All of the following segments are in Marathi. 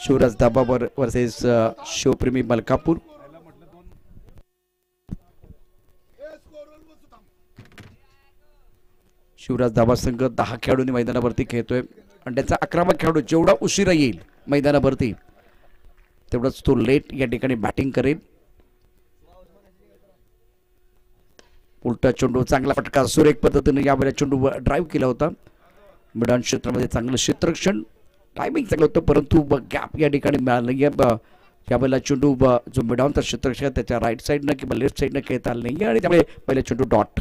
शिवराज दाबा वर्सेस शिवप्रेमी मलकापूर. शिवराज दाबा संघ 10 खेळाडूंनी मैदानावरती खेळतोय आणि त्याचा 11वा खेळाडू जेवढा उशिरा येईल मैदानावरती तेवढाच तो लेट या ठिकाणी बॅटिंग करेल. उलटा चेंडू चांगला फटका सुरेख पद्धतीने यावेळेला चेंडू ड्राईव्ह केला होता. मैदान क्षेत्रामध्ये चांगलं क्षेत्ररक्षण टायमिंग चांगलं होतं परंतु गॅप या ठिकाणी मिळाला नाही. यावेळेला चेंडू जो मिडावनचा क्षेत्ररक्षण त्याच्या राईट साईडनं किंवा लेफ्ट साईडनं खेळता आलं नाही आणि त्यामुळे पहिले चेंडू डॉट.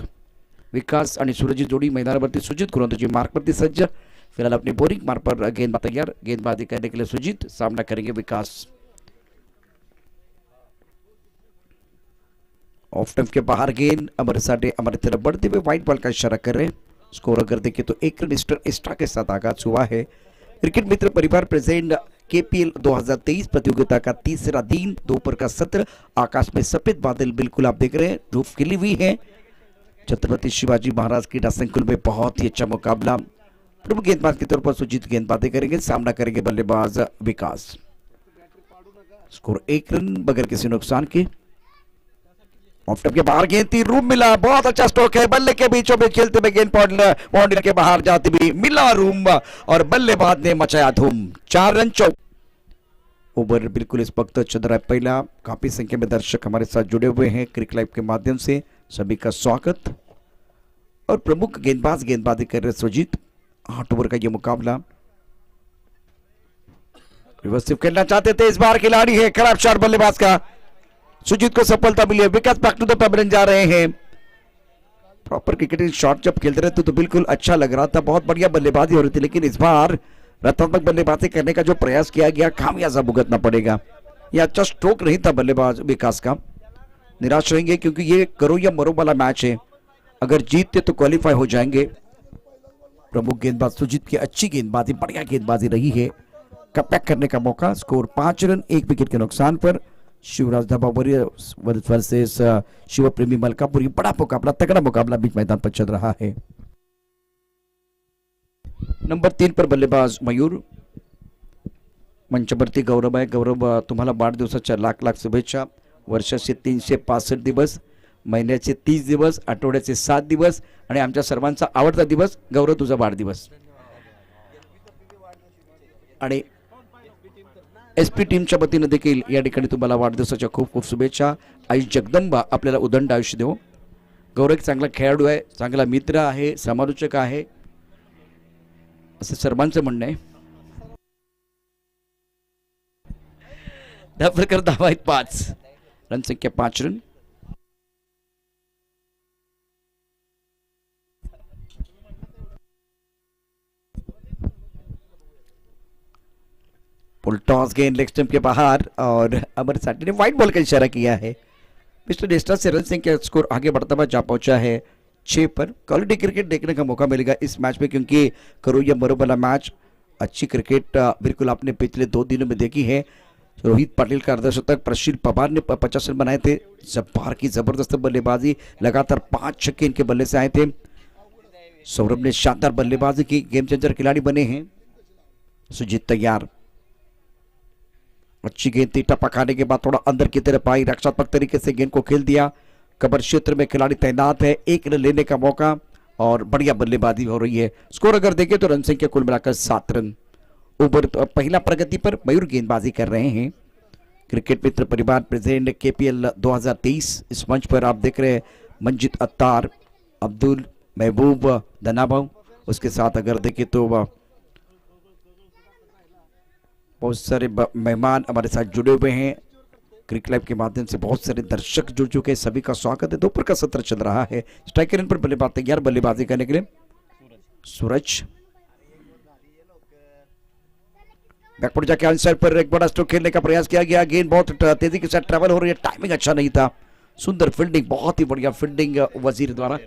विकास आणि सूरज जोड़ी मैदानावरती सुजीत कुरंदजी मार्क सज्ज. फिलहाल अपनी बोरिंग मार्क पर गेंदबाज तैयार. गेंदबाजी करने के लिए सुजीत, सामना करेंगे विकास. ऑफ टाइम के बाहर गेंद अमर साडे हमारी तरफ बढ़ते हुए व्हाइट बॉल का इशारा कर रहे हैं. स्कोर अगर देखें तो एक रन एक्स्ट्रा के साथ आगाज हुआ है. क्रिकेट मित्र परिवार प्रेजेंट केपीएल 2023 प्रतियोगिता का तीसरा दिन, दोपहर का सत्र. आकाश में सफेद बादल बिल्कुल आप देख रहे हैं, धूप खिली हुई है. छत्रपति शिवाजी महाराज क्रीडा संकुल में बहुत ही अच्छा मुकाबला. प्रमुख गेंदबाज के तौर पर सुजीत गेंदबाजी करेंगे, सामना करेंगे बल्लेबाज विकास. स्कोर 1 रन बगैर किसी नुकसान के. ऑफ टॉप के बाहर गेंद 3 रूम मिला, बहुत अच्छा स्ट्रोक है. बल्ले के बीचों बीच खेलते हुए गेंद बाउंड्री के बाहर जाती हुई मिला रूम और बल्लेबाज ने मचाया धूम. 4 रन चौक. ओवर बिल्कुल इस वक्त चल रहा है पहला. काफी संख्या में दर्शक हमारे साथ जुड़े हुए हैं क्रिक लाइव के माध्यम से, सभी का स्वागत. और प्रमुख गेंदबाज गेंदबाजी कर रहे सुजीत. 8 ओवर का ये मुकाबला. रिवर्सिव खेलना चाहते थे इस बार खिलाड़ी है. खराब शॉट बल्लेबाज का. सुजीत को सफलता मिली है. विकास बैक टू द पेबलन जा रहे हैं. प्रॉपर क्रिकेटिंग शॉट जब खेलते रहे तो बिल्कुल अच्छा लग रहा था, बहुत बढ़िया बल्लेबाजी हो रही थी. लेकिन इस बार रत्नात्मक बल्लेबाजी करने का जो प्रयास किया गया खामियाजा भुगतना पड़ेगा. यह अच्छा स्ट्रोक नहीं था बल्लेबाज विकास का. निराश रहेंगे क्योंकि ये करो या मरो वाला मैच है. अगर जीतते तो क्वालिफाई हो जाएंगे. प्रमुख गेंदबाज सुजीत की अच्छी गेंदबाजी, बढ़िया गेंदबाजी रही है. कमबैक करने का मौका. स्कोर 5 रन 1 विकेट के नुकसान पर. शिवराज दाबा वर्सेस शिवप्रेमी मलकापुरी. बड़ा मुकाबला, तगड़ा मुकाबला बीच मैदान पर चल रहा है. नंबर 3 पर बल्लेबाज मयूर. मंचवरती गौरव आहे. गौरव, तुम्हाला वाढदिवसाच्या लाख लाख शुभेच्छा. वर्षाचे 365 दिवस, महिन्याचे 30 दिवस, आठवड्याचे 7 दिवस आणि आमच्या सर्वांचा आवडता दिवस गौरव तुझा वाढदिवस. आणि एसपी टीमच्या वतीने देखील या ठिकाणी तुम्हाला वाढदिवसाच्या खूप खूप शुभेच्छा. आई जगदंबा आपल्याला उदंड आयुष्य देवो. गौरव एक चांगला खेळाडू आहे, चांगला मित्र आहे, समालोचक आहे, असं सर्वांचं म्हणणं आहे. धावकर धावा आहेत 5. रन संख्या 5 रन. फुल टॉस गेंद लेग स्टंप के बाहर और अमर साटी ने व्हाइट बॉल का इशारा किया है. मिस्टर डेस्टा से रन सिंह का स्कोर आगे बढ़ता हुआ जा पहुंचा है 6 पर. क्वालिटी क्रिकेट देखने का मौका मिलेगा इस मैच में क्योंकि करो या मरो वाला मैच. अच्छी क्रिकेट बिल्कुल आपने पिछले 2 दिनों में देखी है. रोहित पाटिल का अर्धशतक, प्रशील पवार ने 50 रन बनाए थे. जब्बार की जबरदस्त बल्लेबाजी, लगातार 5 छक्के इनके बल्ले से आए थे. सौरभ ने शानदार बल्लेबाजी की, गेम चेंजर खिलाड़ी बने हैं. सुजीत तैयार. अच्छी गेंद थी, टप्पा खाने के बाद थोड़ा अंदर की तरफ आई, रक्षात्मक तरीके से गेंद को खेल दिया. कबर क्षेत्र में खिलाड़ी तैनात है. 1 रन लेने का मौका और बढ़िया बल्लेबाजी हो रही है. स्कोर अगर देखें तो रन संख्या कुल मिलाकर 7 रन. ओवर पहला प्रगति पर मयूर गेंदबाजी कर रहे हैं. क्रिकेट मित्र परिवार प्रेजेंट केपीएल 2023. इस मंच पर आप देख रहे हैं मंजित अत्तार, अब्दुल महबूब दनाबाव. उसके साथ अगर देखें तो बहुत सारे मेहमान हमारे साथ जुड़े हुए हैं. क्रिक लाइव के माध्यम से बहुत सारे दर्शक जुड़ चुके हैं, सभी का स्वागत है. दोपहर का सत्र चल रहा है. स्ट्राइकर इन पर बल्लेबाज तैयार बल्लेबाजी करने के लिए सूरज. बैकवर्ड जाके आउटसाइड पर एक बड़ा स्ट्रोक खेलने का प्रयास किया गया. गेंद बहुत तेजी के साथ ट्रैवल हो रही है, टाइमिंग अच्छा नहीं था. सुंदर फील्डिंग, बहुत ही बढ़िया फील्डिंग वजीर द्वारा.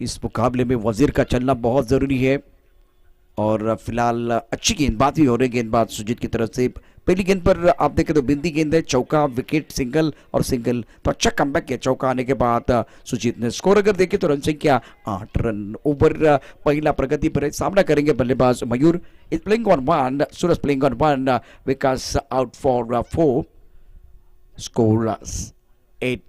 इस मुकाबले में वजीर का चलना बहुत जरूरी है और फिलहाल अच्छी गेंदबाजी हो रही है गेंदबाज सुजीत की तरफ से। पहली गेंद पर आप देखें तो बिंदी गेंद है, चौका, विकेट, सिंगल और सिंगल, तो अच्छा कमबैक किया चौका आने के बाद सुजीत ने। स्कोर अगर देखें तो रन संख्या 8 रन। ओवर पहला प्रगति पर सामना करेंगे बल्लेबाज Mayur. Is playing on 1, Suraj playing on 1, Vikas out for 4, score 8।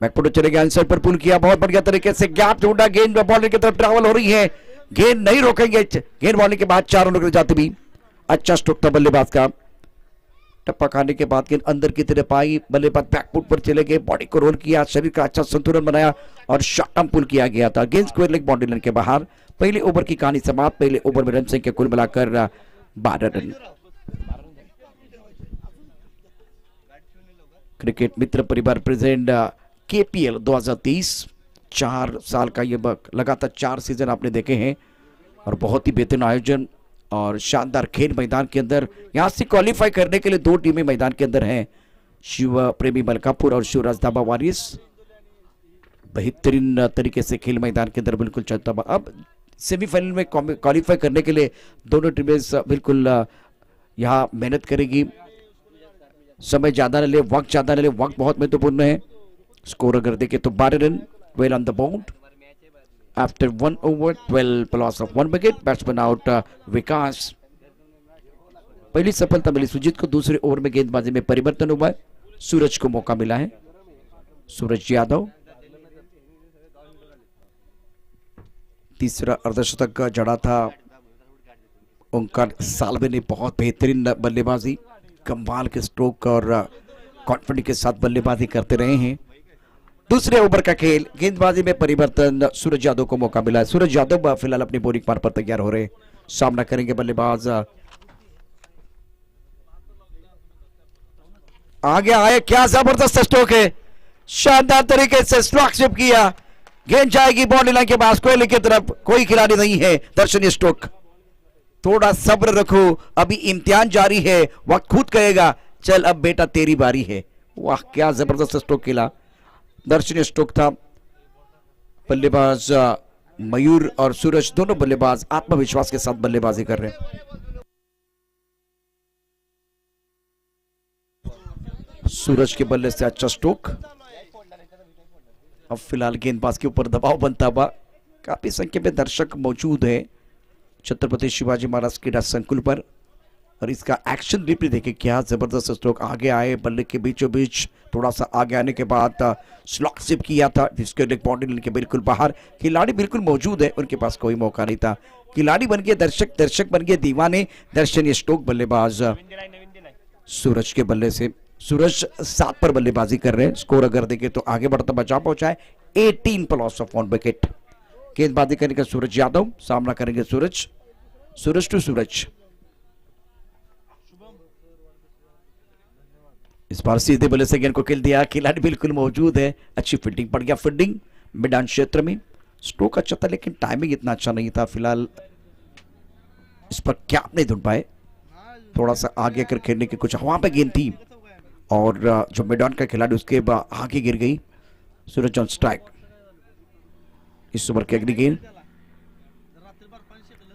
Back foot चले गए, आंसर पर पुल किया, बहुत बढ़िया तरीके से गैप ढूंढा, गेंद बॉलर की तरफ ट्रैवल हो रही है, गेंद नहीं रोकेंगे, गेंद बॉलिंग के बाद 4 रनों के जाते भी। अच्छा स्ट्रोक था बल्लेबाज का, टप्पा खाने के बाद गेंद अंदर की तरफ आई, बल्लेबाज बैकफुट पर चले गए, बॉडी को रोल किया, शरीर का अच्छा संतुलन बनाया और शॉर्ट आर्म पुल किया गया था। गेंद स्क्वायर लेग बाउंड्री लाइन के बाहर। पहले ओवर की कहानी समाप्त। पहले ओवर में रन संख्या कुल मिलाकर 12 रन। क्रिकेट मित्र परिवार प्रेजेंट केपीएल 2023, 4 साल का ये लगातार 4 सीजन आपने देखे हैं और बहुत ही बेहतरीन आयोजन और शानदार खेल मैदान के अंदर। यहां से क्वालिफाई करने के लिए 2 टीमें मैदान के अंदर हैं, शिव प्रेमी मलकापुर और शिवराज धाबा वारिस। बेहतरीन तरीके से खेल मैदान के अंदर बिल्कुल चलता। अब सेमीफाइनल में क्वालिफाई करने के लिए दोनों टीमें बिल्कुल यहाँ मेहनत करेगी। समय ज्यादा न ले, वक्त ज्यादा न ले, वक्त बहुत महत्वपूर्ण है। स्कोर अगर देखें तो 12 run, well on the bound after 1 over, 12 loss of 1 wicket, batsman out Vikas. पहली सफलता मिली सुजीत को। दूसरे ओवर में गेंदबाजी में परिवर्तन हुआ है, सूरज को मौका मिला है। सूरज यादव तीसरा अर्धशतक जड़ा था। ओंकार सालवे ने बहुत बेहतरीन बल्लेबाजी, कमाल के स्ट्रोक और कॉन्फिडेंस के साथ बल्लेबाजी करते रहे हैं। दूसरे ओवर का खेल, गेंदबाजी में परिवर्तन, सूरज यादव को मौका मिला है। सूरज यादव फिलहाल अपनी बॉलिंग पार पर तैयार हो रहे, सामना करेंगे बल्लेबाज। आगे आए, क्या जबरदस्त स्ट्रोक है, शानदार तरीके से स्ट्रोक किया, गेंद जाएगी बाउंड्री लाइन के पास, कोहली की तरफ, कोई खिलाड़ी नहीं है। दर्शनीय स्ट्रोक, थोड़ा सब्र रखो, अभी इम्तिहान जारी है, वक्त खुद कहेगा चल अब बेटा तेरी बारी है। वाह क्या जबरदस्त स्ट्रोक खेला, दर्शनीय स्ट्रोक था। बल्लेबाज मयूर और सूरज दोनों बल्लेबाज आत्मविश्वास के साथ बल्लेबाजी कर रहे हैं। सूरज के बल्ले से अच्छा स्ट्रोक। अब फिलहाल गेंदबाज के ऊपर दबाव बनता हुआ, काफी संख्या में दर्शक मौजूद है छत्रपति शिवाजी महाराज क्रीडा संकुल पर। और इसका एक्शन रिप्ले देखे, क्या जबरदस्त स्ट्रोक। आगे आए, बल्ले के बीचों बीच थोड़ा सा आगे आने के बाद स्लॉक सिप किया था, जिसके एक बाउंड्री लाइन के बिल्कुल बाहर। खिलाड़ी बिल्कुल मौजूद है, उनके पास कोई मौका नहीं था। खिलाड़ी बन गए दर्शक, दर्शक बन गए दीवाने। दर्शनीय स्ट्रोक बल्लेबाज सूरज के बल्ले से। सूरज 7 पर बल्लेबाजी कर रहे हैं। स्कोर अगर देखें तो आगे बढ़ता बचा पहुंचा है, 18 पर लॉस ऑफ 1 विकेट। गेंदबाजी करेंगे सूरज यादव, सामना करेंगे सूरज। सूरज टू सूरज, इस बार सीधे बल्ले से गेंद को खेल दिया, खिलाड़ी बिल्कुल मौजूद है। अच्छी फील्डिंग, बढ़ गया फील्डिंग मैदान क्षेत्र में। स्ट्रोक अच्छा था लेकिन टाइमिंग इतना अच्छा नहीं था। फिलहाल इस पर क्या नहीं ढूंढ पाए, थोड़ा सा आगे कर खेलने की कुछ हवा पे गेंद थी और जो मैदान का खिलाड़ी उसके आगे गिर गई। Suraj on strike. Is over की अगली गेंद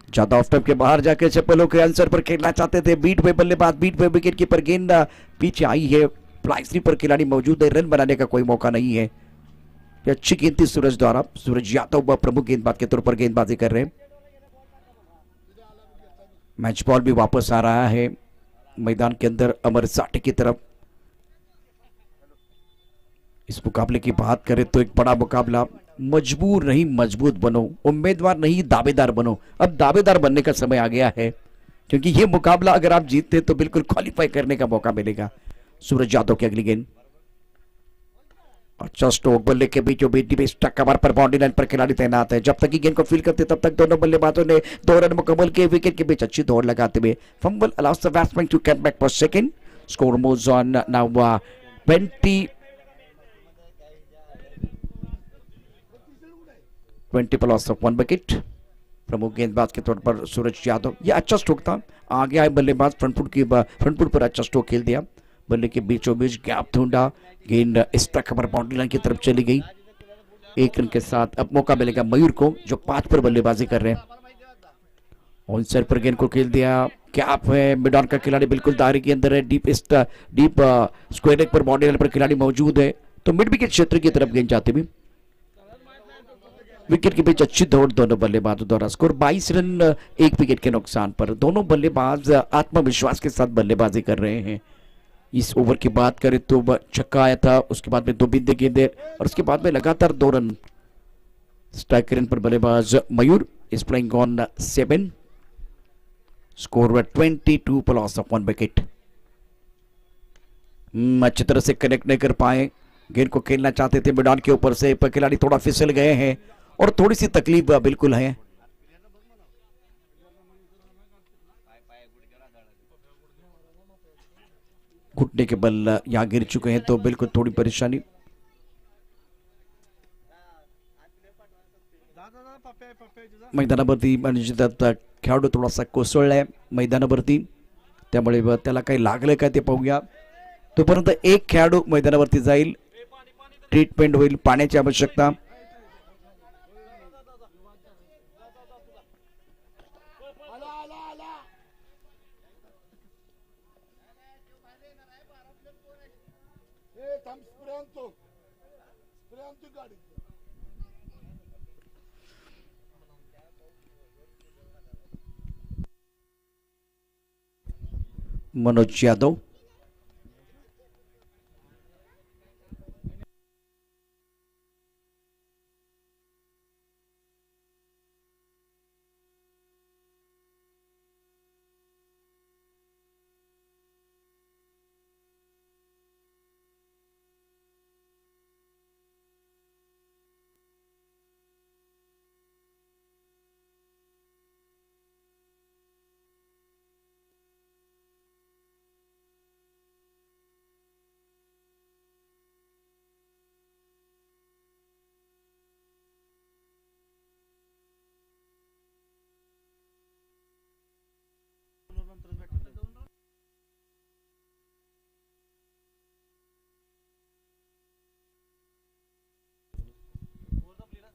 ज्यादा ऑफ टाइम के बाहर जाके चप्पलों के आंसर पर खेलना चाहते थे। बीट पे बल्लेबाज, बीट पे विकेट कीपर, गेंद पीछे आई है, फ्लाई स्लिप पर खिलाड़ी मौजूद है, रन बनाने का कोई मौका नहीं है। ये अच्छी गेंद थी सूरज द्वारा। सूरज यादव प्रमुख गेंदबाज के तौर पर गेंदबाजी कर रहे हैं। मैच बॉल भी वापस आ रहा है मैदान के अंदर अमर साठे की तरफ। इस मुकाबले की बात करें तो एक बड़ा मुकाबला, मजबूर नहीं मजबूत बनो, उम्मीदवार नहीं दावेदार बनो। अब दावेदार बनने का समय आ गया है, क्योंकि यह मुकाबला अगर आप जीतते तो बिल्कुल क्वालिफाई करने का मौका मिलेगा। सूरज यादव की अगली गेंद, अच्छा स्ट्रोक, बल्ले के बीचों बीच कवर पर बाउंड्री लाइन पर खिलाड़ी तैनात है। जब तक गेंद को फील करते तब तक दोनों बल्लेबाजों ने 2 रन मुकम्मल किए। विकेट के बीच अच्छी दौड़ लगाते हुए fumble allows the batsman to come back for second. Score moves on now 20 पर लॉस ऑफ 1 विकेट। प्रमुख गेंदबाज के तौर पर सूरज यादव, यह अच्छा स्ट्रोक था। आगे आए बल्लेबाज फ्रंट फुट पर अच्छा स्ट्रोक खेल दिया। बल्ले के बीचों बीच गैप ढूंढा, गेंद इस पर बाउंड्री लाइन की तरफ चली गई। एक रन के साथ अब मौका मिलेगा मयूर को, जो 5 पर बल्लेबाजी कर रहे हैं। ऑन साइड पर गेंद को खेल दिया, कैप है, मिड ऑन का खिलाड़ी बिल्कुल दायरे के अंदर है, डीप स्क्वायर लेग पर बाउंड्री पर खिलाड़ी मौजूद है, तो मिड विकेट क्षेत्र की तरफ गेंद जाती हुई। विकेट के बीच अच्छी दौड़ दोनों बल्लेबाजों द्वारा, स्कोर 22 रन 1 विकेट के नुकसान पर। दोनों बल्लेबाज आत्मविश्वास के साथ बल्लेबाजी कर रहे हैं। इस ओवर की बात करें तो छक्का आया था, उसके बाद में 2 बिंदे गेंदे और उसके बाद में लगातार 2 रन। स्ट्राइक रेट पर बल्लेबाज Mayur is playing on 7, score 22 per loss of 1 wicket. अच्छी तरह से कनेक्ट नहीं कर पाए, गेंद को खेलना चाहते थे मिडान के ऊपर से, पर खिलाड़ी थोड़ा फिसल गए हैं और थोड़ी सी तकलीफ बिल्कुल है। घुटने के बल यहां गिर चुके हैं, तो बिल्कुल थोड़ी परेशानी। मैदानावरती म्हणजे खेळाडू थोडासा कोसळलाय मैदानावरती, त्यामुळे त्याला काही लागलं काय ते पाहूया। तोपर्यंत एक खेळाडू मैदानावरती जाईल, ट्रीटमेंट होईल, पाण्याची आवश्यकता। मनोज यादव,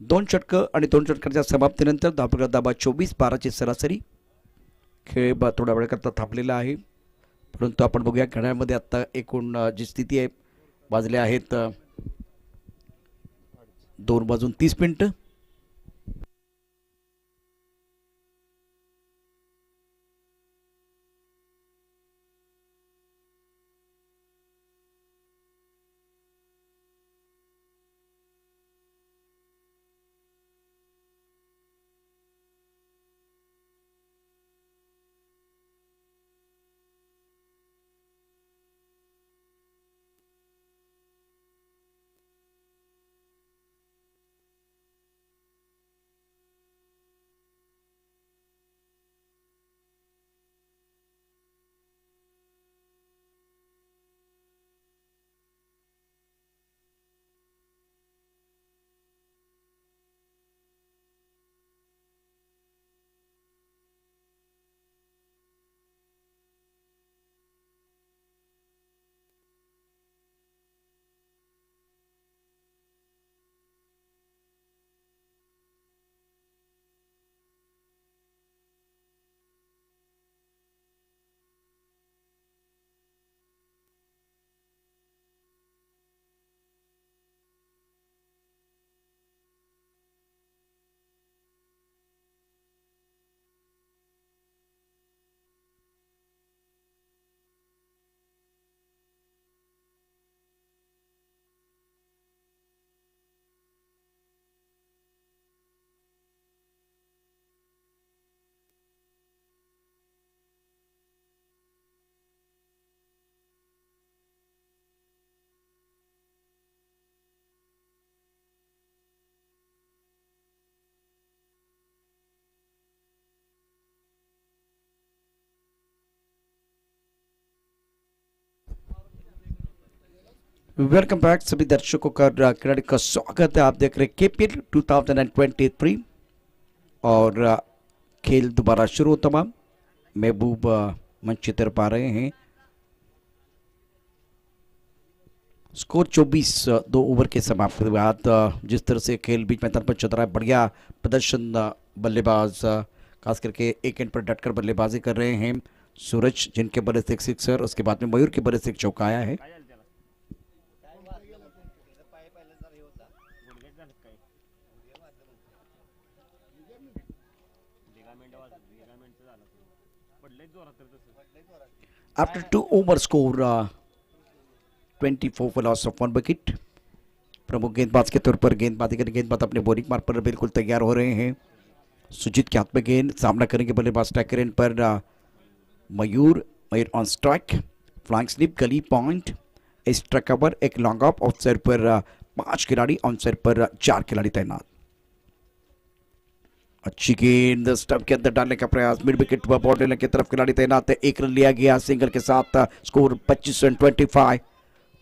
दोन षटकं आणि 2 षटकांच्या समाप्तीनंतर धावा 24-12 सरासरी। खेळ थोड्या वेळाकरता थांबलेला आहे, परंतु आपण बघूया खेळामध्ये आता एकूण जी स्थिती आहे, वाजले आहेत 2:30 वेलकम बैक सभी दर्शकों का खिलाड़ी का स्वागत है। आप देख रहे केपीएल 2023 और खेल दोबारा शुरू। तमाम महबूब मंच की तरफ आ रहे हैं। स्कोर 24। 2 ओवर के समाप्ति के बाद जिस तरह से खेल बीच मैदान पर चल रहा है, बढ़िया प्रदर्शन बल्लेबाज खास करके एक एंड पर डटकर बल्लेबाजी कर रहे हैं सूरज, जिनके बल्ले से एक सिक्सर, उसके बाद में मयूर के बल्ले से एक चौका आया है। After 2 over score 24 for loss of 1 wicket। प्रमुख गेंदबाज के तौर पर गेंदबाजी करने गेंदबाज अपने बॉलिंग मार्ग पर बिल्कुल तैयार हो रहे हैं। सुजीत के हाथ में गेंद, सामना करेंगे बल्लेबाज स्ट्राइकर एंड पर Mayur on strike, flying slip, gully point, extra cover, एक लॉन्ग ऑफ, ऑफ साइड पर 5 खिलाड़ी, ऑन साइड पर 4 खिलाड़ी तैनात। अच्छी गेंद स्टंप के अंदर डालने का प्रयास, मिड विकेट बॉर्डर की तरफ खिलाड़ी तैनात है, 1 रन लिया गया सिंगल के साथ, score 25 run 25।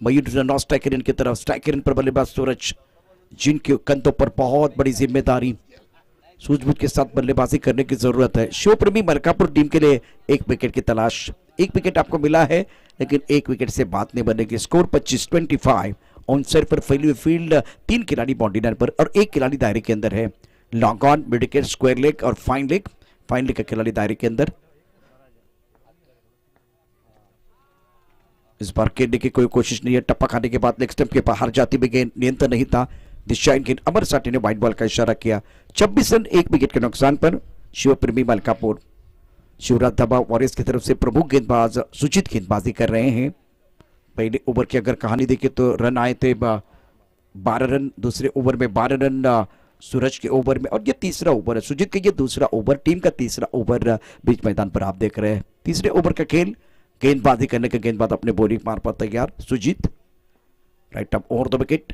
Mayur non striker की तरफ, स्ट्राइकर पर बल्लेबाज सूरज, जिनके कंधों पर बहुत बड़ी जिम्मेदारी, सूझबूझ के साथ बल्लेबाजी करने की जरूरत है। शिवप्रेमी मलकापुर टीम के लिए 1 विकेट की तलाश, 1 विकेट आपको मिला है लेकिन 1 विकेट से बात नहीं बनेगी। स्कोर 25-25। ऑन साइड पर फैली हुई फील्ड, 3 खिलाड़ी बाउंड्री लाइन पर और 1 खिलाड़ी दायरे के अंदर है। Long on, mid wicket, square leg और फाइन लेग, फाइन लेग का खिलाड़ी दायरे के अंदर। इस बार खेलने की कोई कोशिश नहीं है, टप्पा खाने के बाद लेग स्टंप के बाहर जाती भी गेंद, नियंत्रण नहीं था। दिशाहीन गेंद, अमर साठी ने व्हाइट बॉल का इशारा किया। 26 रन 1 विकेट के नुकसान पर शिवप्रेमी मलकापुर। शिवराज दबा वॉरियर्स की तरफ से प्रमुख गेंदबाज सुजीत गेंदबाजी कर रहे हैं। पहले ओवर की अगर कहानी देखें तो रन आए थे 12 रन, दूसरे ओवर में 12 रन सूरज के ओवर में, और ये तीसरा ओवर है सुजीत का, ये दूसरा ओवर, टीम का तीसरा ओवर बीच मैदान पर आप देख रहे हैं। तीसरे ओवर का खेल, गेंदबाजी करने के गेंदबाज अपने बॉलिंग मार पर तैयार Sujit, right up over the wicket.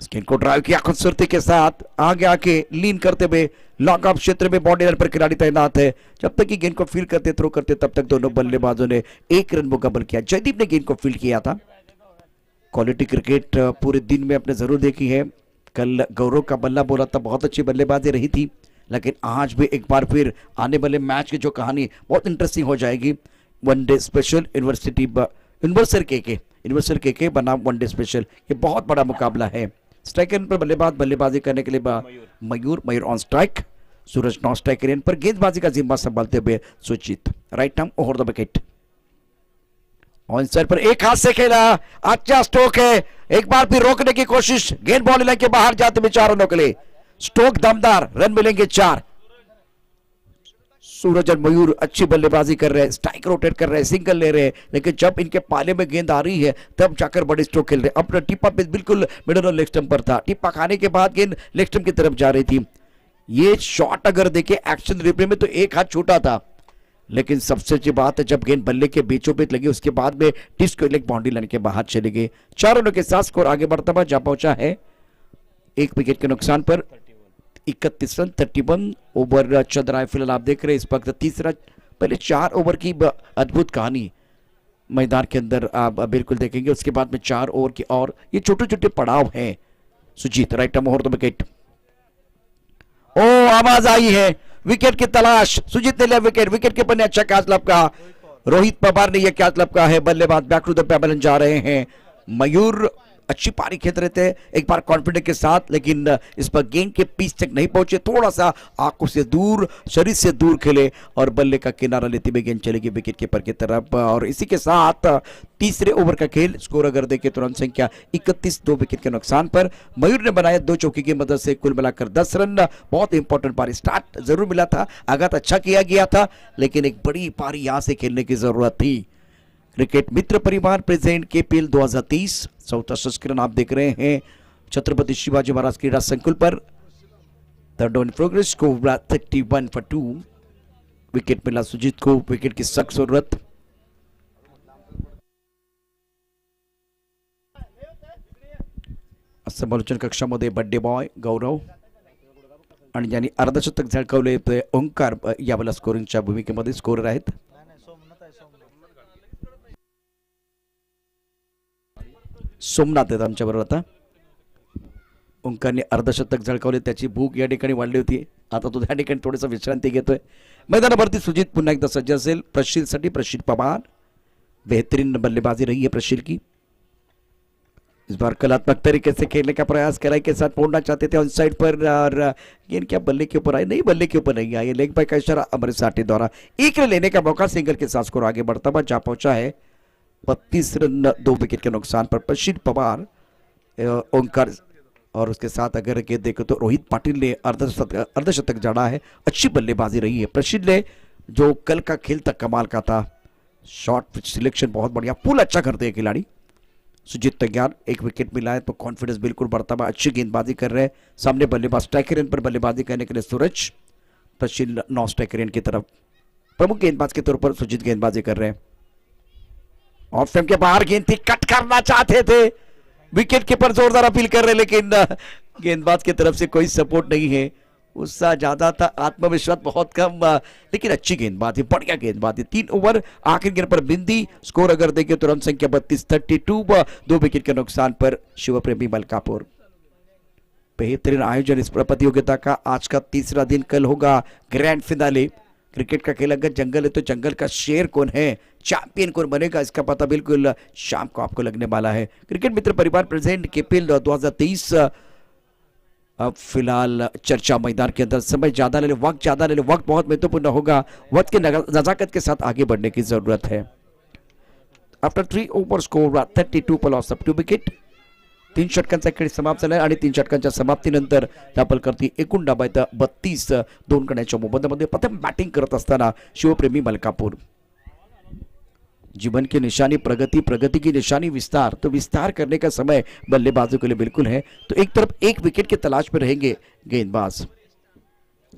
स्किन को ड्राइव किया खूबसूरती के साथ, आगे आके लीन करते हुए लॉन्ग ऑफ क्षेत्र में बाउंड्री लाइन पर खिलाड़ी तैनात है। जब तक कि गेंद को फील्ड करते थ्रो करते तब तक दोनों बल्लेबाजों ने 1 रन मुकम्मल किया। जयदीप ने गेंद को फील्ड किया था। क्वालिटी क्रिकेट पूरे दिन में आपने जरूर देखी है। कल गौरव का बल्ला बोला था, बहुत अच्छी बल्लेबाजी रही थी, लेकिन आज भी एक बार फिर आने वाले मैच की जो कहानी बहुत इंटरेस्टिंग हो जाएगी। वनडे स्पेशल यूनिवर्सल के बनाम वनडे स्पेशल, ये बहुत बड़ा मुकाबला है। स्ट्राइकर पर बल्लेबाजी करने के लिए Mayur on strike, Suraj non striker पर गेंदबाजी का जिम्मा संभालते हुए Sujit, right arm over the wicket. On side पर एक हाथ से खेला, अच्छा स्ट्रोक है, एक बार फिर रोकने की कोशिश, गेंद बॉल लाइन के बाहर जाते हुए 4 रनों के लिए, स्ट्रोक दमदार, रन मिलेंगे 4। सूरज और मयूर अच्छी बल्लेबाजी कर रहे हैं, स्ट्राइक रोटेट कर रहे हैं, सिंगल ले रहे हैं, लेकिन जब इनके पाले में गेंद आ रही है तब जाकर बड़े स्ट्रोक खेल रहे हैं। अपना टिप्पा पे बिल्कुल मिडल और लेग स्टंप पर था, टिप्पा खाने के बाद गेंद लेग स्टंप की तरफ जा रही थी। ये शॉट अगर देखे एक्शन रिप्ले में तो एक हाथ छोटा था, लेकिन सबसे अच्छी बात है जब गेंद बल्ले के बीचों बीच लगी उसके बाद में डिस्क लेग बाउंड्री लाइन के बाहर चले गए। 4 रनों के साथ स्कोर आगे बढ़ता हुआ जा पहुंचा है 1 विकेट के नुकसान पर 31 रन 31 ओवर चल रहा है फिलहाल। आप देख रहे हैं इस वक्त तीसरा, पहले 4 ओवर की अद्भुत कहानी मैदान के अंदर आप बिल्कुल देखेंगे, उसके बाद में 4 ओवर की और ये छोटे छोटे पड़ाव हैं। Sujit right arm over the wicket, ओ आवाज आई है, विकेट की तलाश, सुजीत ने लिया विकेट, विकेट के पन्ने अच्छा कैच लपका, रोहित पवार ने यह कैच लपका है, बल्लेबाज बैक टू द पेबल जा रहे हैं। मयूर अच्छी पारी खेल रहे थे एक बार कॉन्फिडेंस के साथ, लेकिन इस पर गेंद के पीछ तक नहीं पहुंचे, थोड़ा सा आंखों से दूर, शरीर से दूर खेले और बल्ले का किनारा लेते हुए गेंद चलेगी विकेट कीपर की तरफ। और इसी के साथ तीसरे ओवर का खेल, स्कोर अगर देखें तो रन संख्या 31, 2 विकेट के नुकसान पर। मयूर ने बनाया 2 चौके की मदद से कुल मिलाकर 10 रन। बहुत इंपॉर्टेंट पारी, स्टार्ट जरूर मिला था, आगाज अच्छा किया गया था, लेकिन एक बड़ी पारी यहां से खेलने की जरूरत थी। क्रिकेट मित्र परिवार प्रेजेंट केपीएल 2023 चौथा संस्करण आप देख रहे हैं छत्रपति शिवाजी महाराज क्रीडा संकुल पर। थर्ड डाउन प्रोग्रेस को 31 for 2, विकेट मिला सुजीत को, विकेट की सख्त जरूरत। समालोचन कक्षामध्ये बड्डे बॉय गौरव आणि ज्यांनी अर्धशतक झळकावले ते ओंकार यावेळेला स्कोरिंगच्या भूमिकेमध्ये स्कोरर आहेत। सोमनाथ आहेत आमच्याबरोबर आता। ओंकारने अर्धशतक झळकावले, त्याची भूक या ठिकाणी वाढली होती, आता तो त्या ठिकाणी थोडीसा विश्रांती घेतोय। मैदानावरती सुजीत पुन्हा एकदा सज्ज असेल प्रशिलसाठी। प्रशिल पवार, बेहतरीन बल्लेबाजी रही है प्रशिल की, इस बार कलात्मक तरीके से खेलने का प्रयास करा के साथ मोड़ना चाहते थे ऑन साइड पर, और गेंद क्या बल्ले के ऊपर आई? नहीं, बल्ले के ऊपर नहीं आई। लेग बाय का इशारा अमर साठे द्वारा एक रन लेने का मौका, सिंगल के साथ स्कोर आगे बढ़ता हुआ जा पहुंचा है 32 रन 2 विकेट के नुकसान पर। प्रशिद पवार, ओंकार और उसके साथ अगर गेंद देखो तो रोहित पाटिल ने अर्धशतक जड़ा है। अच्छी बल्लेबाजी रही है प्रशिद ने, जो कल का खेल तक कमाल का था। शॉट सिलेक्शन बहुत बढ़िया, पुल अच्छा करते हैं खिलाड़ी। सुजीत तैयार, एक विकेट मिला है तो कॉन्फिडेंस बिल्कुल बढ़ता हुआ, अच्छी गेंदबाजी कर रहे हैं। सामने बल्लेबाज स्ट्राइकर पर बल्लेबाजी करने के लिए सूरज, प्रशिद नॉन स्ट्राइकर की तरफ प्रमुख गेंदबाज के तौर पर सुजीत गेंदबाजी कर रहे हैं। ऑफ स्टंप के बाहर गेंद थी, कट करना चाहते थे, विकेट कीपर जोरदार अपील कर रहे, लेकिन गेंदबाज की तरफ से कोई सपोर्ट नहीं है। उत्साह ज्यादा था, आत्मविश्वास बहुत कम, लेकिन अच्छी गेंदबाजी, बढ़िया गेंदबाजी। 3 ओवर आखिरी गेंद पर बिंदी। स्कोर अगर देखें तो रन संख्या 32 2 विकेट के नुकसान पर शिव प्रेमी मलकापुर। बेहतरीन आयोजन इस प्रतियोगिता का। आज का तीसरा दिन, कल होगा ग्रैंड फिनाले। क्रिकेट का खेल अगर जंगल है तो जंगल का शेर कौन है, चैंपियन कौन बनेगा, इसका पता बिल्कुल शाम को आपको लगने वाला है। क्रिकेट मित्र परिवार प्रेजेंट केपीएल 2023 अब फिलहाल चर्चा मैदान के अंदर। समय ज्यादा ले लो, वक्त ज्यादा ले लो, वक्त बहुत महत्वपूर्ण होगा, वक्त की नजाकत के साथ आगे बढ़ने की जरूरत है। After 3 over score 32 per loss of 2 wicket. 3 षटकांचा खेळ समाप्त झाला आणि 3 षटकांच्या समाप्तीनंतर दाखल करती एकूण डाव आहेत 32 2 करण्याच्या मोबदल्यामध्ये प्रथम बॅटिंग करत असताना शिवप्रेमी मलकापूर। जीवन की निशानी प्रगति, प्रगति की निशानी विस्तार, तो विस्तार करने का समय बल्लेबाजों के लिए बिल्कुल है। तो एक तरफ एक विकेट की तलाश में रहेंगे गेंदबाज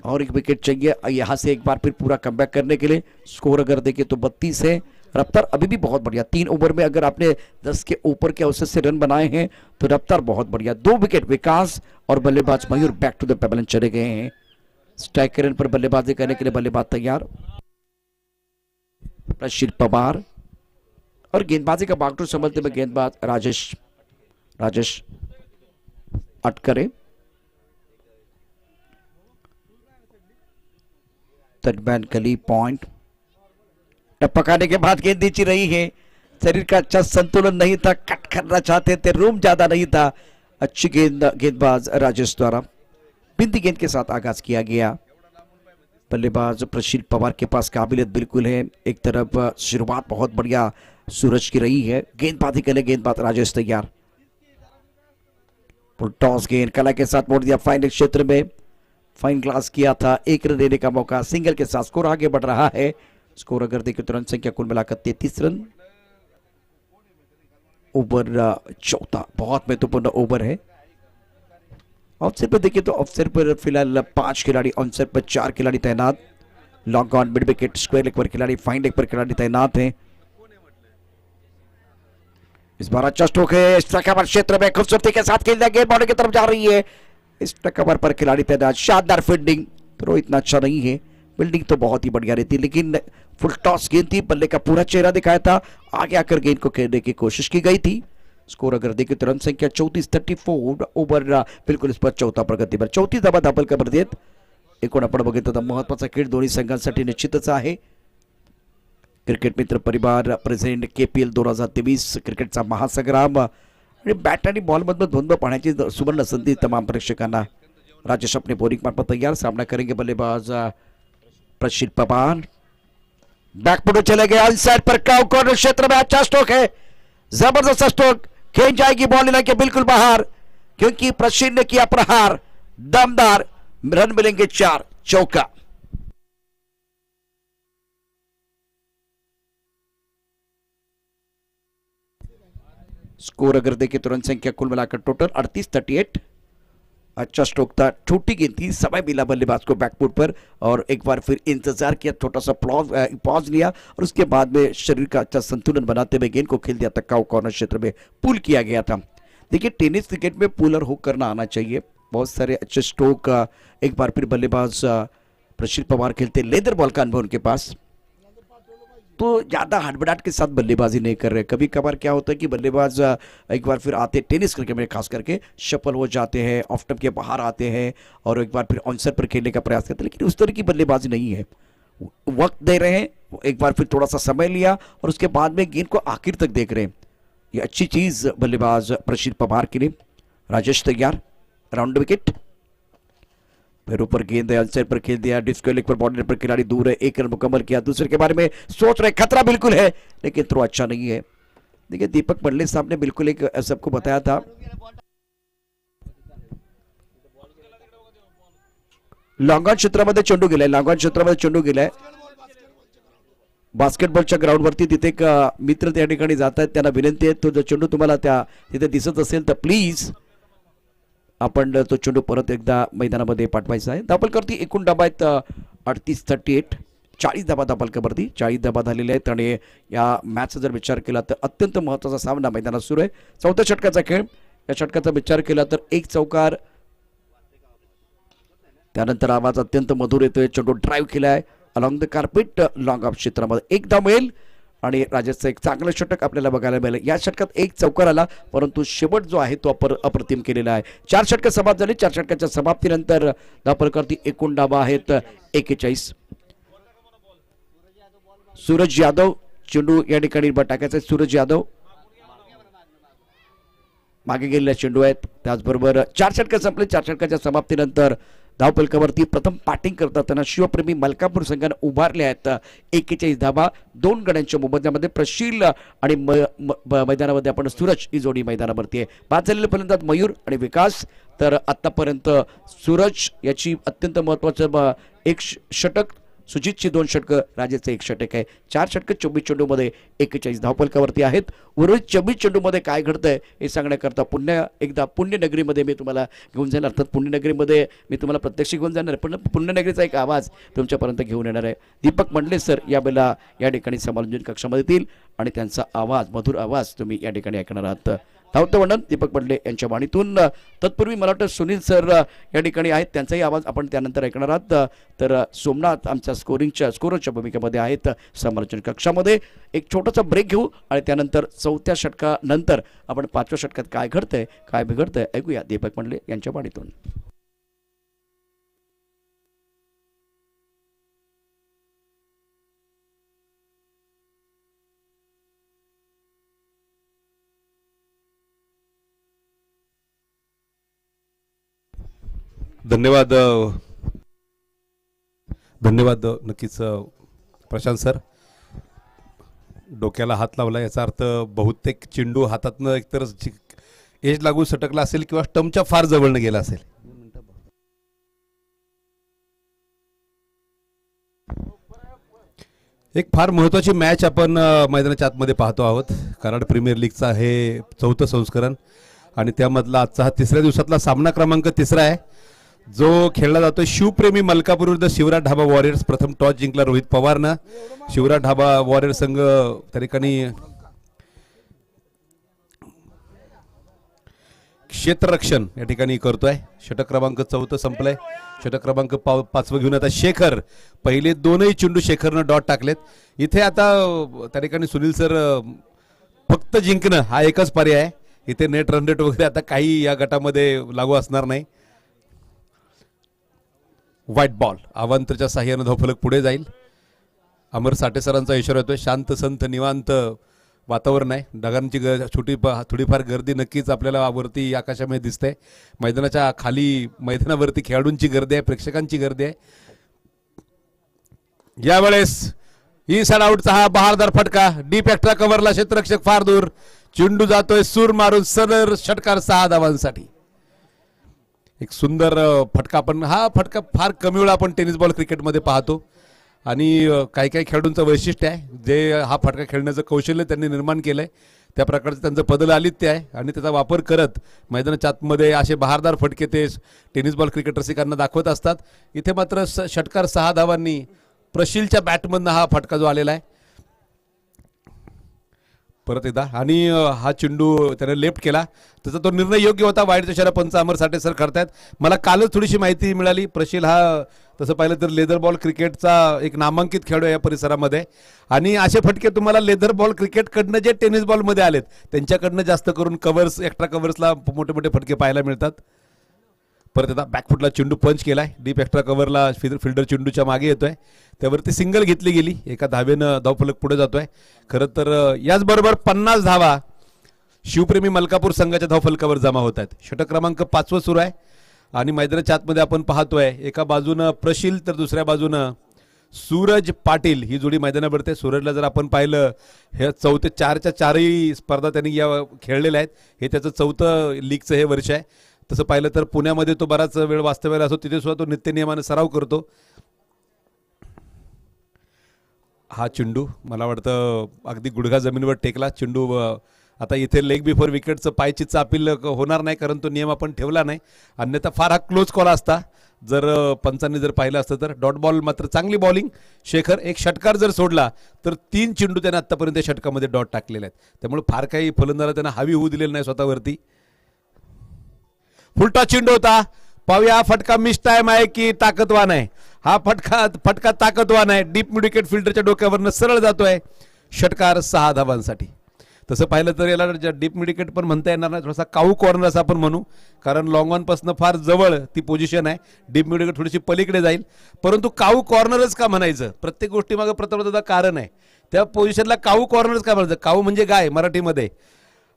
और एक विकेट चाहिए यहां से एक बार फिर पूरा कमबैक करने के लिए। स्कोर अगर देखें तो 32 है, रफ्तार अभी भी बहुत बढ़िया। 3 ओवर में अगर आपने 10 के ऊपर के औसत से रन बनाए हैं तो रफ्तार बहुत बढ़िया। 2 विकेट विकास और बल्लेबाज मयूर बैक टू द पेबलन चले गए हैं। स्ट्राइकर पर बल्लेबाजी करने के लिए बल्लेबाज तैयार प्रशिद पवार और गेंदबाजी का बागडोर संभलते में गेंदबाज राजेश अटकरे। तटबैन गली पॉइंट टपकाने के बाद गेंद नीचे रही है। शरीर का अच्छा संतुलन नहीं था, कट करना चाहते थे, रूम ज्यादा नहीं था। अच्छी गेंदबाज राजेश द्वारा बिंदी गेंद के साथ आगाज किया गया। बल्लेबाज प्रशिद पवार के पास काबिलियत बिल्कुल है। एक तरफ शुरुआत बहुत बढ़िया सूरज की रही है, गेंदबाजी के लिए गेंदबाज राजेश तैयार। टॉस गेंद कला के साथ मोड़ दिया फाइनल क्षेत्र में, फाइन ग्लास किया था, 1 रन लेने का मौका, सिंगल के साथ स्कोर आगे बढ़ रहा है। स्कोर अगर देखें तो रन संख्या कुल मिलाकर 33 रन। ओवर 14 बहुत महत्वपूर्ण ओवर है। ऑफसाइड पर देखिए तो ऑफसाइड पर फिलहाल 5 खिलाड़ी, ऑनसाइड पर 4 खिलाड़ी तैनात। Long on, mid wicket, square leg पर खिलाड़ी, फाइन लेग पर खिलाड़ी तैनात हैं। इस बार अच्छा स्ट्रोक है, स्ट्राइक कवर क्षेत्र में खूबसूरती के साथ खेलना, गेंद बॉडी की तरफ जा रही है। स्ट्राइक कवर पर खिलाड़ी तैनात, शानदार फील्डिंग, थ्रो इतना अच्छा नहीं है, फील्डिंग तो बहुत ही बढ़िया रहती, लेकिन फुल टॉस गेंद थी, बल्ले का पूरा चेहरा दिखाया था, आगे आकर गेंद को खेलने की कोशिश की गई थी। स्कोर अगर देखें तो रन संख्या 34 ओव्हर बिलकुल इस पर 4था प्रगतीवर 34 धावा दाखल करत। एकूण आपण बघितलं तर महत्त्वाचा खेळ दोन्ही संघांसाठी निश्चितच आहे। क्रिकेट मित्र परिवार प्रेझेंट केपीएल 2023 क्रिकेटचा महासंग्राम आणि बॅट आणि बॉल मधलं द्वंद्व पाहण्याची सुवर्ण संधी तमाम प्रेक्षकांना। राजेश अपने बोरिंग मार्फत तैयार, सामना करेंगे बल्लेबाज प्रशिद पवार। बैकफुट चले गए, अनसाइड पर काउ कॉर्नर क्षेत्र में अच्छा स्ट्रोक है, जबरदस्त स्ट्रोक, खेल जाएगी बॉल लाइन के बिल्कुल बाहर, क्योंकि प्रशिद ने किया प्रहार, दमदार, रन मिलेंगे 4, चौका। स्कोर अगर देखें तो रन संख्या कुल मिलाकर टोटल 38-38। अच्छा स्ट्रोक था, छोटी गेंद थी, समय मिला बल्लेबाज को बैकफुट पर और एक बार फिर इंतजार किया, छोटा सा पॉज लिया और उसके बाद में शरीर का अच्छा संतुलन बनाते हुए गेंद को खेल दिया तक कॉर्नर क्षेत्र में पुल किया गया था। देखिए टेनिस क्रिकेट में पुलर हुक करना आना चाहिए, बहुत सारे अच्छे स्ट्रोक। एक बार फिर बल्लेबाज प्रशिद पवार खेलते, लेदर बॉल का अनुभव उनके पास, तो ज्यादा हड़बड़ाहट के साथ बल्लेबाजी नहीं कर रहे। कभी कभार क्या होता है कि बल्लेबाज एक बार फिर आते, टेनिस क्रिकेट में खास करके शफल हो जाते हैं, ऑफ स्टंप के बाहर आते हैं और एक बार फिर ऑनसाइड पर खेलने का प्रयास करते हैं, लेकिन उस तरह की बल्लेबाजी नहीं है। वक्त दे रहे हैं, एक बार फिर थोड़ा सा समय लिया और उसके बाद में गेंद को आखिर तक देख रहे हैं। ये अच्छी चीज बल्लेबाज प्रशील पवार के लिए। राजेश तैयार, राउंड विकेट। फिर ऊपर गेंद है, अनसाइड पर खेल दिया, डिस्को लेग पर बॉर्डर पर खिलाड़ी दूर है, एक रन मुकम्मल किया। दूसरे के बारे में सोच रहे, खतरा बिल्कुल है लेकिन थ्रो अच्छा नहीं है। देखिए दीपक मंडले साहब ने बिल्कुल एक सबको बताया था, लॉन्गॉन क्षेत्रामध्ये चेंडू गेलाय, लॉन्गॉन क्षेत्रामध्ये चेंडू गेलाय बास्केटबॉलच्या ग्राउंडवरती। तिथे एक मित्र त्या ठिकाणी जात आहेत, त्यांना विनंती आहे तो जर चेंडू तुम्हाला त्या तिथे दिसत असेल तर प्लीज आपण तो चेंडू परत एकदा मैदानामध्ये पाठवायचा आहे। धावफलकावरती एकूण धाबा आहेत 38-38, 40 धाबा धावफलकावरती, 40 धाबा झालेल्या आहेत। आणि या मॅचचा जर विचार केला तर अत्यंत महत्त्वाचा सामना मैदानात सुरू आहे। चौथ्या षटकाचा खेळ, या षटकाचा विचार केला तर एक चौकार, त्यानंतर आवाज अत्यंत मधुर येतोय, चेंडू ड्राईव्ह केलाय along the carpet, long of क्षेत्रामध्ये एक धाव मिळेल आणि राजेशचं एक चांगलं षटक आपल्याला बघायला मिळेल। या षटकात एक चौकार आला परंतु शेवट जो आहे तो अप्रतिम केलेला आहे। 4 षटकं समाप्त झाली, 4 षटकाच्या समाप्तीनंतर धावफलकावरती एकूण धावा आहेत 41। सूरज यादव चेंडू या ठिकाणी टाकायचा आहे, सूरज यादव मागे गेलेल्या चेंडू आहेत। त्याचबरोबर 4 षटकं संपले, 4 षटकाच्या समाप्तीनंतर धावफलकावरती प्रथम बॅटिंग करताना शिवप्रेमी मलकापूर संघाने उभारले आहेत 41 धावा 2 गड्यांच्या मोबदल्यामध्ये। प्रशील आणि मैदानामध्ये आपण सूरज ही जोडी मैदानावरती आहे। बाद झालेले फलंदाज मयूर आणि विकास, तर आतापर्यंत सूरज याची अत्यंत महत्त्वाचं एक षटक, सुजितची 2 षटकं, राजेचं 1 षटक आहे। 4 षटकं 24 चेंडूमध्ये 41 धावफलकावरती आहेत। उर्वरित 24 चेंडूमध्ये काय घडतंय हे सांगण्याकरता पुन्हा एकदा पुण्यनगरीमध्ये मी तुम्हाला घेऊन जाईल, अर्थात पुण्यनगरीमध्ये मी तुम्हाला प्रत्यक्ष घेऊन जाणार पण पुण्यनगरीचा एक आवाज तुमच्यापर्यंत घेऊन येणार आहे। दीपक मंडले सर यावेळेला या ठिकाणी समालोचन कक्षामध्ये येतील आणि त्यांचा आवाज, मधुर आवाज तुम्ही या ठिकाणी ऐकणार आहात। धावतं वर्णन दीपक मंडले यांच्या वाणीतून। तत्पूर्वी मला वाटतं सुनील सर या ठिकाणी आहेत, त्यांचाही आवाज आपण त्यानंतर ऐकणार आहात। तर सोमनाथ आमच्या स्कोररच्या भूमिकेमध्ये आहेत समालोचन कक्षामध्ये। एक छोटासा ब्रेक घेऊ आणि त्यानंतर 4थ्या षटकानंतर आपण 5व्या षटकात काय घडतंय काय बिघडतंय ऐकूया दीपक मंडले यांच्या वाणीतून। धन्यवाद धन्यवाद नक्कीच प्रशांत सर, डोक्याला हात लावला याचा अर्थ बहुतेक चेंडू हातातनं एकतर एज लागून सटकला असेल किंवा स्टंपच्या फार जवळनं गेला असेल। एक फार महत्त्वाची मॅच आपण मैदानाच्या आतमध्ये पाहतो आहोत। कराड प्रीमियर लीगचा हे 4थं संस्करण आणि त्यामधला आजचा हा 3ऱ्या दिवसातला सामना क्रमांक 3रा आहे जो खेळला जातो शिवप्रेमी मलकापूर विरुद्ध शिवराज ढाबा वॉरियर्स। प्रथम टॉस जिंकला रोहित पवारनं। शिवराज ढाबा वॉरियर्स संघ त्या ठिकाणी क्षेत्ररक्षण या ठिकाणी करतोय। षटक क्रमांक 4 संपलंय, षटक क्रमांक 5 घेऊन आता शेखर, पहिले 2ही चेंडू शेखरनं डॉट टाकलेत। इथे आता त्या ठिकाणी सुनील सर फक्त जिंकणं हा एकच पर्याय आहे, इथे नेट रन रेट वगैरे आता काही या गटामध्ये लागू असणार नाही। व्हाईट बॉल अवांतरच्या साह्यानं धावफलक पुढे जाईल। अमर साठे सरांचा इशारा येतोय, शांत संत निवांत वातावरण आहे। ढगांची थोडीफार गर्दी नक्कीच आपल्याला वरती आकाशामध्ये दिसते। मैदानाच्या खाली मैदानावरती खेळाडूंची गर्दी आहे, प्रेक्षकांची गर्दी आहे। यावेळेस इनसाइड आउटचा हा बहारदार फटका, डीप एक्स्ट्रा कव्हरला क्षेत्ररक्षक फार दूर, चेंडू जातोय सूर मारून सरळ षटकार 6 धावांसाठी। एक सुंदर फटका, आपण हा फटका फार कमी वेळा आपण टेनिस बॉल क्रिकेटमध्ये पाहतो आणि काही काही खेळाडूंचं वैशिष्ट्य आहे जे हा फटका खेळण्याचं कौशल्य त्यांनी निर्माण केलंय, त्या प्रकारचं त्यांचं पदल आलित्य आहे आणि त्याचा वापर करत मैदानाच्या आतमध्ये असे बहारदार फटके ते टेनिस बॉल क्रिकेट रसिकांना दाखवत असतात। इथे मात्र षटकार 6 धावांनी प्रशीलच्या बॅटमधनं हा फटका जो आलेला आहे परत एकदा, आणि हा चेंडू त्याने लेफ्ट केला, त्याचा तो निर्णय योग्य होता। वाईडचा इशारा पंच अमर साठे सर करतायत। मला कालच थोडीशी माहिती मिळाली, प्रशील हा तसं पाहिलं तर लेदर बॉल क्रिकेटचा एक नामांकित खेळाडू आहे या परिसरामध्ये आणि असे फटके तुम्हाला लेदर बॉल क्रिकेटकडनं जे टेनिस बॉलमध्ये आलेत त्यांच्याकडनं जास्त करून कव्हर्स, एक्स्ट्रा कव्हर्सला मोठे मोठे फटके पाहायला मिळतात। परत एकदा बॅकफुटला चेंडू पंच केलाय, डीप एक्स्ट्रा कव्हरला फिल्डर चेंडूच्या मागे येतोय, त्यावरती सिंगल घेतली गेली, एका धावेनं धावफलक पुढे जातोय। खरं तर याचबरोबर 50 धावा शिवप्रेमी मलकापूर संघाच्या धावफलकावर जमा होत आहेत. षटक क्रमांक 5 सुरू आहे आणि मैदानाच्या आतमध्ये आपण पाहतोय एका बाजूनं प्रशील तर दुसऱ्या बाजूनं सूरज पाटील ही जोडी मैदानावरती. सूरजला जर आपण पाहिलं हे चौथे 4च्या 4ही स्पर्धा त्यांनी या खेळलेल्या आहेत. हे त्याचं 4थं लीगचं हे वर्ष आहे. तसं पाहिलं तर पुण्यामध्ये तो बराच वेळ वास्तव्याला असतो, तिथे सुद्धा तो नित्यनियमाने सराव करतो. हा चेंडू मला वाटतं अगदी गुडघा जमिनीवर टेकला चेंडू. आता इथे लेग बिफोर विकेटचं पायचीचं अपील होणार नाही कारण तो नियम आपण ठेवला नाही, अन्यथा फार हा क्लोज कॉल असता जर पंचांनी जर पाहिलं असतं तर. डॉट बॉल मात्र चांगली बॉलिंग शेखर. एक षटकार जर सोडला तर 3 चेंडू त्याने आतापर्यंत षटकामध्ये डॉट टाकलेले आहेत, त्यामुळे फार काही फलंदाला त्यांना हवी होऊ दिलेलं नाही स्वतःवरती. फुलटा चेंडू होता. पाहूया हा फटका मिस टाइम आहे की ताकदवान आहे. हा फटका ताकदवान आहे. डीप मिड विकेट फिल्डरच्या डोक्यावरनं सरळ जातोय. षटकार 6 धावांसाठी. तसं पाहिलं तर याला डीप मिड विकेट पण म्हणता येणार नाही, थोडासा काऊ कॉर्नर असं आपण म्हणू, कारण लॉंग ऑन पासून फार जवळ ती पोझिशन आहे. डीप मिड विकेट थोडीशी पलीकडे जाईल, परंतु काऊ कॉर्नरच का म्हणायचं? प्रत्येक गोष्टीमागे प्रथमतः कारण आहे. त्या पोझिशनला काऊ कॉर्नरच का म्हणायचं? काऊ म्हणजे गाय मराठीमध्ये.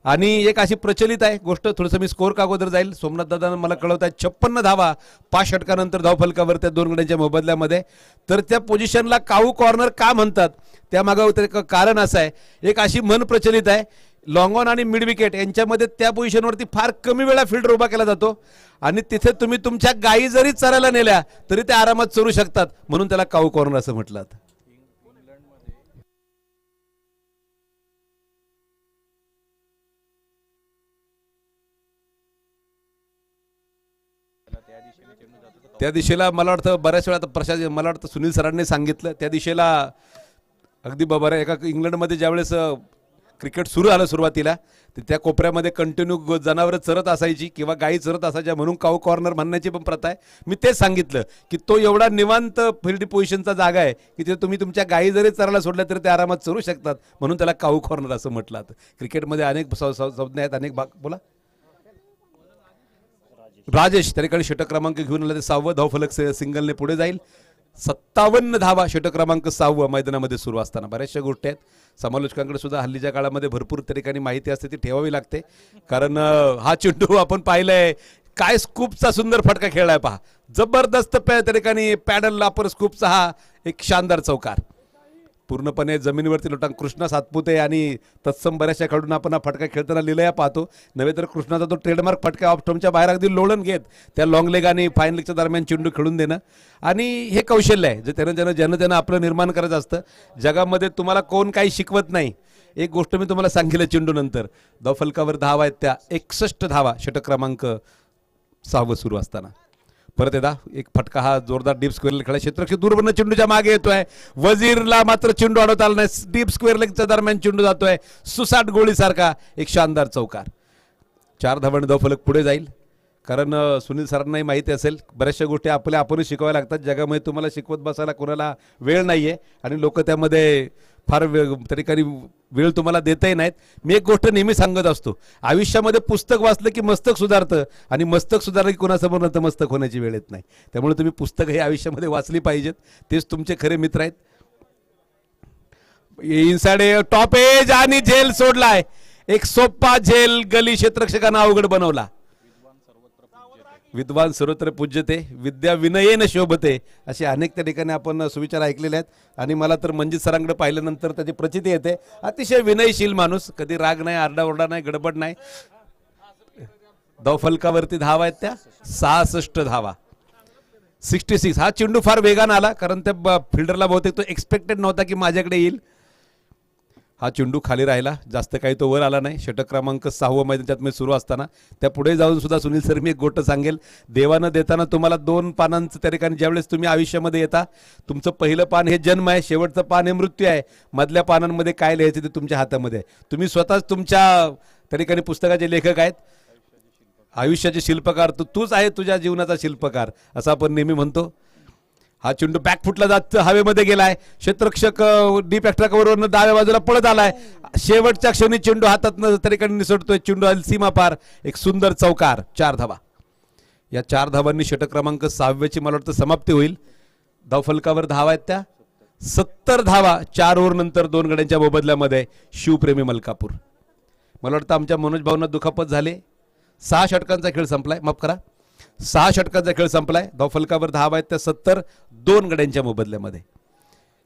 आणि एक अशी प्रचलित आहे गोष्ट, थोडंसं मी स्कोर कागोदर जाईल. सोमनाथ दादा मला कळवत आहेत 56 धावा 5 षटकानंतर धावफलकावर त्या 2 गड्यांच्या मोबदल्यामध्ये. तर त्या पोझिशनला काऊ कॉर्नर का म्हणतात त्यामागं कारण असं आहे, एक अशी म्हण प्रचलित आहे, लॉंग ऑन आणि मिड विकेट यांच्यामध्ये त्या पोझिशनवरती फार कमी वेळा फिल्डर उभा केला जातो आणि तिथे तुम्ही तुमच्या गायी जरी चरायला नेल्या तरी ते आरामात चरू शकतात, म्हणून त्याला काऊ कॉर्नर असं म्हटलं जातं. त्या दिशेला मला वाटतं बऱ्याच वेळा प्रशासन, मला वाटतं सुनील सरांनी सांगितलं, त्या दिशेला अगदी बरं एका इंग्लंडमध्ये ज्यावेळेस क्रिकेट सुरू झालं सुरुवातीला, त्या कोपऱ्यामध्ये कंटिन्यू जनावरं चरत असायची किंवा गायी चरत असायच्या, म्हणून काऊ कॉर्नर म्हणण्याची पण प्रथा आहे. मी तेच सांगितलं की तो एवढा निवांत फील्ड पोझिशनचा जागा आहे की तिथे तुम्ही तुमच्या गायी जरी चरायला सोडल्या तरी ते आरामात चरू शकतात, म्हणून त्याला काऊ कॉर्नर असं म्हटलं जातं. क्रिकेटमध्ये अनेक संज्ञा आहेत, अनेक भाग. बोला. राजेश त्या ठिकाणी षटक क्रमांक घेऊन आला, ते 6वं धावफलक सिंगलने पुढे जाईल. 57 धावा षटक क्रमांक 6 मैदानामध्ये सुरू असताना. बऱ्याचशा गोष्टी आहेत, समालोचकांकडे सुद्धा हल्लीच्या काळामध्ये भरपूर त्या ठिकाणी माहिती असते, ती ठेवावी लागते. कारण हा चेंडू आपण पाहिलाय, काय स्कूपचा सुंदर फटका खेळलाय पहा, जबरदस्त त्या ठिकाणी पॅडल अपर स्कूपचा हा एक शानदार चौकार. पूर्णपणे जमिनीवरती लोटांग. कृष्णा सातपुते आणि तत्सम बऱ्याचशा खेळून आपण हा फटका खेळताना लिलया पाहतो. नव्हे तर कृष्णाचा तो ट्रेडमार्क फटका ऑफ स्टंपच्या बाहेर अगदी लोळण घेत त्या लॉंग लेग आणि फाईन लेगच्या दरम्यान चेंडू खेळून देणं, आणि हे कौशल्य आहे जे ज्यानं आपलं निर्माण करायचं असतं. जगामध्ये तुम्हाला कोण काही शिकवत नाही. एक गोष्ट मी तुम्हाला सांगितलं, चेंडू नंतर धावफलकावर धावा आहेत त्या 61 धावा षटक क्रमांक 6 सुरू असताना. परत एकदा एक फटका हा जोरदार डीप स्क्वेअर लेग खेळा. क्षेत्ररक्षक दूरवरनं चेंडूच्या मागे येतोय. वजीरला मात्र चेंडू अडवता आला नाही. डीप स्क्वेअर लेगच्या दरम्यान चेंडू जातोय सुसाट गोळीसारखा, एक शानदार चौकार. 4 धावांनी धावफलक पुढे जाईल. कारण सुनील सरांनाही माहिती असेल, बऱ्याचशा गोष्टी आपणच शिकवाव्या लागतात. जगामध्ये तुम्हाला शिकवत बसायला कोणाला वेळ नाहीये आणि लोक त्यामध्ये फार त्या ठिकाणी वेळ तुम्हाला देताही नाहीत. मी एक गोष्ट नेहमी सांगत असतो, आयुष्यामध्ये पुस्तक वाचलं की मस्तक सुधारतं आणि मस्तक सुधारलं की कोणासमोर नतमस्तक होण्याची वेळ येत नाही. त्यामुळे तुम्ही पुस्तक हे आयुष्यामध्ये वाचली पाहिजेत, तेच तुमचे खरे मित्र आहेत. इनसाइड टॉप एज आणि झेल सोडलाय. एक सोपा झेल गली क्षेत्ररक्षकांना अवघड बनवला. विद्वान सर्वत्र पूज्यते, विद्या विनयेन शोभते, असे अनेक त्या ठिकाणी आपण सुविचार ऐकलेले आहेत. आणि मला तर मंजित सरांकडे पाहिल्यानंतर त्याची प्रचिती येते. अतिशय विनयशील माणूस, कधी राग नाही, आरडाओरडा नाही, गडबड नाही. धावफलकावरती धावा आहेत त्या 66 धावा. 66. हा चेंडू फार वेगानं आला, कारण त्या फिल्डरला बहुतेक तो एक्सपेक्टेड नव्हता की माझ्याकडे येईल. हा चेंडू खाली राहिला, जास्त काही तो वर आला नाही. षटक क्रमांक 6 मैदानात मी सुरू असताना त्या पुढे जाऊन सुद्धा सुनील सर मी एक गोष्ट सांगेल, देवानं देताना तुम्हाला 2 पानांचं त्या ठिकाणी ज्यावेळेस तुम्ही आयुष्यामध्ये येता, तुमचं पहिलं पान हे जन्म आहे, शेवटचं पान हे मृत्यू आहे. मधल्या पानांमध्ये काय लिहायचं ते तुमच्या हातामध्ये आहे. तुम्ही स्वतःच तुमच्या त्या ठिकाणी पुस्तकाचे लेखक आहेत. आयुष्याचे शिल्पकार तूच आहे, तुझ्या जीवनाचा शिल्पकार, असं आपण नेहमी म्हणतो. हा चेंडू बॅकफुटला जात हवेमध्ये गेलाय. क्षेत्ररक्षक डीप एक्स्ट्रा कव्हरवरनं डाव्या बाजूला पळत आलाय. शेवटच्या क्षणी चेंडू हातात त्या ठिकाणी निसटतोय. चेंडू सीमा पार, एक सुंदर चौकार. 4 धावा. या 4 धावांनी षटक क्रमांक 6ची मला वाटतं समाप्ती होईल. धावफलकावर धावा आहेत त्या 70 धावा 4 ओव्हर नंतर 2 गड्यांच्या मोबदल्यामध्ये शिवप्रेमी मलकापूर. मला वाटतं आमच्या मनोज भाऊंना दुखापत झाले. 6 षटकांचा खेळ संपलाय, माफ करा 6 षटकांचा खेळ संपलाय. धावफलकावर धावा आहेत त्या 70 2 गड्यांच्या मोबदल्यामध्ये.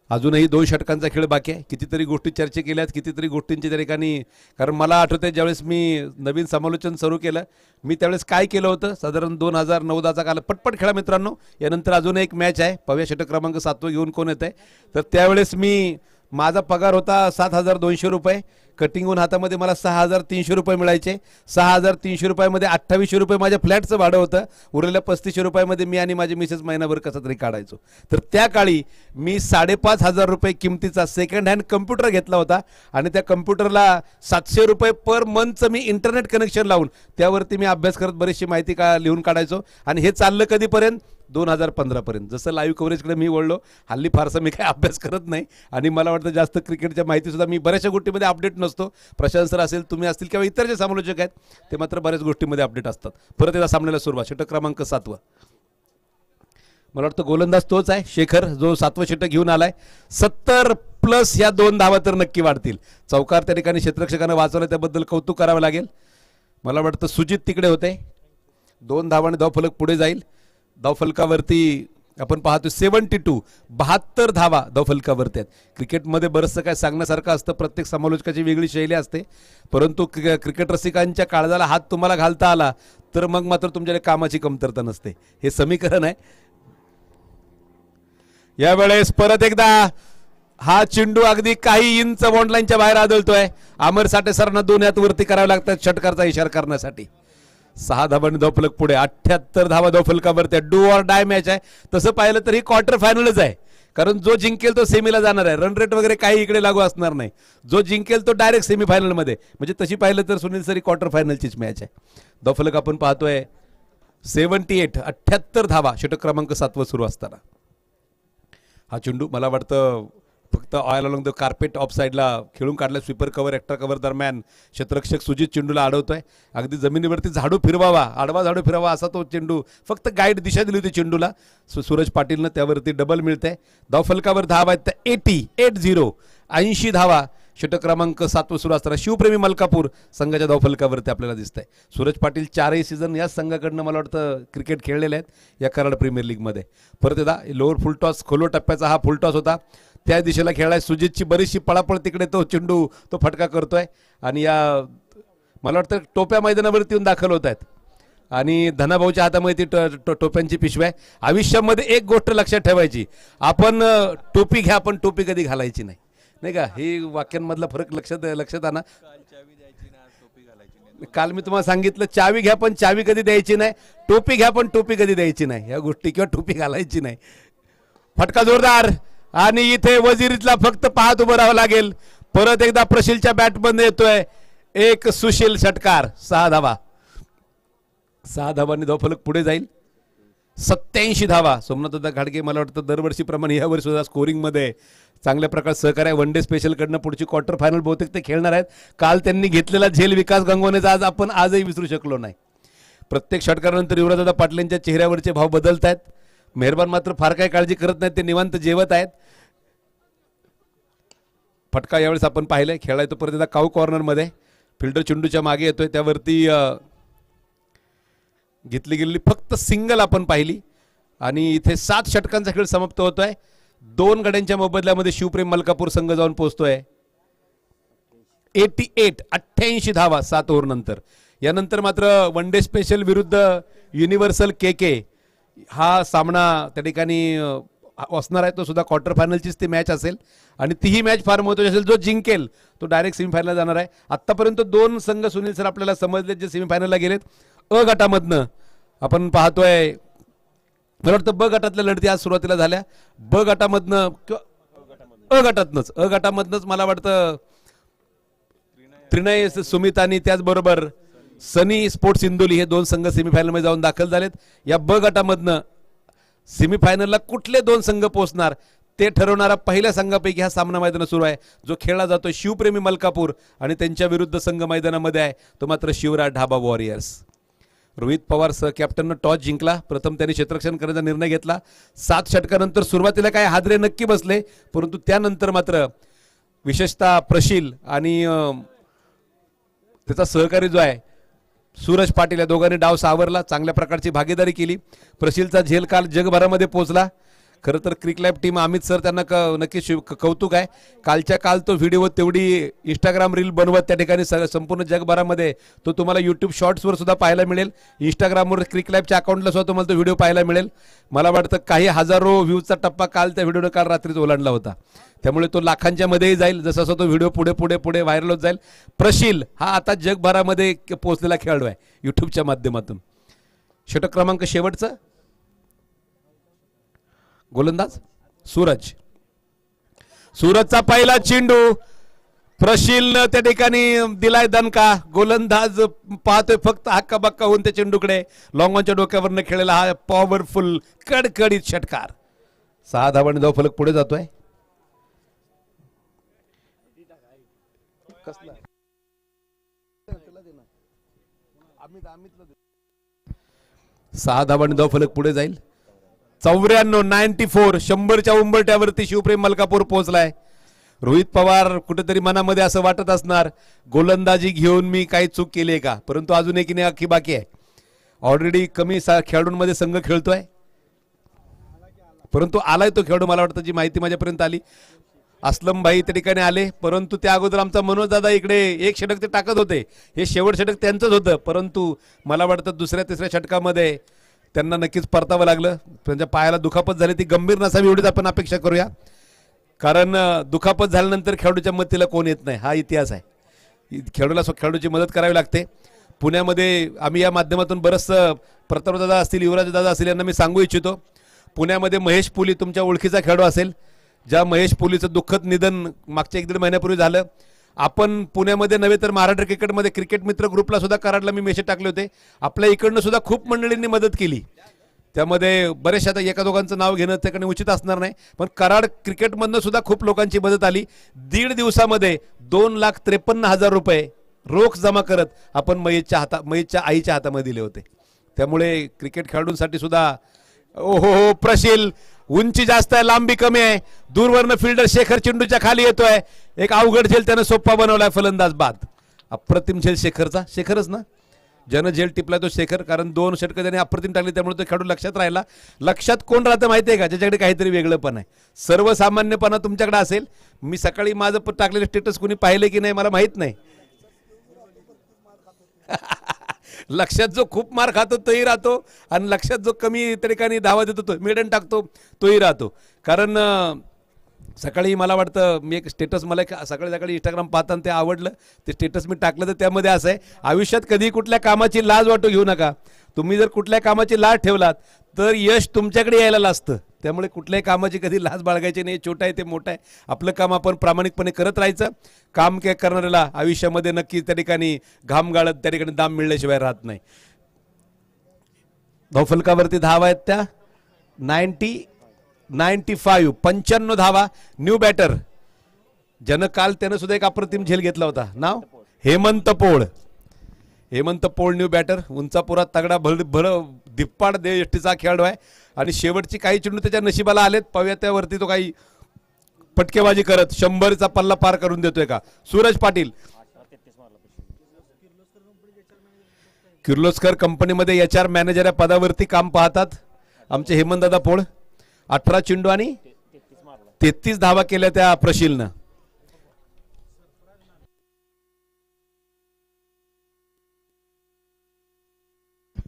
अजूनही 2 षटकांचा खेळ बाकी आहे. कितीतरी गोष्टी चर्चा केल्यात, कितीतरी गोष्टींची त्या ठिकाणी, कारण मला आठवतंय ज्यावेळेस मी नवीन समालोचन सुरू केलं मी त्यावेळेस काय केलं होतं, साधारण 2009-10चा काल. पटपट खेळा मित्रांनो, यानंतर अजून एक मॅच आहे. पव्या षटक क्रमांक 7 घेऊन कोण येत आहे, तर त्यावेळेस मी माझा पगार होता 7,200 रुपये. कटिंगहून हातामध्ये मला 6,300 रुपये मिळायचे. 6,300 रुपयामध्ये 2800 रुपये माझ्या फ्लॅटचं भाडं होतं. उरलेल्या 3500 रुपयामध्ये मी आणि माझी मिसेस महिनाभर कसं तरी काढायचो. तर त्या काळी मी 5,500 रुपये किमतीचा सेकंड हँड कम्प्युटर घेतला होता आणि त्या कम्प्युटरला 700 रुपये पर मंथचं मी इंटरनेट कनेक्शन लावून त्यावरती मी अभ्यास करत बरीचशी माहिती लिहून काढायचो. आणि हे चाललं कधीपर्यंत, 2015 पर्यंत. जसं लाईव्ह कव्हरेजकडे मी वळलो, हल्ली फारसा मी काय अभ्यास करत नाही आणि मला वाटतं जास्त क्रिकेटच्या माहितीसुद्धा मी बऱ्याचशा गोष्टीमध्ये अपडेट नसतो. प्रशांत सर असेल, तुम्ही असतील किंवा इतर जे समालोचक आहेत ते मात्र बऱ्याच गोष्टींमध्ये अपडेट असतात. परत एकदा सामन्याला सुरुवात. षटक क्रमांक 7. मला वाटतं गोलंदाज तोच आहे शेखर, जो 7वं षटक घेऊन आलाय. 70+ या 2 धावा तर नक्की वाढतील. चौकार त्या ठिकाणी क्षेत्ररक्षकानं वाचवलं, त्याबद्दल कौतुक करावं लागेल. मला वाटतं सुजित तिकडे होते. 2 धावांनी धावफलक पुढे जाईल. धावफलकावरती आपण पाहतो 72 धावा धावफलकावरती आहेत. क्रिकेटमध्ये बरंचसं काय सांगण्यासारखं असतं, प्रत्येक समालोचकाची वेगळी शैली असते, परंतु क्रिकेट रसिकांच्या काळजाला हात तुम्हाला घालता आला तर मग मात्र तुमच्याकडे कामाची कमतरता नसते. हे समीकरण आहे. यावेळेस परत एकदा हा चेंडू अगदी काही इंच बॉन्डलाईनच्या बाहेर आदळतोय. अमर साठे सरांना 2 हात वरती करावे लागतात षटकारचा इशारा करण्यासाठी. 6 धावांनी धावफलक पुढे. 78 धावा धावफलकावरती. डू ऑर डाय मॅच आहे. तसं पाहिलं तर ही क्वार्टर फायनलच आहे, कारण जो जिंकेल तो सेमीला जाणार आहे. रन रेट वगैरे काही इकडे लागू असणार नाही. जो जिंकेल तो डायरेक्ट सेमीफायनलमध्ये. म्हणजे तशी पाहिलं तर सुनील सर ही क्वार्टर फायनलचीच मॅच आहे. धावफलक आपण पाहतोय 78 धावा षटक क्रमांक 7 सुरू असताना. हा चेंडू मला वाटतं फक्त oil along the carpet of साईडला खेळून काढला. स्वीपर कव्हर एक्स्ट्रा कव्हर दरम्यान क्षेत्ररक्षक सुजित चेंडूला अडवतोय. अगदी जमिनीवरती झाडू फिरवावा, आडवा झाडू फिरवावा असा तो चेंडू, फक्त गाईड दिशा दिली होती चेंडूला. सूरज पाटीलनं त्यावरती डबल मिळतंय. धावफलकावर धावा आहेत त्या 80 धावा षटक क्रमांक 7 सुरू असताना. शिवप्रेमी मलकापूर संघाच्या धावफलकावरती आपल्याला दिसतंय. सूरज पाटील 4ही सीझन याच संघाकडनं मला वाटतं क्रिकेट खेळलेले आहेत या कराड प्रीमियर लीगमध्ये. परत एकदा लोअर फुलटॉस, खोलवर टप्प्याचा हा फुलटॉस होता, त्या दिशेला खेळलाय. सुजितची बरीचशी पळापळ तिकडे, तो चेंडू तो फटका करतोय आणि या मला वाटतं टोप्या मैदानावरती येऊन दाखल होत आहेत आणि धनाभाऊच्या हातामध्ये ती टोप्यांची पिशवी आहे. आयुष्यामध्ये एक गोष्ट लक्षात ठेवायची, आपण टोपी घ्या पण टोपी कधी घालायची नाही, नाही का? हे वाक्यांमधला फरक लक्षात आणा. काल मी तुम्हाला सांगितलं चावी घ्या पण चावी कधी द्यायची नाही, टोपी घ्या पण टोपी कधी द्यायची नाही, या गोष्टी, किंवा टोपी घालायची नाही. फटका जोरदार आणि इथे वजिरीतला फक्त पाहत उभं राहावं लागेल. परत एकदा प्रशिलच्या बॅटमध्ये येतोय एक सुशील षटकार. 6 धावा, 6 धावांनी धावफलक पुढे जाईल. 87 धावा. सोमनाथदादा घाडगे मला वाटतं दरवर्षीप्रमाणे यावर्षी सुद्धा स्कोरिंगमध्ये चांगल्या प्रकारे सहकार्य. वन डे स्पेशलकडनं पुढची क्वार्टर फायनल बहुतेक ते खेळणार आहेत. काल त्यांनी घेतलेला झेल विकास गंगवणेचा आज आपण आजही विसरू शकलो नाही. प्रत्येक षटकारानंतर युवराजदादा पाटलांच्या चेहऱ्यावरचे भाव बदलत आहेत. मेहरबान मात्र फार काही काळजी करत नाहीत, ते निवांत जेवत आहेत. फटका यावेळेस आपण पाहिलंय. खेळाय तो परत एकदा काऊ कॉर्नरमध्ये. फिल्डर चेंडूच्या मागे येतोय, त्यावरती घेतली गेलेली फक्त सिंगल आपण पाहिली आणि इथे 7 षटकांचा खेळ समाप्त होतोय. 2 गड्यांच्या मोबदल्यामध्ये शिवप्रेम मलकापूर संघ जाऊन पोहोचतोय. 88 धावा 7 ओव्हर नंतर. यानंतर मात्र वन डे स्पेशल विरुद्ध युनिव्हर्सल के हा सामना त्या ठिकाणी असणार आहे. तो सुद्धा क्वार्टर फायनलचीच ती मॅच असेल आणि तीही मॅच फार महत्त्वाची असेल. जो जिंकेल तो डायरेक्ट सेमीफायनलला जाणार आहे. आत्तापर्यंत 2 संघ सुनील सर आपल्याला समजले जे सेमीफायनलला गेलेत. अ गटामधनं आपण पाहतोय, मला वाटतं ब गटातल्या लढती आज सुरुवातीला झाल्या. ब गटामधनं किंवा अ गटामधनंच मला वाटतं त्रिनय सुमित आणि त्याचबरोबर सनी स्पोर्ट्स इंदोली हे 2 संघ सेमीफायनलमध्ये जाऊन दाखल झालेत. या ब गटामधनं सेमीफायनलला कुठले 2 संघ पोहोचणार ते ठरवणारा पहिल्या संघापैकी हा सामना मैदान सुरू आहे, जो खेळला जातो शिवप्रेमी मलकापूर आणि त्यांच्या विरुद्ध संघ मैदानामध्ये आहे तो मात्र शिवराज ढाबा वॉरियर्स. रोहित पवार सह कॅप्टननं टॉस जिंकला. प्रथम त्यांनी क्षेत्ररक्षण करण्याचा निर्णय घेतला. 7 षटकानंतर सुरुवातीला काय हादरे नक्की बसले, परंतु त्यानंतर मात्र विशेषतः प्रशील आणि त्याचा सहकारी जो आहे सूरज पाटील, या दोघांनी डाव सावरला, चांगल्या प्रकारची भागीदारी केली. प्रशिलचा झेल काल जगभरामध्ये पोहोचला. खरं तर क्रिक लॅब टीम अमित सर त्यांना नक्की कौतुक आहे. कालच्या काल तो व्हिडिओ तेवढी इंस्टाग्राम रील बनवत त्या ठिकाणी संपूर्ण जगभरामध्ये तो तुम्हाला यूट्यूब शॉर्ट्सवर सुद्धा पाहायला मिळेल. इंस्टाग्रामवर क्रिक लॅबच्या अकाउंटला सुद्धा तुम्हाला तो व्हिडिओ पाहायला मिळेल. मला वाटतं काही हजारो व्ह्यूजचा टप्पा काल त्या व्हिडिओने काल रात्रीच ओलांडला होता. त्यामुळे तो लाखांच्या मध्येही जाईल. जसा तो व्हिडिओ पुढे पुढे पुढे व्हायरल होत जाईल. प्रशिल हा आता जगभरामध्ये पोहोचलेला खेळाडू आहे यूट्यूबच्या माध्यमातून. षटक क्रमांक शेवटचं गोलंदाज सूरज. सूरजचा पहिला चेंडू प्रशिलनं त्या ठिकाणी दिलाय दणका. गोलंदाज पाहतोय फक्त हक्काबक्का होऊन त्या चेंडूकडे. लॉंगॉनच्या डोक्यावरनं खेळलेला हा पॉवरफुल कडकडीत षटकार. 6 धावांनी धाव फलक पुढे जातोय. 6 धावांनी धाव फलक पुढे जाईल. 94 100च्या उंबरट्यावरती शिवप्रेम मलकापूर पोहोचलाय. रोहित पवार कुठेतरी मनामध्ये असं वाटत असणार, गोलंदाजी घेऊन मी काही चूक केली आहे का, परंतु अजून एक अख्खी बाकी आहे. ऑलरेडी कमी खेळाडूंमध्ये संघ खेळतोय, परंतु आलाय तो खेळाडू. मला वाटतं जी माहिती माझ्यापर्यंत आली, असलम भाई त्या ठिकाणी आले, परंतु त्या अगोदर आमचा मनोज दादा इकडे एक षटक ते टाकत होते. हे शेवट षटक त्यांचंच होतं, परंतु मला वाटतं दुसऱ्या तिसऱ्या षटकामध्ये त्यांना नक्कीच परतावं लागलं. त्यांच्या पायाला दुखापत झाली, ती गंभीर नसावी एवढीच आपण अपेक्षा करूया, कारण दुखापत झाल्यानंतर खेळाडूच्या मदतीला कोण येत नाही, हा इतिहास आहे. खेळाडूची मदत करावी लागते. पुण्यामध्ये आम्ही या माध्यमातून बरंचसं प्रतापदादा असतील, युवराज दादा असतील यांना मी सांगू इच्छितो, पुण्यामध्ये महेश पुली तुमच्या ओळखीचा खेळाडू असेल, ज्या महेश पुलीचं दुःखद निधन मागच्या 1-1.5 महिन्यापूर्वी झालं. आपण पुण्यामध्ये नव्हे तर महाराष्ट्र क्रिकेटमध्ये क्रिकेट मित्र ग्रुपला सुद्धा कराडला मी मेसेज टाकले होते. आपल्या इकडनं सुद्धा खूप मंडळींनी मदत केली. त्यामध्ये बरेचशा, आता एका दोघांचं नाव घेणं त्याकडे उचित असणार नाही, पण कराड क्रिकेटमधनं सुद्धा खूप लोकांची मदत आली. 1.5 दिवसामध्ये 2,53,000 रुपये रोख जमा करत आपण महेशच्या आईच्या हातामध्ये दिले होते. त्यामुळे क्रिकेट खेळाडूंसाठी सुद्धा ओहो, प्रशिल उंची जास्त आहे, लांबी कमी आहे. दूरवरनं फिल्डर शेखर चेंडूच्या खाली येतोय. एक अवघड झेल त्यानं सोप्पा बनवलाय, फलंदाज बाद. अप्रतिम झेल शेखरचा, शेखरच ना ज्यानं झेल टिपलाय तो शेखर, कारण 2 षटकं त्याने अप्रतिम टाकली, त्यामुळे तो खेळाडू लक्षात राहिला. लक्षात कोण राहतं माहिती आहे का, ज्याच्याकडे काहीतरी वेगळं पण आहे. सर्वसामान्यपणा तुमच्याकडे असेल. मी सकाळी माझं टाकलेलं स्टेटस कोणी पाहिलं की नाही मला माहित नाही. लक्षात जो खूप मार खातो तोही राहतो, आणि लक्षात जो कमी त्या ठिकाणी धावा देतो तो मिडन टाकतो तोही राहतो. कारण सकाळी मला वाटतं मी एक स्टेटस, मला सकाळी इंस्टाग्राम पाहताना ते आवडलं, ते स्टेटस मी टाकलं. तर त्यामध्ये असं आहे, आयुष्यात कधी कुठल्या कामाची लाज वाटू घेऊ नका. तुम्ही जर कुठल्या कामाची लाज ठेवलात तर यश तुमच्याकडे यायला लागतं. त्यामुळे कुठल्याही कामाची कधी लाज बाळगायची नाही. छोटा आहे ते मोठं आहे, आपलं काम आपण प्रामाणिकपणे करत राहायचं. काम करणाऱ्याला आयुष्यामध्ये नक्की त्या ठिकाणी घाम गाळत त्या ठिकाणी दाम मिळल्याशिवाय राहत नाही. धावफलकावरती धावा आहेत त्या 95 धावा. न्यू बॅटर ज्यानं काल त्यानं सुद्धा एक अप्रतिम झेल घेतला होता, नाव हेमंत पोळ. हेमंत पोळ न्यू बॅटर, उंचापुरात तगडा भर धिप्पाड देष्टीचा खेळाडू आहे, आणि शेवटची काही चेंडू त्याच्या नशिबाला आलेत. पाहूया त्यावरती तो काही फटकेबाजी करत 100चा पल्ला पार करून देतोय का. सूरज पाटील किर्लोस्कर कंपनीमध्ये HR मॅनेजर या पदावरती काम पाहतात आमचे हेमंतदादा पोळ. 18 चेंडू आणि 33 धावा केल्या त्या प्रशिलनं.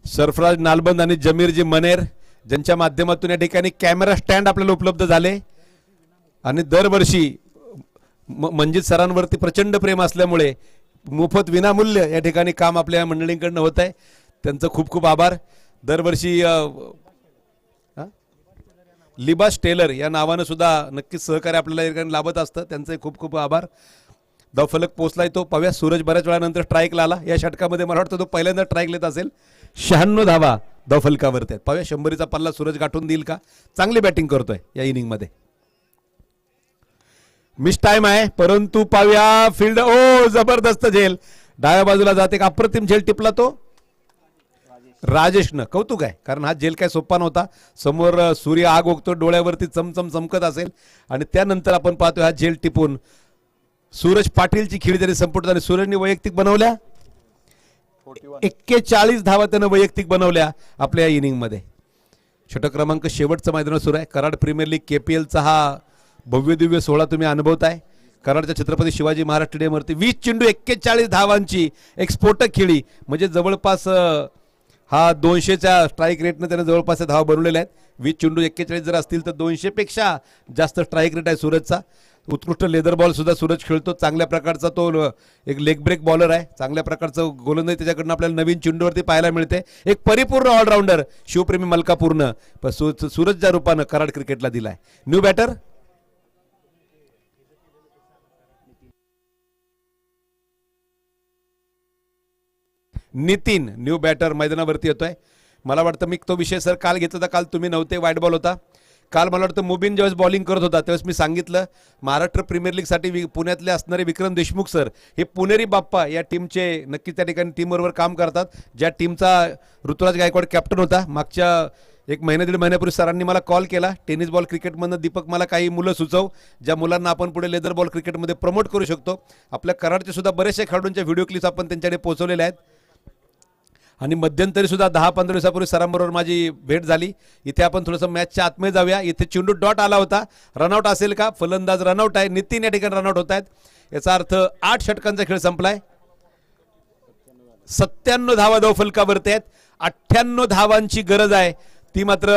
सरफराज नालबंद आणि जमीरजी मनेर ज्यांच्या माध्यमातून या ठिकाणी कॅमेरा स्टँड आपल्याला उपलब्ध झाले, आणि दरवर्षी मंजित सरांवरती प्रचंड प्रेम असल्यामुळे मोफत विनामूल्य या ठिकाणी काम आपल्या मंडळींकडनं होत आहे. त्यांचं खूप खूप आभार. दरवर्षी लिबास टेलर या नावानं सुद्धा नक्कीच सहकार्य आपल्याला या ठिकाणी लाभत असतं, त्यांचे खूप खूप आभार. धावफलक पोचलाय तो पाहूया. सूरज बऱ्याच वेळानंतर स्ट्राईकला आला. या षटकामध्ये मला वाटतं तो पहिल्यांदा स्ट्राईक लेत असेल. 96 धावा धावफलकावरती आहेत. पाहूया 100चा पल्ला सूरज गाठून देईल का. चांगली बॅटिंग करतोय या इनिंगमध्ये. मिस टाइम आहे, परंतु पाहूया फील्ड, ओ जबरदस्त झेल डाव्या बाजूला जाते. एक अप्रतिम झेल टिपला तो राजेशनं, कौतुक आहे, कारण हा झेल काय सोपा नव्हता. समोर सूर्य आग ओकतो, डोळ्यावरती चमचम चमकत असेल, आणि त्यानंतर आपण पाहतोय हा झेल टिपून सूरज पाटीलची खिळी तरी संपुट झाली. सूरजने वैयक्तिक बनवल्या 41 धावा त्यानं वैयक्तिक बनवल्या आपल्या या इनिंगमध्ये. षटक क्रमांक शेवटचं मैदान सुरू आहे. कराड प्रीमियर लीग केपीएलचा हा भव्य दिव्य सोहळा तुम्ही अनुभवताय. कराडच्या छत्रपती शिवाजी महाराज स्टेडियमवरती 20 चेंडू 41 धावांची एक स्फोटक खेळी, म्हणजे जवळपास हा 200च्या स्ट्राईक रेटनं त्याने जवळपास धावा बनवलेल्या आहेत. 20 चेंडू 41 जर असतील तर 200 पेक्षा जास्त स्ट्राईक रेट आहे सूरजचा. उत्कृष्ट लेदर बॉल सुद्धा सूरज खेळतो. चांगल्या प्रकारचा तो एक लेग ब्रेक बॉलर आहे. चांगल्या प्रकारचं गोलंदाजी त्याच्याकडनं आपल्याला नवीन चेंडूवरती पाहायला मिळते. एक परिपूर्ण ऑलराऊंडर शिवप्रेमी मलकापूरनं सूरजच्या रूपानं कराड क्रिकेटला दिलाय. New batter Nitin new batter मैदानावरती येतोय. मला वाटतं मी तो विषय सर काल घेतला होता, काल तुम्ही नव्हते, वाईट बॉल होता. काल मला वाटतं मुबीन ज्यावेळेस बॉलिंग करत होता त्यावेळेस मी सांगितलं महाराष्ट्र प्रीमियर लीगसाठी पुण्यातले असणारे विक्रम देशमुख सर हे पुणेरी बाप्पा या टीमचे नक्की त्या ठिकाणी टीमबरोबर काम करतात. ज्या टीमचा ऋतुराज गायकवाड कॅप्टन होता मागच्या एक महिना दीड महिन्यापूर्वी सरांनी मला कॉल केला. टेनिस बॉल क्रिकेटमधनं दीपक मला काही मुलं सुचव ज्या मुलांना आपण पुढे लेदर बॉल क्रिकेटमध्ये प्रमोट करू शकतो. आपल्या कराडचे सुद्धा बरेचसे खेळाडूंच्या व्हिडिओ क्लिप्स आपण त्यांच्याकडे पोहोचवलेल्या आहेत. आणि मध्यंतरी सुद्धा 10-15 दिवसापूर्वी सरांबरोबर माझी भेट झाली. इथे आपण थोडंसं मॅचच्या आतमध्ये जाऊया. इथे चेंडू डॉट आला होता. रनआउट असेल का? फलंदाज रनआउट आहे. नितीन या ठिकाणी रनआउट होत आहेत. याचा अर्थ 8 षटकांचा खेळ संपलाय. 97 धावा धावफलकावरती आहेत. 98 धावांची गरज आहे, ती मात्र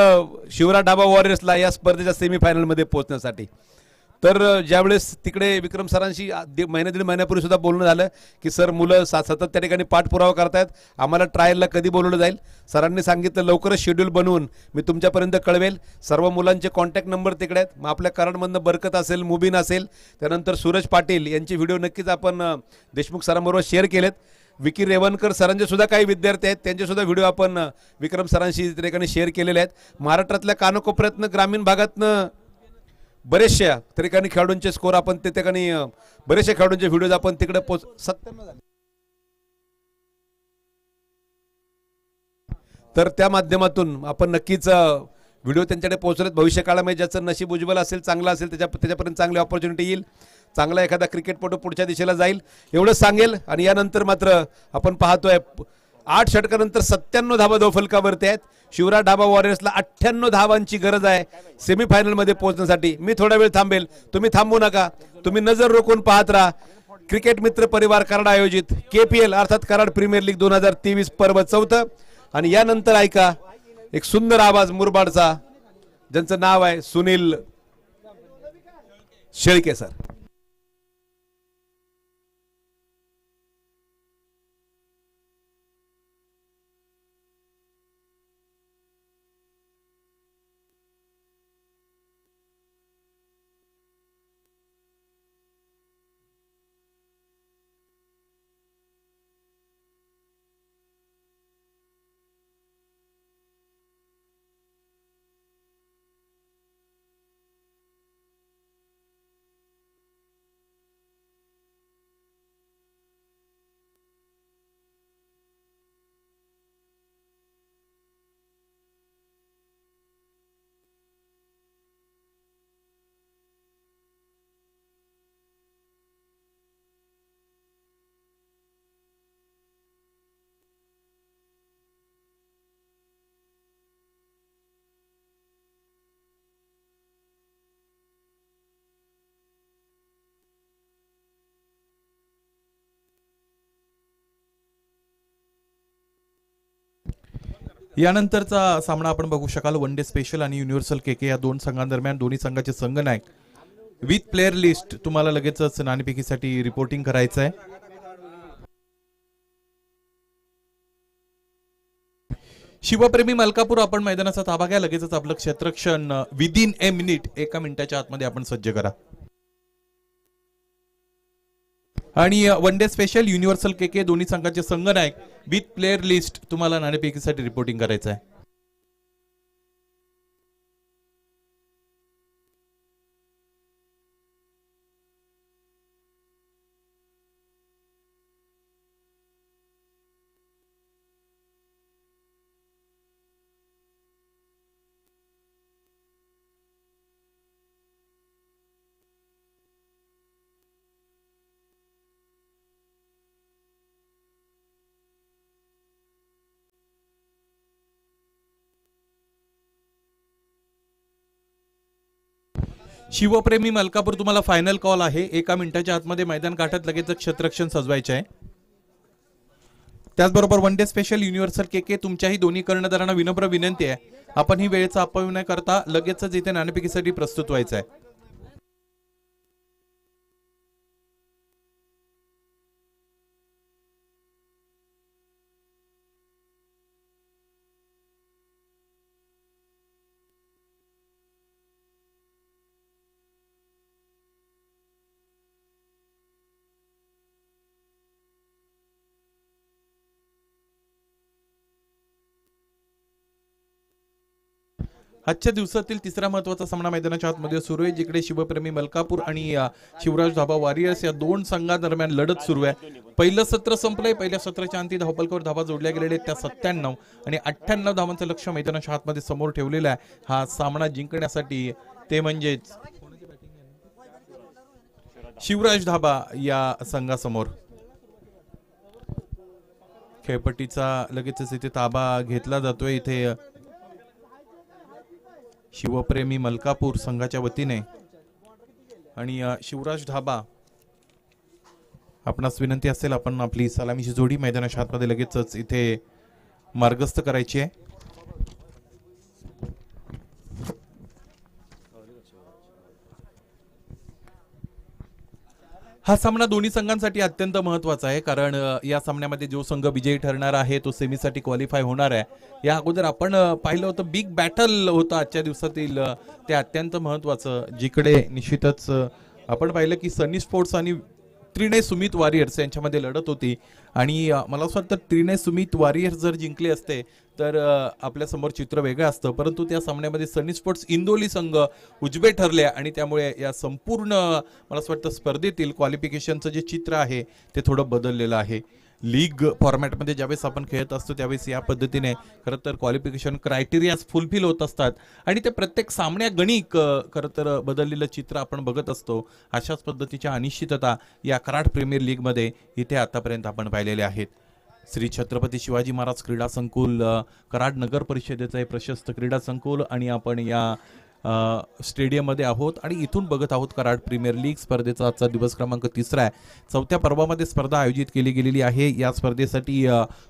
शिवराज ढाबा वॉरियर्सला या स्पर्धेच्या सेमीफायनलमध्ये पोहोचण्यासाठी. तर ज्यावेळेस तिकडे विक्रम सरांशी दीड महिन्यापूर्वी सुद्धा बोलणं झालं की सर मुलं सतत त्या ठिकाणी पाठपुरावा करतायत, आम्हाला ट्रायलला कधी बोलवलं जाईल. सरांनी सांगितलं लवकरच शेड्यूल बनवून मी तुमच्यापर्यंत कळवेल. सर्व मुलांचे कॉन्टॅक्ट नंबर तिकडे आहेत. मग आपल्या कराडमधनं बरकत असेल, मुबीन असेल, त्यानंतर सूरज पाटील यांचे व्हिडिओ नक्कीच आपण देशमुख सरांबरोबर शेअर केलेत. विकी रेवणकर सरांचे सुद्धा काही विद्यार्थी आहेत, त्यांचे सुद्धा व्हिडिओ आपण विक्रम सरांशी त्या ठिकाणी शेअर केलेले आहेत. महाराष्ट्रातल्या कानाकोपऱ्यातनं ग्रामीण भागातनं बरेचशा ठिकाणी खेळाडूंचे स्कोर आपण त्या ठिकाणी बरेचशा खेळाडूंचे व्हिडिओ आपण तिकडे 97 झाले. तर त्या माध्यमातून आपण नक्कीच व्हिडिओ त्यांच्याकडे पोहोचलेत. भविष्य काळामध्ये ज्याचं नशीब उज्ज्वल असेल, चांगलं असेल, त्याच्यापर्यंत चांगली ऑपॉर्च्युनिटी येईल. चांगला एखादा क्रिकेटपटू पुढच्या दिशेला जाईल एवढंच सांगेल. आणि यानंतर मात्र आपण पाहतोय 8 षटकानंतर 97 धावा धावफलकावरती आहेत. शिवराज ढाबा वॉरियर्सला 98 धावांची गरज आहे सेमीफायनलमध्ये पोहोचण्यासाठी. मी थोडा वेळ थांबेल, तुम्ही थांबू नका. तुम्ही नजर रोखून पाहत राहा. क्रिकेट मित्र परिवार कराड आयोजित KPL अर्थात कराड प्रीमियर लीग 2023 पर्व 4. आणि यानंतर ऐका एक सुंदर आवाज मुरबाडचा, ज्यांचं नाव आहे सुनील शेळके सर. यानंतरचा सामना आपण बघू शकाल. वन डे स्पेशल आणि युनिव्हर्सल KK या दोन संघांदरम्यान दोन्ही संघाचे संघनायक विथ प्लेअर लिस्ट तुम्हाला लगेचच नाणेफेकीसाठी रिपोर्टिंग करायचं आहे. शिवप्रेमी मलकापूर आपण मैदानाचा ताबा घ्या. लगेचच आपलं क्षेत्ररक्षण विदिन ए मिनिट, 1 मिनिटाच्या आतमध्ये आपण सज्ज करा. आणि one day special universal KK दोन्ही संघाचे संघनायक विथ प्लेअर लिस्ट तुम्हाला नाणेफेकीसाठी रिपोर्टिंग करायचं आहे. शिवप्रेमी मलकापूर, तुम्हाला फायनल कॉल आहे. 1 मिनिटाच्या आतमध्ये मैदान काठत लगेच क्षेत्ररक्षण सजवायचे आहे. त्याचबरोबर one day special universal KK तुमच्याही दोन्ही कर्णधारांना विनम्र विनंती आहे, आपण ही वेळेचा अपव्यय न करता लगेचच इथे नाणेफेकीसाठी प्रस्तुत व्हायचं आहे. आजच्या दिवसातील तिसरा महत्वाचा सामना मैदानाच्या आतमध्ये सुरू आहे, जिकडे शिवप्रेमी मलकापूर आणि शिवराज धाबा वॉरियर्स या दोन संघांदरम्यान लढत सुरू आहे. पहिलं सत्र संपलंय. पहिल्या सत्राच्या अंती धावपलकावर धावा जोडल्या गेलेल्या त्या 97 आणि 98 धावांचं लक्ष मैदानाच्या आतमध्ये समोर ठेवलेलं आहे. हा सामना जिंकण्यासाठी ते म्हणजेच शिवराज धाबा या संघासमोर. खेळपट्टीचा लगेचच इथे ताबा घेतला जातोय. इथे शिवप्रेमी मलकापूर संघाच्या वतीने आणि शिवराज धाबा, आपणास विनंती असेल आपण आपली सलामीची जोडी मैदानाच्या आतमध्ये लगेचच इथे मार्गस्थ करायची आहे. हा सामना दोन्ही संघांसाठी अत्यंत महत्वाचा आहे, कारण या सामन्यामध्ये जो संघ विजयी ठरणार आहे तो सेमीसाठी क्वालिफाय होणार आहे. या अगोदर आपण पाहिलं होतं बिग बॅटल होतं आजच्या दिवसातील, ते अत्यंत महत्वाचं, जिकडे निश्चितच आपण पाहिलं की सनी स्पोर्ट्स आणि त्रिनय सुमित वॉरियर्स यांच्यामध्ये लढत होती. आणि मला असं वाटतं त्रिनय सुमित वॉरियर्स जर जिंकले असते तर आपल्या समोर चित्र वेगळं असतं, परंतु त्या सामन्यामध्ये सनी स्पोर्ट्स इंदोली संघ उजवे ठरले आणि त्यामुळे या संपूर्ण मला असं वाटतं स्पर्धेतील क्वालिफिकेशनचं जे चित्र आहे ते थोडं बदललेलं आहे. लीग फॉर्मॅटमध्ये ज्यावेळेस आपण खेळत असतो त्यावेळेस या पद्धतीने खरं तर क्वालिफिकेशन क्रायटेरिया फुलफिल होत असतात आणि ते प्रत्येक सामन्यागणिक खरं तर बदललेलं चित्र आपण बघत असतो. अशाच पद्धतीच्या अनिश्चितता या कराड प्रीमियर लीगमध्ये इथे आतापर्यंत आपण पाहिलेले आहेत. श्री छत्रपती शिवाजी महाराज क्रीडा संकुल कराड नगर परिषदेचं हे प्रशस्त क्रीडा संकुल आणि आपण या स्टेडियममध्ये आहोत आणि इथून बघत आहोत कराड प्रीमियर लीग स्पर्धेचा आजचा दिवस क्रमांक 3 आहे. 4थ्या पर्वामध्ये स्पर्धा आयोजित केली गेलेली आहे. या स्पर्धेसाठी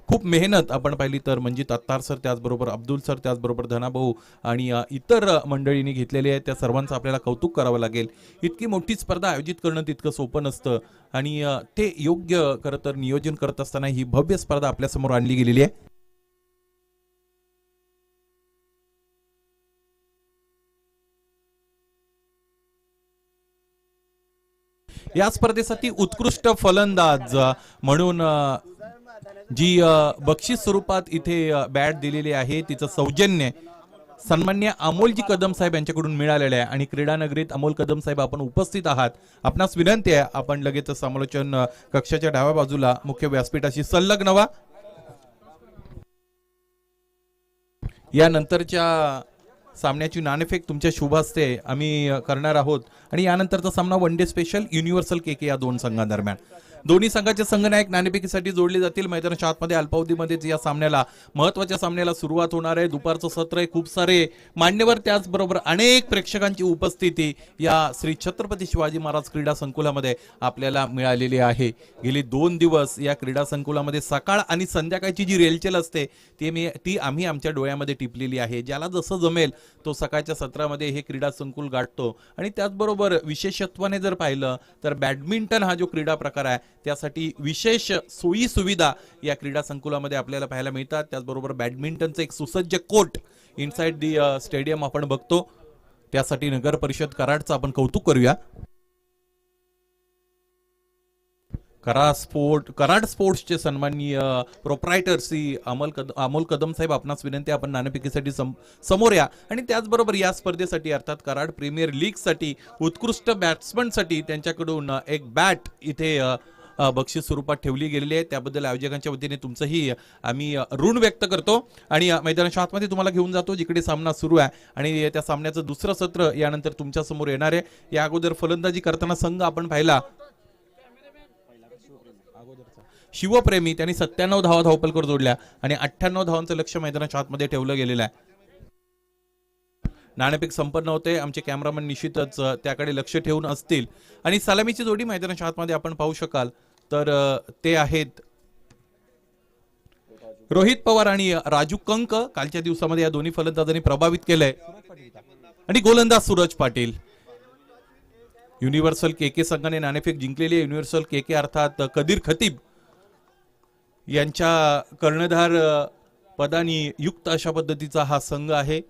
खूप मेहनत आपण पाहिली तर मंजित अत्तार सर, त्याचबरोबर अब्दुल सर, त्याचबरोबर धनाभाऊ आणि इतर मंडळींनी घेतलेले आहे. त्या सर्वांचं आपल्याला कौतुक करावं लागेल. इतकी मोठी स्पर्धा आयोजित करणं तितकं सोपं नसतं आणि ते योग्य खरं तर नियोजन करत असताना ही भव्य स्पर्धा आपल्यासमोर आणली गेलेली आहे. या स्पर्धेसाठी उत्कृष्ट फलंदाज म्हणून जी बक्षीस स्वरूपात इथे बॅट दिलेली आहे तिचं सौजन्य सन्मान्य अमोलजी कदम साहेब यांच्याकडून मिळालेलं आहे. आणि क्रीडा नगरीत अमोल कदम साहेब आपण उपस्थित आहात, आपणास विनंती आहे आपण लगेच समालोचन कक्षाच्या डाव्या बाजूला मुख्य व्यासपीठाशी संलग्न व्हा. यानंतरच्या सामन्याची नाणेफेक तुमच्या शुभ हस्ते आम्ही करणार आहोत आणि यानंतरचा सामना one day special universal KK या दोन संघांदरम्यान. दोन्ही संघाचे संघनायक नाणेफेकीसाठी जोडले जातील. मैदानाच्या आतमध्ये अल्पावधीमध्येच या सामन्याला महत्वाच्या सामन्याला सुरुवात होणार आहे. दुपारचं सत्र आहे, खूप सारे मान्यवर त्याचबरोबर अनेक प्रेक्षकांची उपस्थिती या श्री छत्रपती शिवाजी महाराज क्रीडा संकुलामध्ये आपल्याला मिळालेली आहे. गेली 2 दिवस या क्रीडा संकुलामध्ये सकाळ आणि संध्याकाळची जी रेलचेल असते ती आम्ही आमच्या डोळ्यामध्ये टिपलेली आहे. ज्याला जसं जमेल तो सकाळच्या सत्रामध्ये हे क्रीडा संकुल गाठतो. आणि त्याचबरोबर विशेषत्वाने जर पाहिलं तर बॅडमिंटन हा जो क्रीडा प्रकार आहे त्यासाठी विशेष सोयी सुविधा या क्रीडा संकुलामध्ये आपल्याला पाहायला मिळतात. त्याचबरोबर बॅडमिंटनचं एक सुसज्ज कोर्ट इनसाइड दी स्टेडियम आपण बघतो. त्यासाठी नगर परिषद कराडचं आपण कौतुक करूया. कराड स्पोर्ट्सचे सन्माननीय प्रोप्रायटर श्री अमोल कदम साहेब, आपणास विनंती आपण नाणेफेकीसाठी समोर या. आणि त्याचबरोबर या स्पर्धेसाठी अर्थात कराड प्रीमियर लीग साठी उत्कृष्ट बॅट्समनसाठी त्यांच्याकडून एक बॅट इथे बक्षीस स्वरूपात ठेवली गेलेली आहे. त्याबद्दल आयोजकांच्या वतीने तुमचंही आम्ही ऋण व्यक्त करतो. आणि मैदानाच्या आतमध्ये तुम्हाला घेऊन जातो जिकडे सामना सुरू आहे आणि त्या सामन्याचं दुसरं सत्र यानंतर तुमच्या समोर येणार आहे. या अगोदर फलंदाजी करताना संघ आपण पाहिला शिवप्रेमी, त्यांनी 97 धावा धावपलकर जोडल्या आणि 98 धावांचं लक्ष मैदानाच्या आतमध्ये ठेवलं गेलेलं आहे. नाणेफेक संपन्न होते. आमचे कॅमेरामन निश्चितच त्याकडे लक्ष ठेवून असतील. आणि सलामीची जोडी मैदानाच्या आतमध्ये आपण पाहू शकाल तर ते आहेत रोहित पवार आणि राजू कंक. कालच्या दिवसामध्ये या दोन्ही फलंदाजांनी प्रभावित केलंय. आणि गोलंदाज सूरज पाटील. युनिव्हर्सल के संघाने नाणेफेक जिंकलेली आहे. युनिव्हर्सल के अर्थात कदीर खतीब यांच्या कर्णधार पदानी युक्त अशा पद्धतीचा हा संघ आहे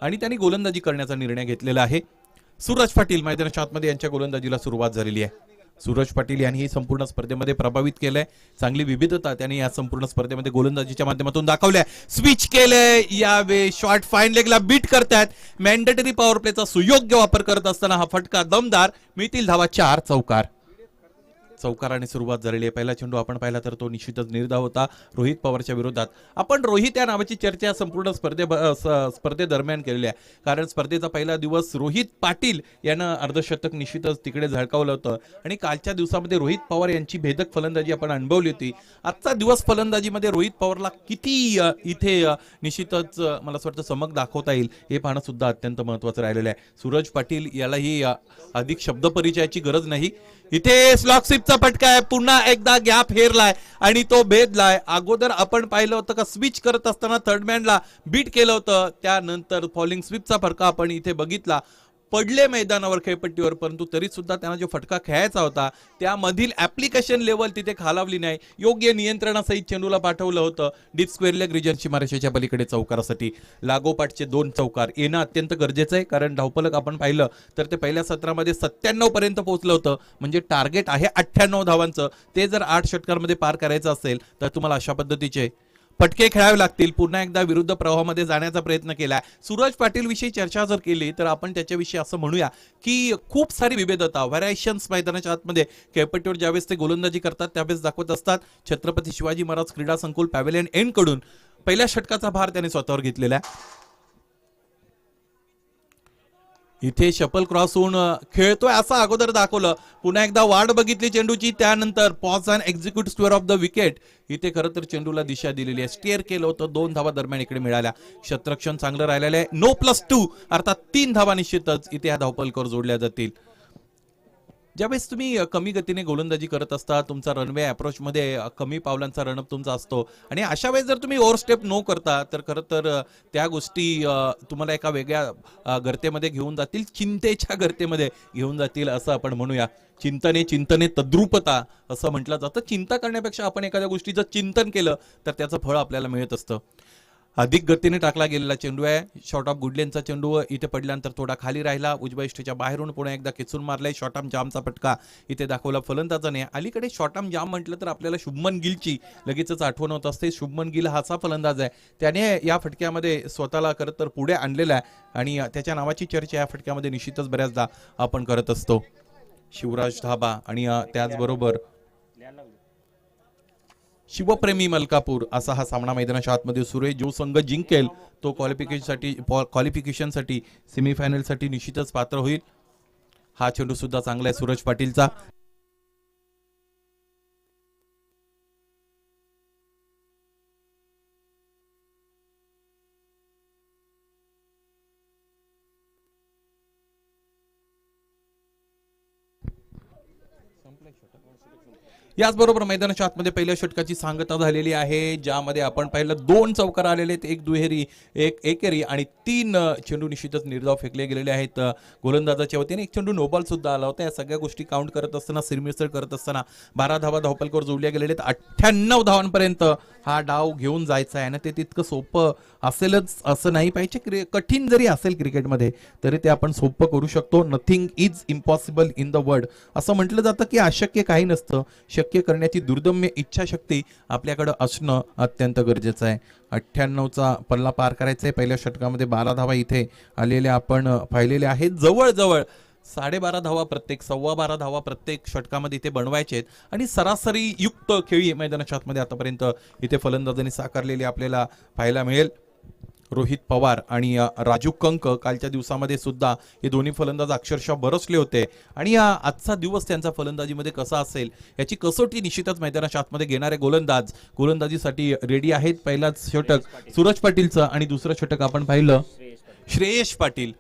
आणि त्यांनी गोलंदाजी करण्याचा निर्णय घेतलेला आहे. सूरज पाटील मैदानाच्या आतमध्ये यांच्या गोलंदाजीला सुरुवात झालेली आहे. सूरज पाटील यांनी संपूर्ण स्पर्धेमध्ये प्रभावित केलंय. चांगली विविधता त्यांनी या संपूर्ण स्पर्धेमध्ये गोलंदाजीच्या माध्यमातून दाखवल्या. स्विच केलंय यावेळी शॉर्ट फाईन लेगला बीट करतायत. मॅन्डेटरी पॉवर प्लेचा सुयोग्य वापर करत असताना हा फटका दमदार. मिळतील धावा 4 चौकार. चौकाराने सुरुवात झालेली आहे. पहिला चेंडू आपण पाहिला तर तो निश्चितच निर्धाव होता रोहित पवारच्या विरोधात. आपण रोहित या नावाची चर्चा संपूर्ण स्पर्धेदरम्यान केलेली आहे. कारण स्पर्धेचा पहिला दिवस रोहित पाटील यानं अर्धशतक निश्चितच तिकडे झळकावलं होतं आणि कालच्या दिवसामध्ये रोहित पवार यांची भेदक फलंदाजी आपण अनुभवली होती. आजचा दिवस फलंदाजीमध्ये रोहित पवारला किती इथे निश्चितच मला असं वाटतं चमक दाखवता येईल हे पाहणं सुद्धा अत्यंत महत्वाचं राहिलेलं आहे. सूरज पाटील यालाही अधिक शब्द परिचयाची गरज नाही. इथे स्लॉक स्वीपचा फटका आहे. पुन्हा एकदा गॅप हेरलाय आणि तो भेदलाय. अगोदर आपण पाहिलं होतं का स्विच करत असताना थर्डमॅनला बीट केलं होतं. त्यानंतर फॉलिंग स्वीपचा फटका आपण इथे बघितला. पडले मैदानावर खेळपट्टीवर परंतु तरी सुद्धा त्यांना जो फटका खेळायचा होता त्यामधील ऍप्लिकेशन लेवल तिथे खालावली नाही. योग्य नियंत्रणासहित चेंडूला पाठवलं होतं डीप स्क्वेअर लेग रिजनची मारेशाच्या पलीकडे चौकारासाठी. लागोपाठचे 2 चौकार येणं अत्यंत गरजेचं आहे कारण धावफलक आपण पाहिलं तर ते पहिल्या सत्रामध्ये 97 पर्यंत पोहोचलं होतं. म्हणजे टार्गेट आहे 98 धावांचं. ते जर 8 षटकांमध्ये पार करायचं असेल तर तुम्हाला अशा पद्धतीचे फटके खेळावे लागतील. पुन्हा एकदा विरुद्ध प्रवाहामध्ये जाण्याचा प्रयत्न केला. सूरज पाटील विषयी चर्चा जर केली तर आपण त्याच्याविषयी असं म्हणूया की खूप सारी विविधता व्हरायशन्स मैदानाच्या आतमध्ये खेळपट्टीवर ज्यावेळेस ते गोलंदाजी करतात त्यावेळेस दाखवत असतात. छत्रपती शिवाजी महाराज क्रीडा संकुल पॅव्हेलियन एंड कडून पहिल्या षटकाचा भार त्याने स्वतःवर घेतलेला आहे. इथे शपल क्रॉस होऊन खेळतोय असं अगोदर दाखवलं. पुन्हा एकदा वाट बघितली चेंडूची. त्यानंतर pause and execute square of the wicket. इथे खरं तर चेंडूला दिशा दिलेली आहे. स्टेअर केलं होतं. 2 धावा दरम्यान इकडे मिळाल्या. क्षेत्ररक्षण चांगलं राहिलेलं आहे. नो +2 अर्थात 3 धावा निश्चितच इथे ह्या धावपलकर जोडल्या जातील. ज्यावेळेस तुम्ही कमी गतीने गोलंदाजी करत असता तुमचा रनवे अप्रोच मध्ये कमी पावलांचा रनअप तुमचा असतो आणि अशा वेळेस जर तुम्ही ओव्हरस्टेप नो करता तर खरं तर त्या गोष्टी तुम्हाला एका वेगळ्या गर्तेमध्ये घेऊन जातील. चिंतेच्या गर्तेमध्ये घेऊन जातील असं आपण म्हणूया. चिंतने तद्रुपता असं म्हटलं जातं. चिंता करण्यापेक्षा आपण एखाद्या गोष्टीचं चिंतन केलं तर त्याचं फळ आपल्याला मिळत असतं. अधिक गतीने टाकला गेलेला चेंडू आहे. शॉर्ट ऑफ गुडलेनचा चेंडू इथे पडल्यानंतर थोडा खाली राहिला. उजव्या इष्टीच्या बाहेरून पुन्हा एकदा खेचून मारलाय. शॉर्ट आर्म जामचा फटका इथे दाखवला फलंदाजाने. अलीकडे शॉर्ट आर्म जाम म्हटलं तर आपल्याला शुभमन गिलची लगेचच आठवण होत असते. शुभमन गिल हा असा फलंदाज आहे त्याने या फटक्यामध्ये स्वतःला खरं तर पुढे आणलेला आहे आणि त्याच्या नावाची चर्चा या फटक्यामध्ये निश्चितच बऱ्याचदा आपण करत असतो. शिवराज धाबा आणि त्याचबरोबर शिवप्रेमी मलकापूर असा हा सामना मैदानाच्या आतमध्ये सुरू आहे. जो संघ जिंकेल तो क्वालिफिकेशनसाठी सेमीफायनलसाठी निश्चितच पात्र होईल. हा चेंडू सुद्धा चांगला आहे सूरज पाटीलचा. याचबरोबर मैदानाच्या आतमध्ये पहिल्या षटकाची सांगता झालेली आहे ज्यामध्ये आपण पाहिलं 2 चौकार आलेले आहेत. 1 दुहेरी 1 एकेरी आणि 3 चेंडू निश्चितच निर्धाव फेकले गेलेले आहेत गोलंदाजाच्या वतीने. 1 चेंडू नोबॉल सुद्धा आला होता. या सगळ्या गोष्टी काउंट करत असताना सिरमिसळ करत असताना 12 धावा धावपलकर जोडल्या गेलेले आहेत. 98 धावांपर्यंत हा डाव घेऊन जायचा आहे ना. ते तितकं सोपं असेलच असं नाही पाहिजे. कठीण जरी असेल क्रिकेटमध्ये तरी ते आपण सोपं करू शकतो. Nothing is impossible in the world असं म्हटलं जातं की अशक्य काही नसतं. शक्य करण्याची दुर्दम्य इच्छाशक्ती आपल्याकडे असणं अत्यंत गरजेचं आहे. 98चा पल्ला पार करायचा आहे. पहिल्या षटकामध्ये 12 धावा इथे आलेल्या आपण पाहिलेल्या आहेत. जवळजवळ 12.5 धावा प्रत्येक 12.25 धावा प्रत्येक षटकामध्ये इथे बनवायचे आहेत आणि सरासरी युक्त खेळी मैदानाच्या आतमध्ये आतापर्यंत इथे फलंदाजांनी साकारलेली आपल्याला पाहायला मिळेल. रोहित पवार आणि राजू कंक कालच्या दिवसामध्ये सुद्धा हे दोन्ही फलंदाज अक्षरशः बरसले होते आणि आजचा दिवस त्यांचा फलंदाजीमध्ये कसा असेल याची कसोटी निश्चितच मैदानाच्या आतमध्ये घेणारे गोलंदाजीसाठी रेडी आहेत. पहिलाच षटक सूरज पाटीलचं आणि दुसरं षटक आपण पाहिलं श्रेयश पाटील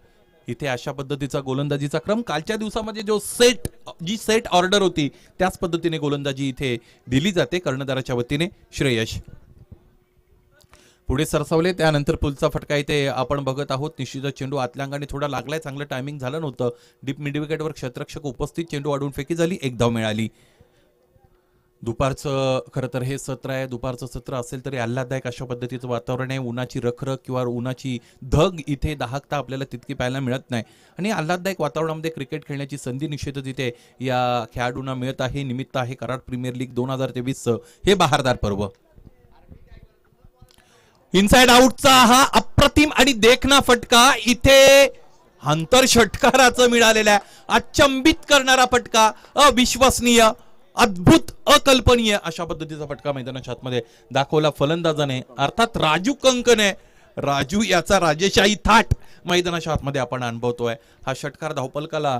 इथे अशा पद्धतीचा गोलंदाजीचा क्रम कालच्या दिवसामध्ये जी सेट ऑर्डर होती त्याच पद्धतीने गोलंदाजी इथे दिली जाते कर्णधाराच्या वतीने. श्रेयश पुढे सरसावले, त्यानंतर पुलचा फटका इथे आपण बघत आहोत. निश्चितच चेंडू आतल्या अंगाने थोडा लागलाय, चांगलं टायमिंग झालं नव्हतं. डीप मिड विकेटवर क्षेत्ररक्षक उपस्थित, चेंडू अडून फेकी झाली, एक धाव मिळाली. दुपारचं खरं तर हे सत्र आहे. दुपारचं सत्र असेल तरी आल्हाददायक अशा पद्धतीचं वातावरण आहे. उन्हाची रखरख किंवा उन्हाची धग इथे दाहकता आपल्याला तितकी पाहायला मिळत नाही आणि आल्हाददायक वातावरणामध्ये क्रिकेट खेळण्याची संधी निश्चितच इथे या खेळाडूंना मिळत आहे. निमित्त आहे कराड प्रीमियर लीग 2023 हे बहारदार पर्व. इनसाइड आउटचा हा अप्रतिम आणि देखना फटका इथे अंतर षटकाराचं मिळालेला आहे. अचंबित करणारा फटका, अविश्वसनीय, अद्भुत, अकल्पनीय अशा पद्धतीचा फटका मैदानाच्या आतमध्ये दाखवला फलंदाजाने, अर्थात राजू कंकने. राजू याचा राजेशाही थाट मैदानाच्या आतमध्ये आपण अनुभवतोय. हा षटकार धावपलकाला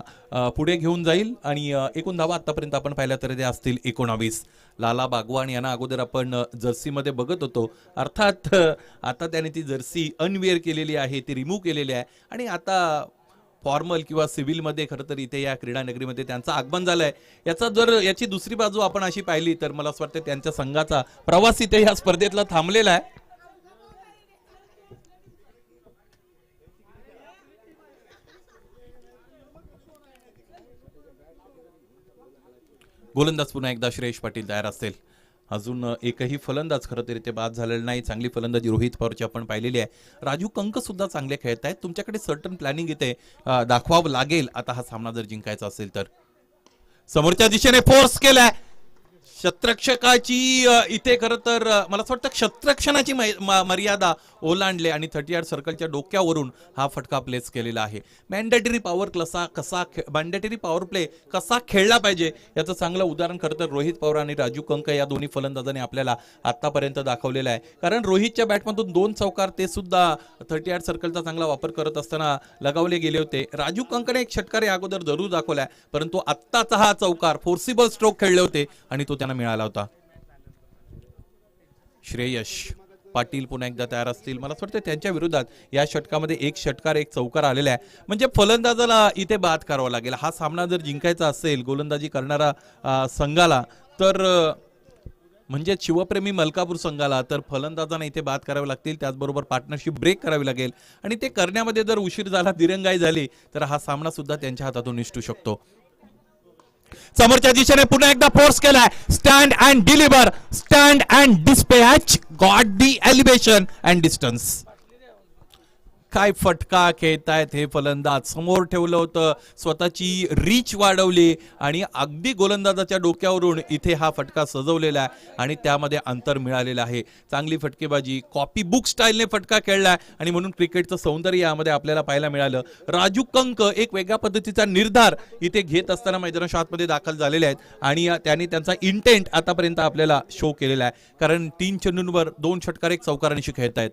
पुढे घेऊन जाईल आणि एकूण धावा आतापर्यंत आपण पाहिल्या तरी ते असतील 19. लाला बागवान यांना अगोदर आपण जर्सीमध्ये बघत होतो. अर्थात आता त्याने ती जर्सी अनवेअर केलेली आहे, ती रिमूव्ह केलेली आहे आणि आता फॉर्मल किंवा सिव्हिलमध्ये खरं तर इथे या क्रीडा नगरीमध्ये त्यांचं आगमन झालंय. याची दुसरी बाजू आपण अशी पाहिली तर मला असं वाटतं त्यांच्या संघाचा प्रवास इथे या स्पर्धेतला थांबलेला आहे. गोलंदाज पुन्हा एकदा श्रेयश पाटील तयार असेल. अजून एकही फलंदाज खरं तर इथे बाद झालेला नाही. चांगली फलंदाजी रोहित पवारची आपण पाहिलेली आहे. राजू कंक सुद्धा चांगले खेळत आहेत. तुमच्याकडे सर्टन प्लॅनिंग इथे दाखवावं लागेल आता हा सामना जर जिंकायचा असेल तर. समोरच्या दिशेने फोर्स केलाय क्षेत्ररक्षकाची इथे खरं तर मला असं वाटतं क्षेत्ररक्षणाची मर्यादा ओलांडले आणि 30 सर्कलच्या डोक्यावरून हा फटका प्लेस केलेला आहे. मॅन्डेटरी पॉवर प्ले कसा खेळला पाहिजे याचं चांगलं उदाहरण खरं तर रोहित पवार आणि राजू कंक या दोन्ही फलंदाजांनी आपल्याला आतापर्यंत दाखवलेलं आहे. कारण रोहितच्या बॅटमधून 2 चौकार ते सुद्धा 30 सर्कलचा चांगला वापर करत असताना लगावले गेले होते. राजू कंकने एक षटकार या अगोदर जरूर दाखवलाय, परंतु आत्ताचा हा चौकार फोर्सिबल स्ट्रोक खेळले होते आणि तो त्यांना मिळाला होता. श्रेयश पाटील पुन्हा एकदा तयार असतील. मला असं वाटतं त्यांच्या विरोधात या षटकामध्ये 1 षटकार 1 चौकार आलेला आहे. म्हणजे फलंदाजाला इथे बाद करावा लागेल. हा सामना जर जिंकायचा असेल गोलंदाजी करणारा संघाला तर म्हणजे शिवप्रेमी मलकापूर संघाला तर फलंदाजांना इथे बाद करावे लागतील. त्याचबरोबर पार्टनरशिप ब्रेक करावी लागेल आणि ते करण्यामध्ये जर उशीर झाला, दिरंगाई झाली तर हा सामना सुद्धा त्यांच्या हातातून निसटू शकतो. समोरच्या दिशेने पुन्हा एकदा फोर्स केलाय. Stand and deliver, stand and dispatch, got the elevation and distance. काय फटका खेळतायत हे फलंदाज. समोर ठेवलं होतं, स्वतःची रीच वाढवली आणि अगदी गोलंदाजाच्या डोक्यावरून इथे हा फटका सजवलेला आहे आणि त्यामध्ये अंतर मिळालेलं आहे. चांगली फटकेबाजी, कॉपी बुक स्टाईलने फटका खेळलाय आणि म्हणून क्रिकेटचं सौंदर्य यामध्ये आपल्याला पाहायला मिळालं. राजू कंक एक वेगळ्या पद्धतीचा निर्धार इथे घेत असताना मैदानाच्या आतमध्ये दाखल झालेले आहेत आणि त्यांनी त्यांचा इंटेंट आतापर्यंत आपल्याला शो केलेला आहे. कारण 3 चेंडूंवर 2 षटकार 1 चौकारांशी खेळतायत.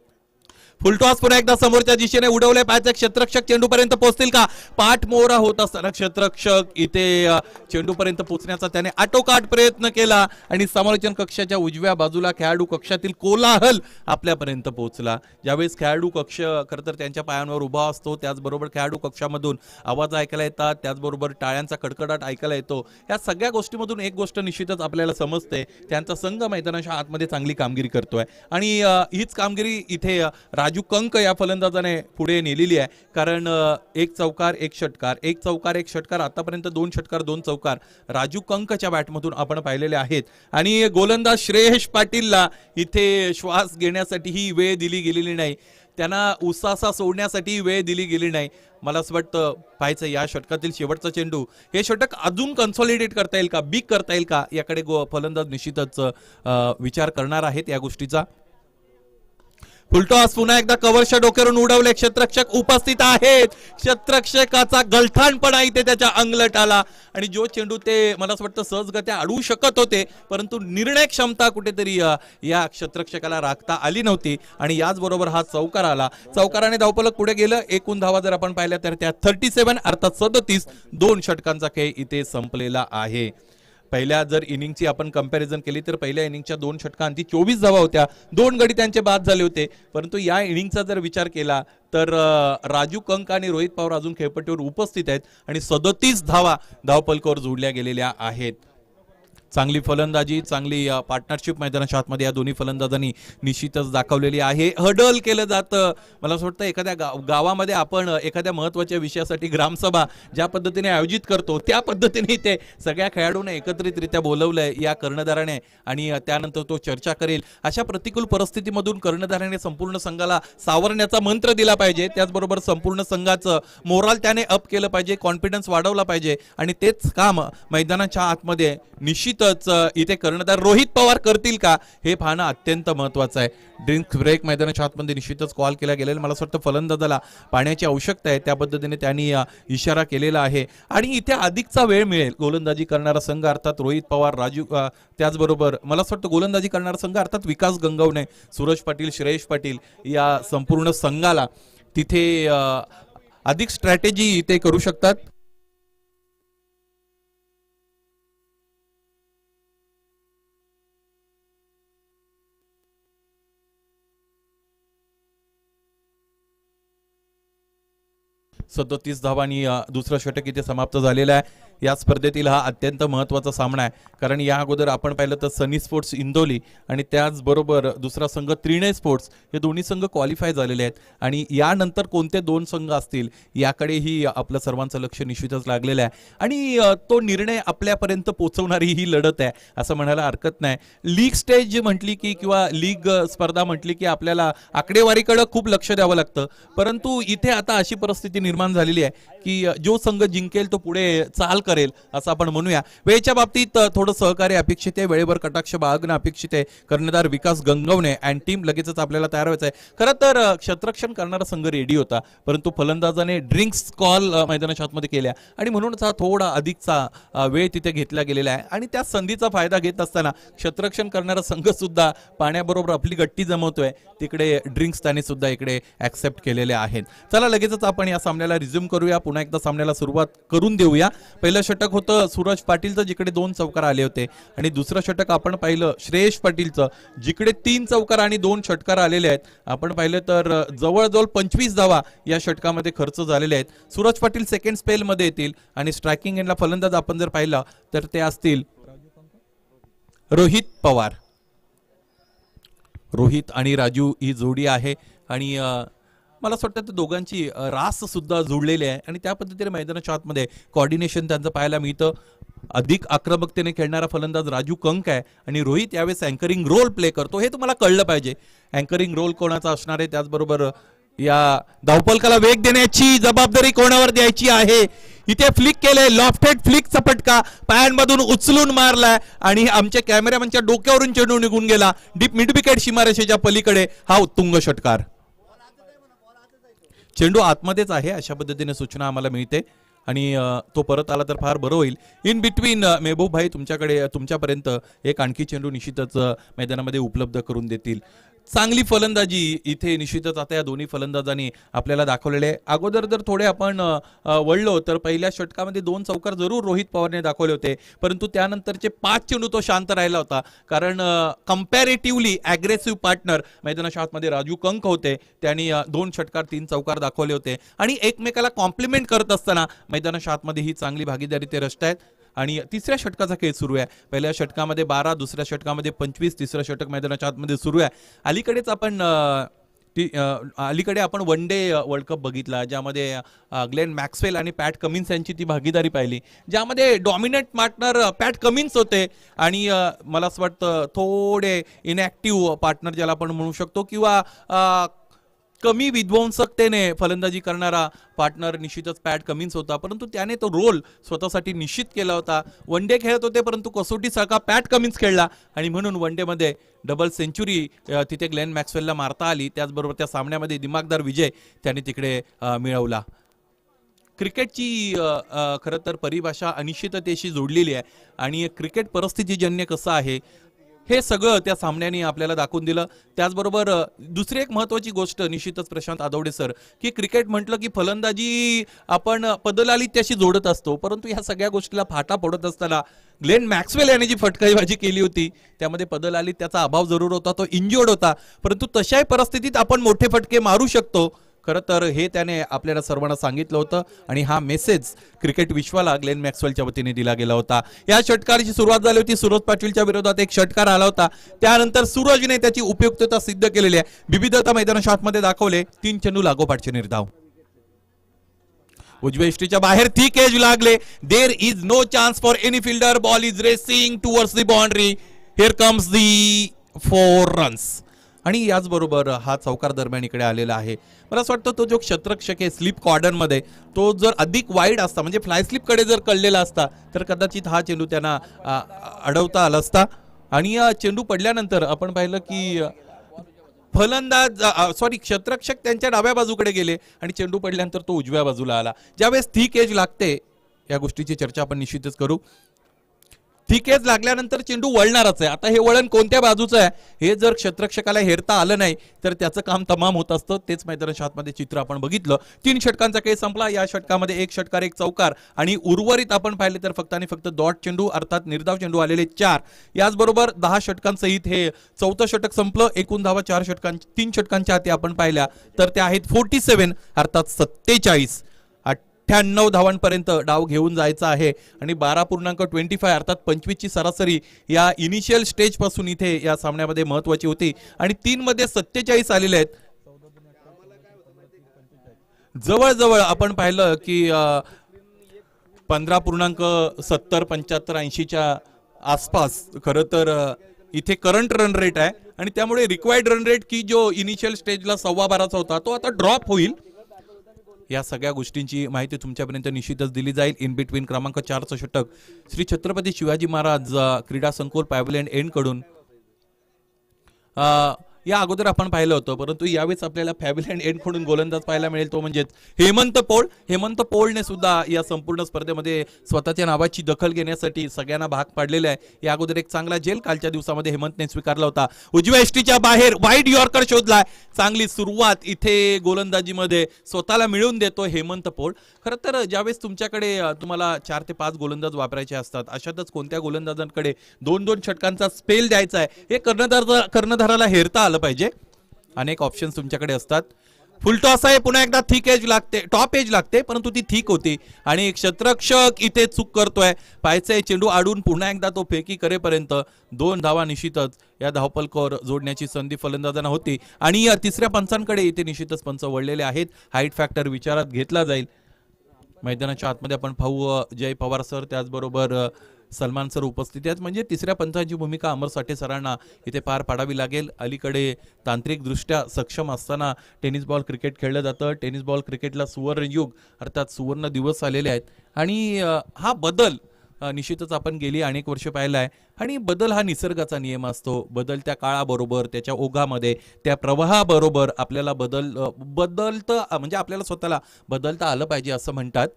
फुलटॉस पुन्हा एकदा समोरच्या दिशेने उडवले पाहिजे. क्षेत्ररक्षक चेंडूपर्यंत पोहोचतील का? पाठमोहरा होत असताना क्षेत्ररक्षक इथे चेंडूपर्यंत पोहोचण्याचा त्याने आटोकाट प्रयत्न केला आणि समालोचन कक्षाच्या उजव्या बाजूला खेळाडू कक्षातील कोलाहल आपल्यापर्यंत पोहोचला. ज्यावेळेस खेळाडू कक्ष खरं तर त्यांच्या पायांवर उभा असतो, त्याचबरोबर खेळाडू कक्षामधून आवाज ऐकायला येतात, त्याचबरोबर टाळ्यांचा कडकडाट ऐकायला येतो. या सगळ्या गोष्टीमधून एक गोष्ट निश्चितच आपल्याला समजते, त्यांचा संघ मैदानाच्या आतमध्ये चांगली कामगिरी करतोय आणि हीच कामगिरी इथे राजू कंक या फलंदाजाने पुढे नेलेली आहे. कारण 1 चौकार 1 षटकार, 1 चौकार 1 षटकार, आतापर्यंत 2 षटकार 2 चौकार राजू कंकच्या बॅटमधून आपण पाहिलेले आहेत. आणि गोलंदाज श्रेयश पाटीलला इथे श्वास घेण्यासाठी ही वेळ दिली गेलेली नाही, त्यांना उसासा सोडण्यासाठी वेळ दिली गेली नाही. मला असं वाटतं पाहायचं या षटकातील शेवटचा चेंडू, हे षटक अजून कन्सॉलिडेट करता येईल का, बिग करता येईल का, याकडे फलंदाज निश्चितच विचार करणार आहेत या गोष्टीचा. फुलटॉस पुन्हा एकदा कव्हरच्या डोक्यावरून उडवले. क्षेत्ररक्षक उपस्थित आहेत. क्षेत्ररक्षकाचा गलथानपणा इथे त्याच्या अंगलट आला आणि जो चेंडू ते मला असं वाटतं सहजगत्या अडवू शकत होते, परंतु निर्णय क्षमता कुठेतरी या क्षेत्ररक्षकाला राखता आली नव्हती आणि याचबरोबर हा चौकार आला. चौकाराने धावपलक पुढे गेलं. एकूण धावा जर आपण पाहिल्या तर त्या 37 अर्थात 37, 2 षटकांचा खेळ इथे संपलेला आहे. पहिल्या जर इनिंगची आपण कंपॅरिझन केली तर पहिल्या इनिंगच्या 2 षटकांती 24 धावा होत्या, 2 गडी त्यांचे बाद झाले होते. परंतु या इनिंगचा जर विचार केला तर राजू कंक आणि रोहित पवार अजून खेळपट्टीवर उपस्थित आहेत आणि 37 धावा धावफलकावर जोडल्या गेलेल्या आहेत. चांगली फलंदाजी, चांगली पार्टनरशिप मैदानाच्या आतमध्ये या दोन्ही फलंदाजांनी निश्चितच दाखवलेली आहे. हडल केलं जातं. मला असं वाटतं एखाद्या गावामध्ये आपण एखाद्या महत्त्वाच्या विषयासाठी ग्रामसभा ज्या पद्धतीने आयोजित करतो त्या पद्धतीने ते सगळ्या खेळाडूंना एकत्रितरित्या बोलवलंय या कर्णधाराने आणि त्यानंतर तो चर्चा करेल. अशा प्रतिकूल परिस्थितीमधून कर्णधाराने संपूर्ण संघाला सावरण्याचा मंत्र दिला पाहिजे. त्याचबरोबर संपूर्ण संघाचं मोराल त्याने अप केलं पाहिजे, कॉन्फिडन्स वाढवला पाहिजे आणि तेच काम मैदानाच्या आतमध्ये निश्चितच इथे कर्णधार रोहित पवार करतील का हे पाहणं अत्यंत महत्वाचं आहे. ड्रिंक ब्रेक मैदानाच्या आतमध्ये निश्चितच कॉल केला गेलेला. मला असं वाटतं फलंदाजाला पाण्याची आवश्यकता आहे, त्या पद्धतीने त्यांनी इशारा केलेला आहे आणि इथे अधिकचा वेळ मिळेल. गोलंदाजी करणारा संघ अर्थात रोहित पवार, राजू त्याचबरोबर मला असं वाटतं गोलंदाजी करणारा संघ अर्थात विकास गंगवणे, सूरज पाटील, श्रेयश पाटील या संपूर्ण संघाला तिथे अधिक स्ट्रॅटेजी ते करू शकतात. सदतीस धावांनी दुसरं षटक इथे समाप्त झालेलं आहे. या स्पर्धेतील हा अत्यंत महत्त्वाचा सामना आहे, कारण या अगोदर आपण पाहिलं तर सनी स्पोर्ट्स इंदोली आणि त्याचबरोबर दुसरा संघ त्रिणय स्पोर्ट्स हे दोन्ही संघ क्वालिफाय झालेले आहेत आणि यानंतर कोणते 2 संघ असतील याकडेही आपलं सर्वांचं लक्ष निश्चितच लागलेलं आहे आणि तो निर्णय आपल्यापर्यंत पोहोचवणारी ही लढत आहे असं म्हणायला हरकत नाही. लीग स्टेज म्हटली की किंवा लीग स्पर्धा म्हटली की आपल्याला आकडेवारीकडे खूप लक्ष द्यावं लागतं, परंतु इथे आता अशी परिस्थिती निर्माण झालेली आहे की जो संघ जिंकेल तो पुढे चाल करेल असं आपण म्हणूया. वेळेच्या बाबतीत थोडं सहकार्य अपेक्षित आहे, वेळेवर कटाक्ष बाळगणं अपेक्षित आहे. कर्णधार विकास गंगवणे अँड टीम लगेचच आपल्याला तयार व्हायचं आहे. खरं तर क्षेत्ररक्षण करणारा संघ रेडी होता, परंतु फलंदाजाने ड्रिंक्स कॉल मैदानाच्या आतमध्ये केल्या आणि म्हणूनच हा थोडा अधिकचा वेळ तिथे घेतला गेलेला आहे आणि त्या संधीचा फायदा घेत असताना क्षेत्ररक्षण करणारा संघ सुद्धा पाण्याबरोबर आपली गट्टी जमवतोय, तिकडे ड्रिंक्स त्याने सुद्धा इकडे ऍक्सेप्ट केलेले आहेत. चला लगेचच आपण या सामन्याला रिझ्यूम करूया, पुन्हा एकदा सामन्याला सुरुवात करून देऊया. पहिलं षटक होतं सूरज पाटीलचं जिकडे 2 चौकार आले होते आणि दुसरं षटक आपण पाहिलं श्रेयश पाटीलचं जिकडे 3 चौकार आणि 2 षटकार आलेले आहेत. आपण पाहिलं तर जवळजवळ 25 धावा या षटकामध्ये खर्च झालेले आहेत. सूरज पाटील सेकंड स्पेल मध्ये येतील आणि स्ट्रायकिंग एंडला फलंदाज आपण जर पाहिलं तर ते असतील रोहित पवार. रोहित आणि राजू ही जोडी आहे आणि मला असं वाटतं दोघांची रास सुद्धा जुळलेली आहे आणि त्या पद्धतीने मैदानाच्या आतमध्ये कॉर्डिनेशन त्यांचं पाहायला मिळतं. अधिक आक्रमकतेने खेळणारा फलंदाज राजू कंक आहे आणि रोहित यावेळेस अँकरिंग रोल प्ले करतो, हे तुम्हाला कळलं पाहिजे. अँकरिंग रोल कोणाचा असणार आहे, त्याचबरोबर या धावफलकाला वेग देण्याची जबाबदारी कोणावर द्यायची आहे. इथे फ्लिक केलंय, लॉफ्टेड फ्लिकचा फटका पायांमधून उचलून मारलाय आणि आमच्या कॅमेरामॅनच्या डोक्यावरून चेंडू निघून गेला डीप मिड विकेट सीमारेषेच्या पलीकडे. हा उत्तुंग षटकार. चेंडू आतमध्येच आहे अशा पद्धतीने सूचना आम्हाला मिळते आणि तो परत आला तर फार बरं होईल. इन बिटवीन मेहबूब भाई तुमच्यापर्यंत एक आणखी चेंडू निश्चितच मैदानामध्ये उपलब्ध करून देतील. चांगली फलंदाजी इथे निश्चितच आता या दोन्ही फलंदाजांनी आपल्याला दाखवलेले आहे. अगोदर जर थोडे आपण वळलो तर पहिल्या षटकामध्ये 2 चौकार जरूर रोहित पवारने दाखवले होते, परंतु त्यानंतरचे 5 चेंडू तो शांत राहिला होता, कारण कम्पॅरेटिव्हली ॲग्रेसिव्ह पार्टनर मैदानाच्या आतमध्ये राजू कंक होते. त्यांनी 2 षटकार 3 चौकार दाखवले होते आणि एकमेकाला कॉम्प्लिमेंट करत असताना मैदानाच्या आतमध्ये ही चांगली भागीदारी ते रचतायत. आणि तिसऱ्या षटकाचा खेळ सुरू आहे. पहिल्या षटकामध्ये 12, दुसऱ्या षटकामध्ये 25, तिसरं षटक मैदानाच्या आतमध्ये सुरू आहे. अलीकडे आपण वन डे वर्ल्ड कप बघितला, ज्यामध्ये ग्लेन मॅक्सवेल आणि पॅट कमिन्स यांची ती भागीदारी पाहिली, ज्यामध्ये डॉमिनंट पार्टनर पॅट कमिन्स होते आणि मला असं वाटतं थोडे इनॅक्टिव्ह पार्टनर ज्याला आपण म्हणू शकतो किंवा कमी विध्वंसकतेने फलंदाजी करणारा पार्टनर निश्चितच पॅट कमिन्स होता, परंतु त्याने तो रोल स्वतःसाठी निश्चित केला होता. वन डे खेळत होते परंतु कसोटी सारखा पॅट कमिन्स खेळला आणि म्हणून वन डे मध्ये डबल सेंचुरी तिथे ग्लेन मॅक्सवेलला मारता आली. त्याचबरोबर त्या सामन्यामध्ये दिमागदार विजय त्याने तिकडे मिळवला. क्रिकेटची खरं तर परिभाषा अनिश्चिततेशी जोडलेली आहे आणि क्रिकेट परिस्थितीजन्य कसं आहे हे सगळं त्या सामन्याने आपल्याला दाखवून दिलं. त्याचबरोबर दुसरी एक महत्वाची गोष्ट निश्चितच प्रशांत आदवडे सर, की क्रिकेट म्हटलं की फलंदाजी आपण पदलाली त्याशी जोडत असतो, परंतु ह्या सगळ्या गोष्टीला फाटा पडत असताना ग्लेन मॅक्सवेल याने जी फटकेबाजी केली होती त्यामध्ये पदलाली त्याचा अभाव जरूर होता, तो इंज्युर्ड होता, परंतु तशाही परिस्थितीत आपण मोठे फटके मारू शकतो. खरं तर हे त्याने आपल्याला सर्वांना सांगितलं होतं आणि हा मेसेज क्रिकेट विश्वाला ग्लेन मॅक्सवेलच्या वतीने दिला गेला होता. या षटकाराची सुरुवात झाली होती, सूरज पाटीलच्या विरोधात एक षटकार आला होता, त्यानंतर सूरजने त्याची उपयुक्तता सिद्ध केलेली आहे. विविधता मैदानाच्या आतमध्ये दाखवले, 3 चेंडू लागोपाठचे निर्धाव. उजव्या इष्टीच्या बाहेर थिक एज लागले. There is no chance for any fielder. Ball is racing towards the boundary. Here comes the 4 runs. आणि याचबरोबर हा चौकार दरम्यान इकडे आलेला आहे. मला असं वाटतं तो जो क्षेत्ररक्षक आहे स्लिप कॉर्डर मध्ये, तो जर अधिक वाईड असता म्हणजे फ्लाय स्लिप कडे जर कळलेला असता तर कदाचित हा चेंडू त्यांना अडवता आला असता. आणि चेंडू पडल्यानंतर आपण पाहिलं की फलंदाज क्षेत्ररक्षक त्यांच्या डाव्या बाजूकडे गेले आणि चेंडू पडल्यानंतर तो उजव्या बाजूला आला. ज्यावेळेस थिक एज लागते, या गोष्टीची चर्चा आपण निश्चितच करू. थिक एज लागल्यानंतर चेंडू वळणारच आहे. आता हे वळण कोणत्या बाजूचं आहे हे जर क्षेत्ररक्षकाला हेरता आलं नाही तर त्याचं काम तमाम होत असतं. तेच मैदानाच्या आतमध्ये चित्र आपण बघितलं. 3 षटकांचा खेळ संपला. या षटकामध्ये 1 षटकार 1 चौकार आणि उर्वरित आपण पाहिले तर फक्त आणि फक्त डॉट चेंडू अर्थात निर्धाव चेंडू आलेले 4. याचबरोबर 10 षटकांसहित हे 4थं षटक संपलं. एकूण धावा 3 षटकांच्या हाती आपण पाहिल्या तर त्या आहेत 47 अर्थात 47. 98 धावांपर्यंत डाव घेऊन जायचा आहे आणि 12.25 अर्थात 25 ची सरासरी या इनिशियल स्टेज पासून इथे या सामन्यामध्ये महत्वाची होती आणि 3 मध्ये 47 आलेले आहेत. जवळजवळ आपण पाहिलं की 15.70 75 80च्या आसपास खरं तर इथे करंट रन रेट आहे आणि त्यामुळे रिक्वायर्ड रन रेट की जो इनिशियल स्टेजला 12.25 होता तो आता ड्रॉप होईल. या सगळ्या गोष्टींची माहिती तुमच्यापर्यंत निश्चितच दिली जाईल. इन बिटवीन क्रमांक 4चं षटक श्री छत्रपती शिवाजी महाराज क्रीडा संकुल पॅव्हलियन एंड कडून या अगोदर आपण पाहिलं होतं, परंतु यावेळेस आपल्याला पॅव्हलियन एंड कडून गोलंदाज पाहायला मिळेल तो म्हणजे हेमंत पौळ. हेमंत पौळने सुद्धा या संपूर्ण स्पर्धेमध्ये स्वतःच्या नावाची दखल घेण्यासाठी सगळ्यांना भाग पाडलेला आहे. या अगोदर एक चांगला झेल कालच्या दिवसामध्ये हेमंतने स्वीकारला होता. उजव्या एष्टीच्या बाहेर वाईड यॉर्कर शोधलाय. चांगली सुरुवात इथे गोलंदाजीमध्ये स्वतःला मिळवून देतो हेमंत पौळ. खरं तर ज्यावेळेस तुमच्याकडे तुम्हाला 4 ते 5 गोलंदाज वापरायचे असतात, अशातच कोणत्या गोलंदाजांकडे 2-2 षटकांचा स्पेल द्यायचा आहे हे कर्णधाराला हेरता आलं पाहिजे. अनेक ऑप्शन्स तुमच्याकडे असतात. फुल टॉस आहे, पुन्हा एकदा थिक एज लागते, टॉप एज लागते, परंतु ती थिक होती आणि क्षेत्ररक्षक इथे चूक करतोय. पायचे चेंडू आडून पुन्हा एकदा तो फेकी करेपर्यंत 2 धावा निश्चितच या धावपलकावर जोडण्याची संधी फलंदाजांना होती आणि या तिसऱ्या पंचांकडे इथे निश्चितच पंच वळलेले आहेत. हाईट फॅक्टर विचारात घेतला जाईल. मैदानाच्या आतमध्ये आपण पाहू जय पवार सर त्याचबरोबर सलमान सर उपस्थित आहेत. म्हणजे तिसऱ्या पंचांची भूमिका अमर साठे सरांना इथे पार पाडावी लागेल. अलीकडे तांत्रिकदृष्ट्या सक्षम असताना टेनिस बॉल क्रिकेट खेळलं जातं. टेनिस बॉल क्रिकेटला सुवर्ण युग अर्थात सुवर्ण दिवस आलेले आहेत आणि हा बदल निश्चितच आपण गेली अनेक वर्ष पाहिला आहे आणि बदल हा निसर्गाचा नियम असतो. बदलत्या काळाबरोबर त्याच्या ओघामध्ये त्या प्रवाहाबरोबर आपल्याला बदलतं म्हणजे आपल्याला स्वतःला बदलता आलं पाहिजे असं म्हणतात.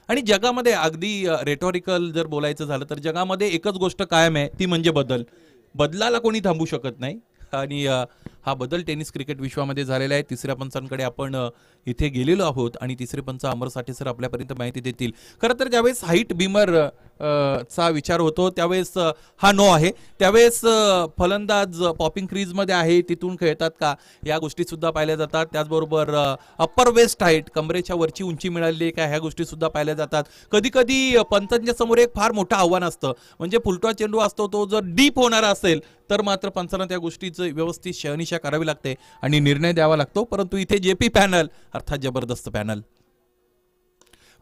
आणि जगामध्ये अगदी रेटॉरिकल जर बोलायचं झालं तर जगामध्ये एकच गोष्ट कायम आहे ती म्हणजे बदल. बदलाला कोणी थांबू शकत नाही आणि हा बदल टेनिस क्रिकेट विश्वामध्ये झालेला आहे. तिसऱ्या पंचांकडे आपण इथे गेलेलो आहोत आणि तिसरे पंच अमर साठे सर आपल्यापर्यंत माहिती देतील. खरं तर ज्यावेळेस हाईट बीमर चा विचार होतो त्यावेळेस हा नो आहे. त्यावेळेस फलंदाज पॉपिंग क्रीज मध्ये आहे तिथून खेळतात का या गोष्टी सुद्धा पाहिल्या जातात. त्याचबरोबर अप्पर वेस्ट हाईट कमरेच्या वरची उंची मिळाली का ह्या गोष्टी सुद्धा पाहिल्या जातात. कधी कधी पंचांच्या समोर एक फार मोठं आव्हान असतं म्हणजे फुलटॉस चेंडू असतो तो जर डीप होणारा असेल तर मात्र पंचांना त्या गोष्टीचं व्यवस्थित शहनिशा करावी लागते आणि निर्णय द्यावा लागतो. परंतु इथे जेपी पॅनल अर्थात जबरदस्त पॅनल.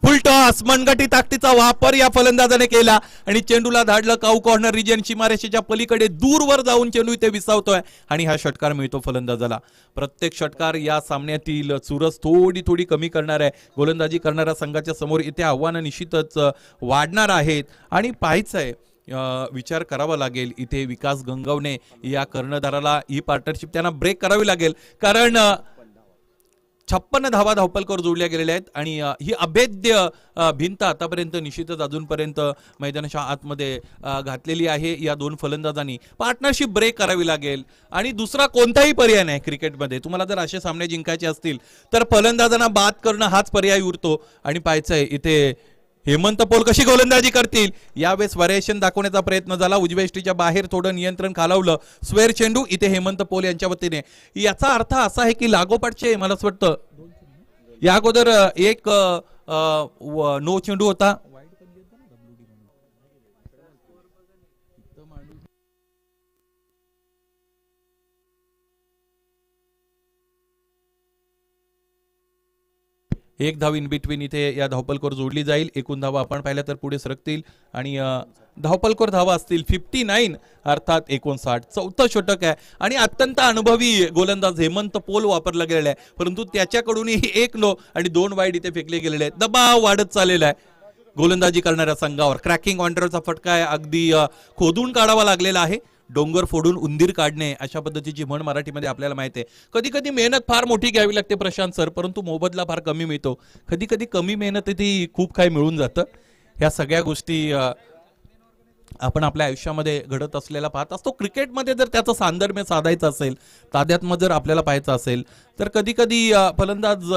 फुल टॉस मनगटी ताकदीचा वापर या फलंदाजाने केला आणि चेंडूला धाडलं काऊ कॉर्नर रिजन सीमारेषेच्या पलीकडे दूरवर जाऊन चेंडू इथे विसावतोय आणि हा षटकार मिळतो फलंदाजाला. प्रत्येक षटकार या सामन्यातील चुरस थोडी कमी करणार आहे. गोलंदाजी करणाऱ्या संघाच्या समोर इथे आव्हानं निश्चितच वाढणार आहेत आणि पाहायचं आहे विचार करावा लागेल इथे विकास गंगवणे या कर्णधाराला ही पार्टनरशिप त्यांना ब्रेक करावी लागेल कारण 56 धावा धावपलकर जोडल्या गेलेल्या आहेत आणि ही अभेद्य भिंत आतापर्यंत निश्चितच अजूनपर्यंत मैदानाच्या आतमध्ये घातलेली आहे या दोन फलंदाजांनी. पार्टनरशिप ब्रेक करावी लागेल आणि दुसरा कोणताही पर्याय नाही क्रिकेटमध्ये. तुम्हाला जर असे सामने जिंकायचे असतील तर फलंदाजांना बाद करणं हाच पर्याय उरतो. आणि पाहायचंय इथे हेमंत पोल कशी गोलंदाजी करतील. यावेळेस व्हॅरिएशन दाखवण्याचा प्रयत्न झाला, उजव्या यष्टीच्या बाहेर थोडं नियंत्रण खालावलं, स्क्वेअर चेंडू इथे हेमंत पोल यांच्या वतीने. याचा अर्थ असा आहे की लागोपाठचे मला असं वाटतं या अगोदर एक नो चेंडू होता. एक धाव इन बिटवीन इथे या धावपलकर जोडली जाईल. एकूण धावा आपण पाहिल्या तर पुढे सरकतील आणि धावपलकर धावा असतील 59 अर्थात 59. चौथं षटक आहे आणि अत्यंत अनुभवी गोलंदाज हेमंत पोल वापरला गेलेला आहे, परंतु त्याच्याकडूनही एक नो आणि 2 वाईड इथे फेकले गेलेले आहेत. दबाव वाढत चाललेला आहे गोलंदाजी करणाऱ्या संघावर. क्रॅकिंग ऑर्डरचा फटका आहे, अगदी खोदून काढावा लागलेला आहे. डोंगर फोडून उंदीर काढणे अशा पद्धतीची म्हण मराठीमध्ये आपल्याला माहिती आहे. कधी कधी मेहनत फार मोठी घ्यावी लागते प्रशांत सर, परंतु मोबदला फार कमी मिळतो. कधी कधी कमी मेहनत ती खूप काही मिळून जातं. ह्या सगळ्या गोष्टी आपण आपल्या आयुष्यामध्ये घडत असलेला पाहत असतो. क्रिकेटमध्ये जर त्याचं साधर्म्य साधायचं असेल, तादात्म्य जर आपल्याला पाहायचं असेल तर कधी कधी फलंदाज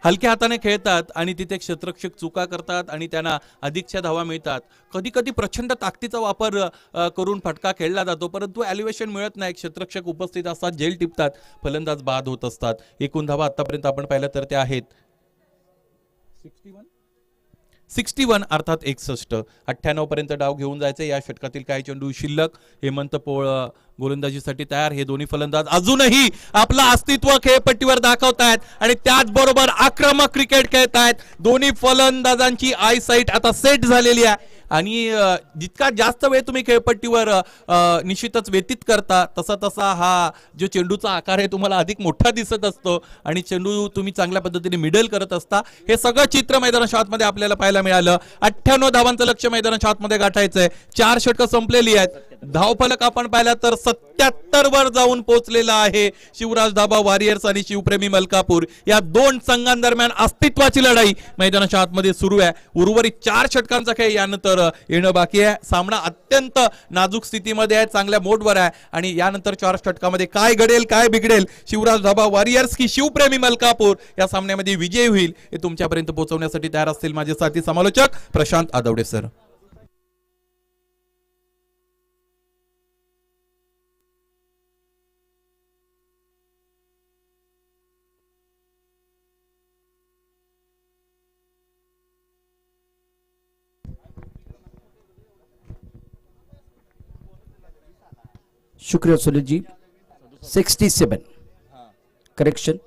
हलक्या हाताने खेळतात आणि तिथे क्षेत्ररक्षक चुका करतात आणि त्यांना अधिकच्या धावा मिळतात. कधी कधी प्रचंड ताकदीचा वापर करून फटका खेळला जातो, परंतु एलिव्हेशन मिळत नाही. क्षेत्ररक्षक उपस्थित असतात, झेल टिपतात, फलंदाज बाद होत असतात. एकूण धावा आतापर्यंत आपण पाहिलं तर त्या आहेत 61 अर्थात 61. 98 पर्यंत डाव घेऊन जायचे. या षटकातील काही चेंडू शिल्लक. हेमंत पोळ गोलंदाजीसाठी तयार. हे दोन्ही फलंदाज अजूनही आपलं अस्तित्व खेळपट्टीवर दाखवतायत आणि त्याचबरोबर आक्रमक क्रिकेट खेळतायत. दोन्ही फलंदाजांची आय साईट आता सेट झालेली आहे आणि जितका जास्त वेळ तुम्ही खेळपट्टीवर निश्चितच व्यतीत करता तसा तसा हा जो चेंडूचा आकार आहे तुम्हाला अधिक मोठा दिसत असतो आणि चेंडू तुम्ही चांगल्या पद्धतीने मिडल करत असता. हे सगळं चित्र मैदानाच्या आतमध्ये आपल्याला पाहायला मिळालं. 98 धावांचं लक्ष मैदानाच्या आतमध्ये गाठायचंय. 4 षटकं संपलेली आहेत. धावफलक आपण पाहिला तर 77 वर जाऊन पोहोचलेला आहे. शिवराज धाबा वॉरियर्स आणि शिवप्रेमी मलकापूर या दोन संघांदरम्यान अस्तित्वाची लढाई मैदानाच्या आतमध्ये सुरू आहे. उर्वरित 4 षटकांचा खेळ यानंतर येणं बाकी आहे. सामना अत्यंत नाजूक स्थितीमध्ये आहे, चांगल्या मोडवर आहे आणि यानंतर 4 षटकामध्ये काय घडेल काय बिघडेल, शिवराज धाबा वॉरियर्स की शिवप्रेमी मलकापूर या सामन्यामध्ये विजय होईल हे तुमच्यापर्यंत पोहोचवण्यासाठी तयार असतील माझे साथी समालोचक प्रशांत आदवडे सर. शुक्रिया सुनील जी. 67 करेक्शन.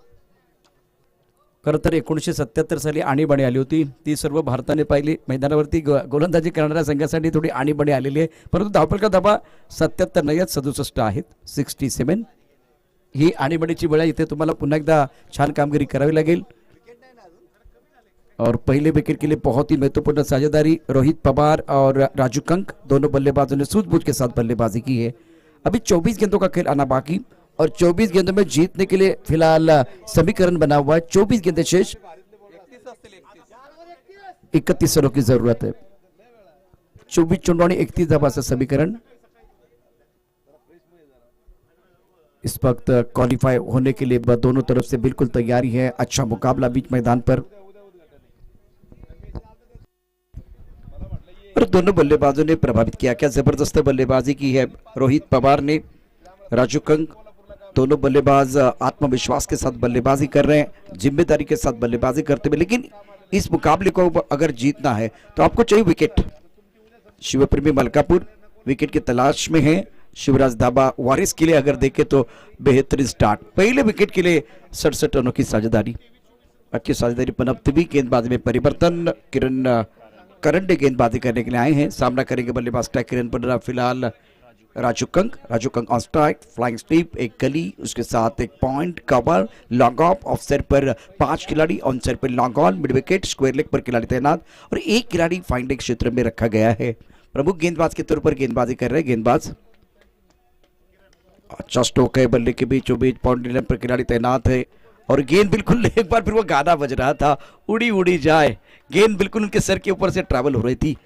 खरं तर 1977 साली आणीबाणी आली होती, ती सर्व भारताने पाहिली. मैदानावरती गोलंदाजी करणाऱ्या संघासाठी थोडी आणीबाणी आलेली आहे, परंतु धावफलक धावा 77 नाही आहेत, 67 आहेत. 67 ही आणीबाणीची वेळ. इथे तुम्हाला पुन्हा एकदा छान कामगिरी करावी लागेल. और पहले विकेट के लिए बहुत ही महत्वपूर्ण साझेदारी रोहित पवार और राजू कंक, दोनों बल्लेबाजों ने सूझबूझ के साथ बल्लेबाजी की है. अभी 24 गेंदों का खेल आना बाकी और 24 गेंदों में जीतने के लिए फिलहाल समीकरण बना हुआ है. 24 गेंदें शेष, 31 रनों की जरूरत है. 24 चेंडू आणि 31 धावांचं समीकरण. इस वक्त क्वालिफाई होने के लिए दोनों तरफ से बिल्कुल तैयारी है. अच्छा मुकाबला बीच मैदान पर और दोनों बल्लेबाजों ने प्रभावित किया. क्या जबरदस्त बल्लेबाजी की है रोहित पवार ने, राजू कंक. दोनों बल्लेबाज आत्मविश्वास के साथ बल्लेबाजी कर रहे हैं, जिम्मेदारी के साथ बल्लेबाजी करते हुए. लेकिन इस मुकाबले को अगर जीतना है तो आपको चाहिए विकेट. शिवप्रेमी मलकापुर विकेट की तलाश में है. शिवराज धाबा वारिस के लिए अगर देखें तो बेहतरीन स्टार्ट. पहले विकेट के लिए 67 रनों की साझेदारी. अच्छी साझेदारी पनपती भी. गेंदबाजी में परिवर्तन. किरण करंडे गेंदबाजी करने के लिए आए हैं. सामना करेंगे बल्लेबाज टैग किरण पर फिलहाल Raju Kank. Raju Kank on strike, flying slip, एक गली, उसके साथ एक point, cover, long off. Off side पर 5 खिलाड़ी, ऑन साइड पर long on, mid wicket, square leg पर खिलाड़ी तैनात और एक खिलाड़ी फाइंडिंग क्षेत्र में रखा गया है. प्रमुख गेंदबाज के तौर पर गेंदबाजी कर रहे हैं गेंदबाज अच्छा स्ट्रोक है, बल्ले के बीचों बीच बाउंड्री लाइन पर खिलाड़ी तैनात है और गेंद बिल्कुल एक बार फिर वो गाना बज रहा था, उड़ी उड़ी जाए। गेंद बिल्कुल उनके सर के ऊपर से ट्रैवल हो रही थी।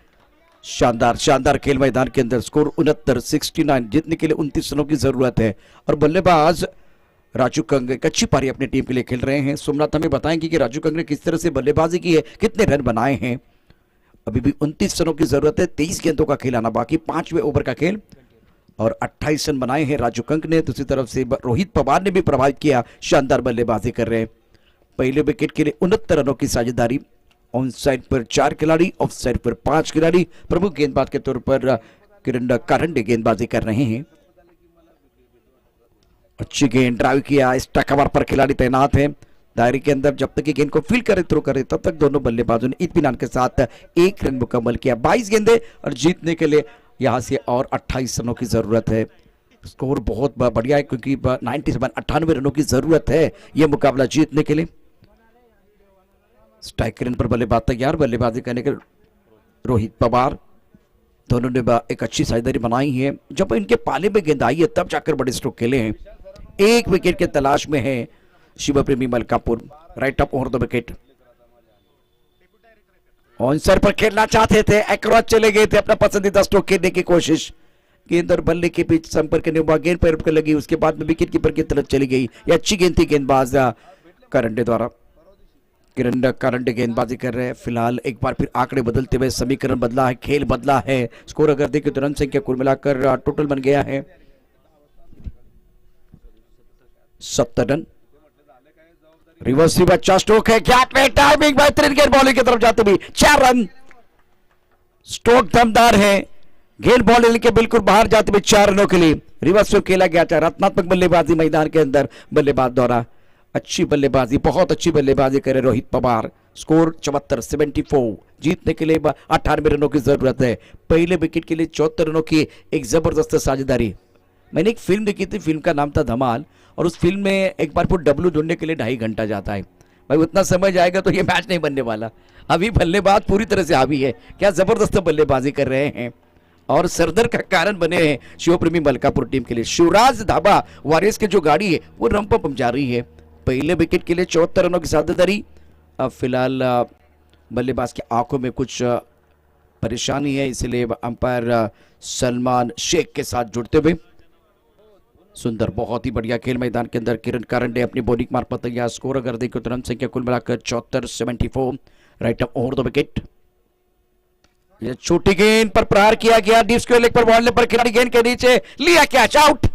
शानदार शानदार खेल मैदान के अंदर स्कोर 69 जीतने के लिए 29 रनों की जरूरत है और बल्लेबाज राजू कंग एक अच्छी पारी अपनी टीम के लिए खेल रहे हैं। सोमनाथ हमें बताएंगे कि राजू कंग ने किस तरह से बल्लेबाजी की है, कितने रन बनाए हैं। अभी भी 29 रनों की जरूरत है, 23 गेंदों का खेल आना बाकी, 5वें ओवर का खेल और 28 रन बनाए हैं राजू कंग ने। दूसरी तरफ से रोहित पवार ने भी प्रभावित किया, शानदार बल्लेबाजी कर रहे हैं। पहले विकेट के लिए 69 रनों की साझेदारी। ऑन साइड पर 4 खिलाड़ी, ऑफ साइड पर 5 खिलाड़ी। प्रमुख गेंदबाज के तौर पर किरण कारंडे गेंदबाजी कर रहे हैं। अच्छी गेंद ड्राइव किया, एक्स्ट्रा कवर पर खिलाड़ी तैनात है दायरे के अंदर। जब तक कि गेंद को फील करे थ्रो करे तब तक दोनों बल्लेबाजों ने इत्मीनान के साथ 1 रन मुकम्मल किया। 22 गेंदे और जीतने के लिए यहां से और 28 रनों की जरूरत है। स्कोर बहुत बढ़िया है क्योंकि 98 रनों की जरूरत है यह मुकाबला जीतने के लिए। स्ट्राइक रन पर बल्लेबाज तैयार, बल्लेबाजी करने के रोहित पवार। दोनों ने एक अच्छी साझेदारी बनाई है। जब इनके पाले में गेंद आई है तब जाकर बड़े स्ट्रोक खेले हैं। 1 विकेट के तलाश में है Shiv Premi Malkapur. Right up over the wicket. ऑनसर पर खेलना चाहते थे, अक्रॉस चले गए थे, अपना पसंदीदा स्ट्रोक खेलने की कोशिश। गेंद और बल्ले के बीच संपर्क नहीं हुआ, गेंद पैर पर लगी, उसके बाद में विकेट कीपर की तरफ चली गई। ये अच्छी गेंद थी गेंदबाज करंडे द्वारा। किरण कारंडे गेंदबाजी कर रहे हैं। फिलहाल एक बार फिर आंकड़े बदलते हुए समीकरण बदला है, खेल बदला है। स्कोर अगर देखें तो रन संख्या कुल मिलाकर टोटल बन गया है 70 रन। रिवर्स अच्छा स्ट्रोक है, गैप में टाइमिंग बेहतरीन, गेंद बॉलिंग की तरफ जाते हुए 4 रन। स्ट्रोक दमदार है, गेंद बॉलिंग के बिल्कुल बाहर जाते हुए 4 रनों के लिए रिवर्स स्वीप खेला गया था। रत्नात्मक बल्लेबाजी मैदान के अंदर बल्लेबाज द्वारा। अच्छी बल्लेबाजी, बहुत अच्छी बल्लेबाजी करे रोहित पवार। स्कोर 74 जीतने के लिए 98 रनों की जरूरत है। पहले विकेट के लिए 74 रनों की एक जबरदस्त साझेदारी। मैंने एक फिल्म देखी थी, फिल्म का नाम था धमाल, और उस फिल्म में एक बार फिर डब्लू ढूंढने के लिए 2.5 घंटा जाता है। भाई उतना समय जाएगा तो ये मैच नहीं बनने वाला। अभी बल्लेबाज पूरी तरह से हावी है, क्या जबरदस्त बल्लेबाजी कर रहे हैं और सरदर का कारण बने हैं शिवप्रेमी मलकापुर टीम के लिए। शिवराज धाबा वॉरियर्स की जो गाड़ी है वो रंप पंप जा रही है। पहले विकेट के लिए 74 रनों की साझेदारी। अब फिलहाल बल्लेबाज की आंखों में कुछ परेशानी है, इसलिए अंपायर सलमान शेख के साथ जुड़ते हुए। सुंदर, बहुत ही बढ़िया खेल मैदान के अंदर। किरण कारंडे अपनी बॉलिंग मार्फत तैयार। स्कोर अगर देखो तो रन संख्या कुल मिलाकर 74 right up over the wicket. यह छोटी गेंद पर प्रहार किया गया, डीप स्क्वायर लेग पर बॉलने पर खिलाड़ी गेंद के नीचे लिया कैच आउट।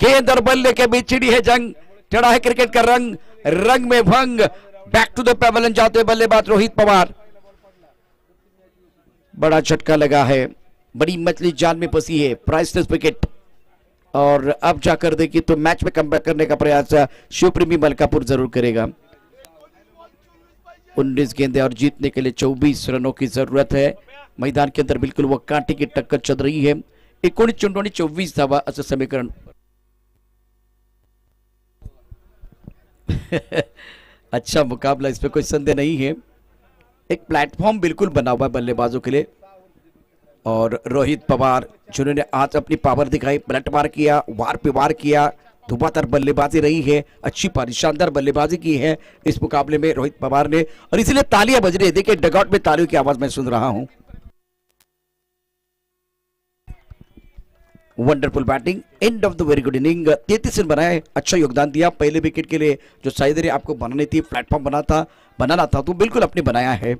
गेंद और बल्ले के बीच छिड़ी है जंग, चढ़ा है क्रिकेट का रंग, रंग में भंग। बैक टू द पेवेलियन जाते हुए बल्लेबाज रोहित पवार। बड़ा झटका लगा है, बड़ी मछली जाल में फंसी है, प्राइसलेस विकेट। और अब जाकर देखिए तो मैच में कमबैक करने का प्रयास शिवप्रेमी मलकापुर जरूर करेगा। 19 गेंदें और जीतने के लिए 24 रनों की जरूरत है। मैदान के अंदर बिल्कुल वो कांटे की टक्कर चल रही है। 19-24 धावा असं समीकरण। अच्छा मुकाबला, इसमें कोई संदेह नहीं है। एक प्लेटफॉर्म बिल्कुल बना हुआ है बल्लेबाजों के लिए। और रोहित पवार जिन्होंने आज अपनी पावर दिखाई, पलटवार किया, वार पे वार किया, धुआंधार बल्लेबाजी रही है, अच्छी पारी, शानदार बल्लेबाजी की है इस मुकाबले में रोहित पवार ने, और इसलिए तालियां बज रही है। देखिए डगआउट में तालियों की आवाज मैं सुन रहा हूं। Wonderful batting, and of the very good inning. 33 run बनाए, अच्छा योगदान दिया। पहले विकेट के लिए जो साइडरी आपको बनानी थी, प्लेटफॉर्म बनाना था तो बिल्कुल आपने बनाया है।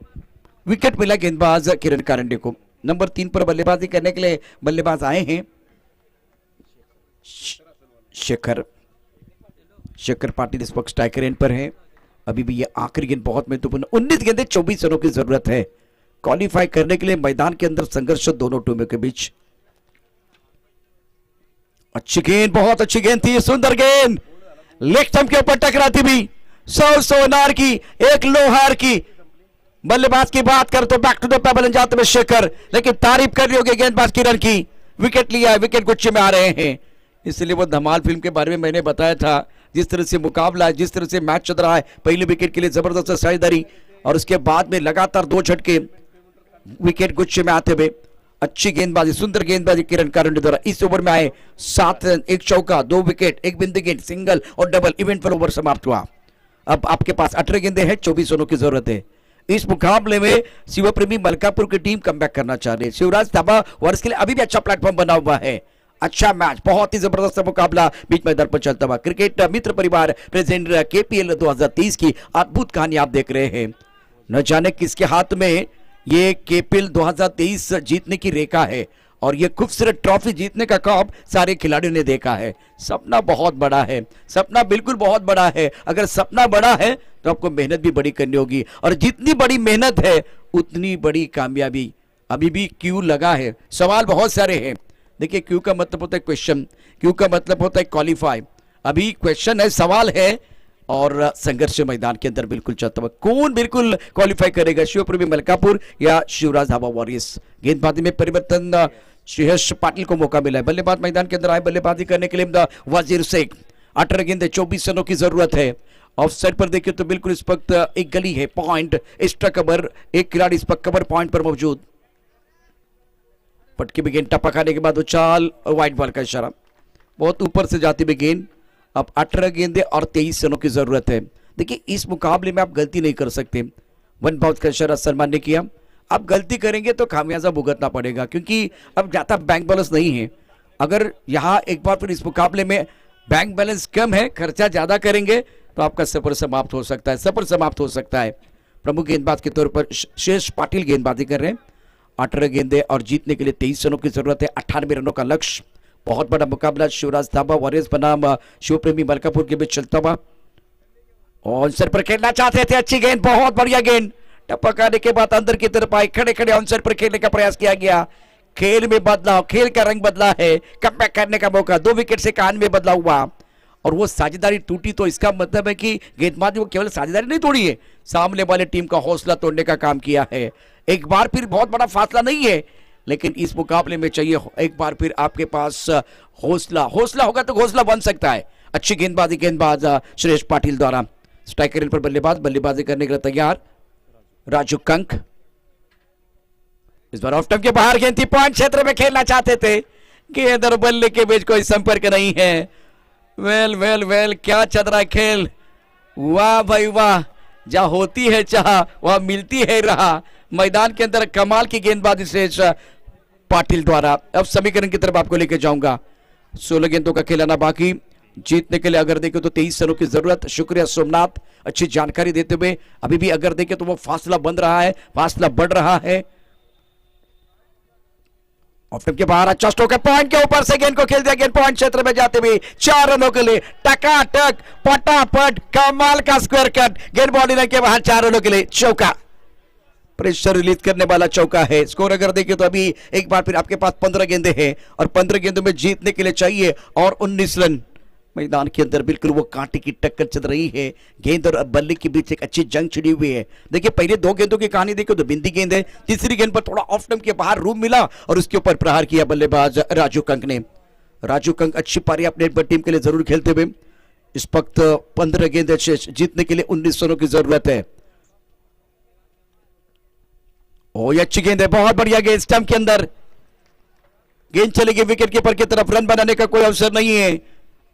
विकेट मिला गेंदबाज किरण कारंडे को। नंबर 3 पर बल्लेबाजी करने के लिए बल्लेबाज आए हैं शेखर पाटिल। इस वक्त स्ट्राइकर एंड पर है। अभी भी ये आखिरी गेंद बहुत महत्वपूर्ण। 19 गेंदें 24 रनों की जरूरत है क्वालिफाई करने के लिए। मैदान के अंदर संघर्ष दोनों टीमों के बीच। अच्छी गेंद, बहुत अच्छी गेंद थी, सुंदर गेंद, लेग स्टंप के ऊपर टकराती भी। सोनार की, एक लोहार की। बल्लेबाज की बात कर तो बैक टू द पेवेलियन जाते हुए शेखर, लेकिन तारीफ कर रही होगी गेंदबाज किरण की। विकेट लिया है, विकेट गुच्छे में आ रहे हैं। इसलिए वो धमाल फिल्म के बारे में मैंने बताया था, जिस तरह से मुकाबला है, जिस तरह से मैच चल रहा है। पहले विकेट के लिए जबरदस्त साझेदारी और उसके बाद में लगातार 2 झटके विकेट गुच्छे में आते हुए। अच्छी गेंदबाजी, सुंदर गेंदबाजी किरण कारंडे द्वारा। इस ओवर में आए 7 रन, 1 चौका, 2 विकेट, 1 बिंदी गेंद, सिंगल और डबल। इवेंटफुल ओवर समाप्त हुआ। अब आपके पास 18 गेंदे हैं, 24 रनों की जरूरत है। इस मुकाबले में शिवप्रेमी मलकापुर की टीम कमबैक करना चाह रही है। शिवराज थापा वर्ष के लिए अभी भी अच्छा प्लेटफॉर्म बना हुआ है। अच्छा मैच, बहुत ही जबरदस्त मुकाबला बीच मैदान पर चलता हुआ। क्रिकेट मित्र परिवार प्रेजेंट केपीएल 2023 की अद्भुत कहानी आप देख रहे हैं। न जाने किसके हाथ में ये केपीएल 2023 जीतने की रेखा है और ये खूबसूरत ट्रॉफी जीतने का ख्वाब सारे खिलाड़ियों ने देखा है। सपना बहुत बड़ा है, सपना बिल्कुल बहुत बड़ा है। अगर सपना बड़ा है तो आपको मेहनत भी बड़ी करनी होगी और जितनी बड़ी मेहनत है उतनी बड़ी कामयाबी। अभी भी क्यू लगा है, सवाल बहुत सारे हैं। देखिए, क्यू का मतलब होता है क्वेश्चन, क्यू का मतलब होता है क्वालिफाई। अभी क्वेश्चन है, सवाल है और संघर्ष मैदान के अंदर बिल्कुल चलता हुआ। कौन बिल्कुल क्वालिफाई करेगा, शिवप्रेमी मलकापुर या शिवराज धाबा वॉरियर्स? गेंदबाजी में परिवर्तन, श्रेयस पाटिल को मौका मिला है। बल्लेबाज मैदान के अंदर आए बल्लेबाजी करने के लिए वजीर शेख। 18 गेंदे, 24 रनों की जरूरत है। ऑफ साइड पर देखिए तो बिल्कुल इस वक्त एक गली है, पॉइंट एक्स्ट्रा कवर, एक खिलाड़ी इस वक्त कवर पॉइंट पर मौजूद। पटकी में गेंद टपकाने के बाद उछाल, व्हाइट बॉल का इशारा, बहुत ऊपर से जाती हुई गेंद। अब 18 गेंदे और 23 रनों की जरूरत है। देखिए, इस मुकाबले में आप गलती नहीं कर सकते। वन बाउंस का इशारा सलमान ने किया। आप गलती करेंगे तो खामियाजा भुगतना पड़ेगा क्योंकि अब ज्यादा बैंक बैलेंस नहीं है। अगर यहां एक बार फिर इस मुकाबले में बैंक बैलेंस कम है, खर्चा ज्यादा करेंगे तो आपका सफर समाप्त हो सकता है, सफर समाप्त हो सकता है। प्रमुख गेंदबाज के तौर पर श्रेयस पाटिल गेंदबाजी कर रहे हैं। 18 गेंदे और जीतने के लिए 23 रनों की जरूरत है। 98 रनों का लक्ष्य। बहुत बड़ा मुकाबला शिवराज थापा वॉरियर्स बनाम शिवप्रेमी मलकापुर के बीच चलता हुआ। ऑनसाइड पर खेलना चाहते थे, अच्छी गेंद, बहुत बढ़िया गेंद। टपकाने के बाद अंदर की तरफ आए, खड़े खड़े ऑनसाइड पर खेलने का प्रयास किया गया। खेल में बदलाव, खेल का रंग बदला है। कमबैक करने का मौका, 2 विकेट से कान में बदला हुआ और वो साझेदारी टूटी तो इसका मतलब है कि गेंदबाज वो केवल साझेदारी नहीं तोड़ी है, सामने वाले टीम का हौसला तोड़ने का काम किया है। एक बार फिर बहुत बड़ा फासला नहीं है, लेकिन इस मुकाबले में चाहिए एक बार फिर आपके पास हौसला। हौसला होगा तो हौसला बन सकता है। अच्छी गेंदबाजी, गेंदबाज श्रेयस पाटिल द्वारा। स्ट्राइकर पर बल्लेबाज, बल्लेबाजी करने के लिए तैयार राजू कंक। इस बार ऑफ स्टंप के बाहर गेंद थी, पॉइंट क्षेत्र में खेलना चाहते थे। गेंद और बल्ले के बीच कोई संपर्क नहीं है। वेल वेल वेल, क्या चल रहा है खेल, वाह भाई वाह। जहां होती है चाह वहां मिलती है राह। मैदान के अंदर कमाल की गेंदबाजी से पाटिल द्वारा। अब समीकरण की तरफ आपको लेकर जाऊंगा। 16 गेंदों का खेलाना बाकी। जीतने के लिए अगर देखें तो 23 रनों की जरूरत। शुक्रिया सोमनाथ, अच्छी जानकारी देते हुए। अभी भी अगर देखें तो वो फासला बन रहा है, फासला बढ़ रहा है। ऑफ स्टंप के बाहर अच्छा स्ट्रोक है, पॉइंट के ऊपर से गेंद को खेल दिया। गेंद पॉइंट क्षेत्र में जाते हुए 4 रनों के लिए टकाटक पटापट कमाल का स्क्वायर कट। गेंद बॉडी लाइन के बाहर 4 रनों के लिए चौका। प्रेशर रिलीज करने वाला चौका है। स्कोर अगर देखें तो अभी एक बार फिर आपके पास 15 गेंदे हैं और 15 गेंदों में जीतने के लिए चाहिए और 19 रन। मैदान के अंदर बिल्कुल वो कांटे की टक्कर चल रही है। गेंद और बल्ले के बीच एक अच्छी जंग छिड़ी हुई है। देखिए, पहले 2 गेंदों की कहानी देखो तो बिंदी गेंद है। तीसरी गेंद पर थोड़ा ऑफ स्टंप के बाहर रूम मिला और उसके ऊपर प्रहार किया बल्लेबाज राजू कंक ने। राजू कंक अच्छी पारी अपने टीम के लिए जरूर खेलते हुए। इस वक्त 15 गेंदे शेष, जीतने के लिए 19 रनों की जरूरत है। ओ, ये अच्छी गेंद है, बहुत बढ़िया गेंद। स्टंप के अंदर गेंद चलेगी विकेट कीपर की तरफ। रन बनाने का कोई अवसर नहीं है।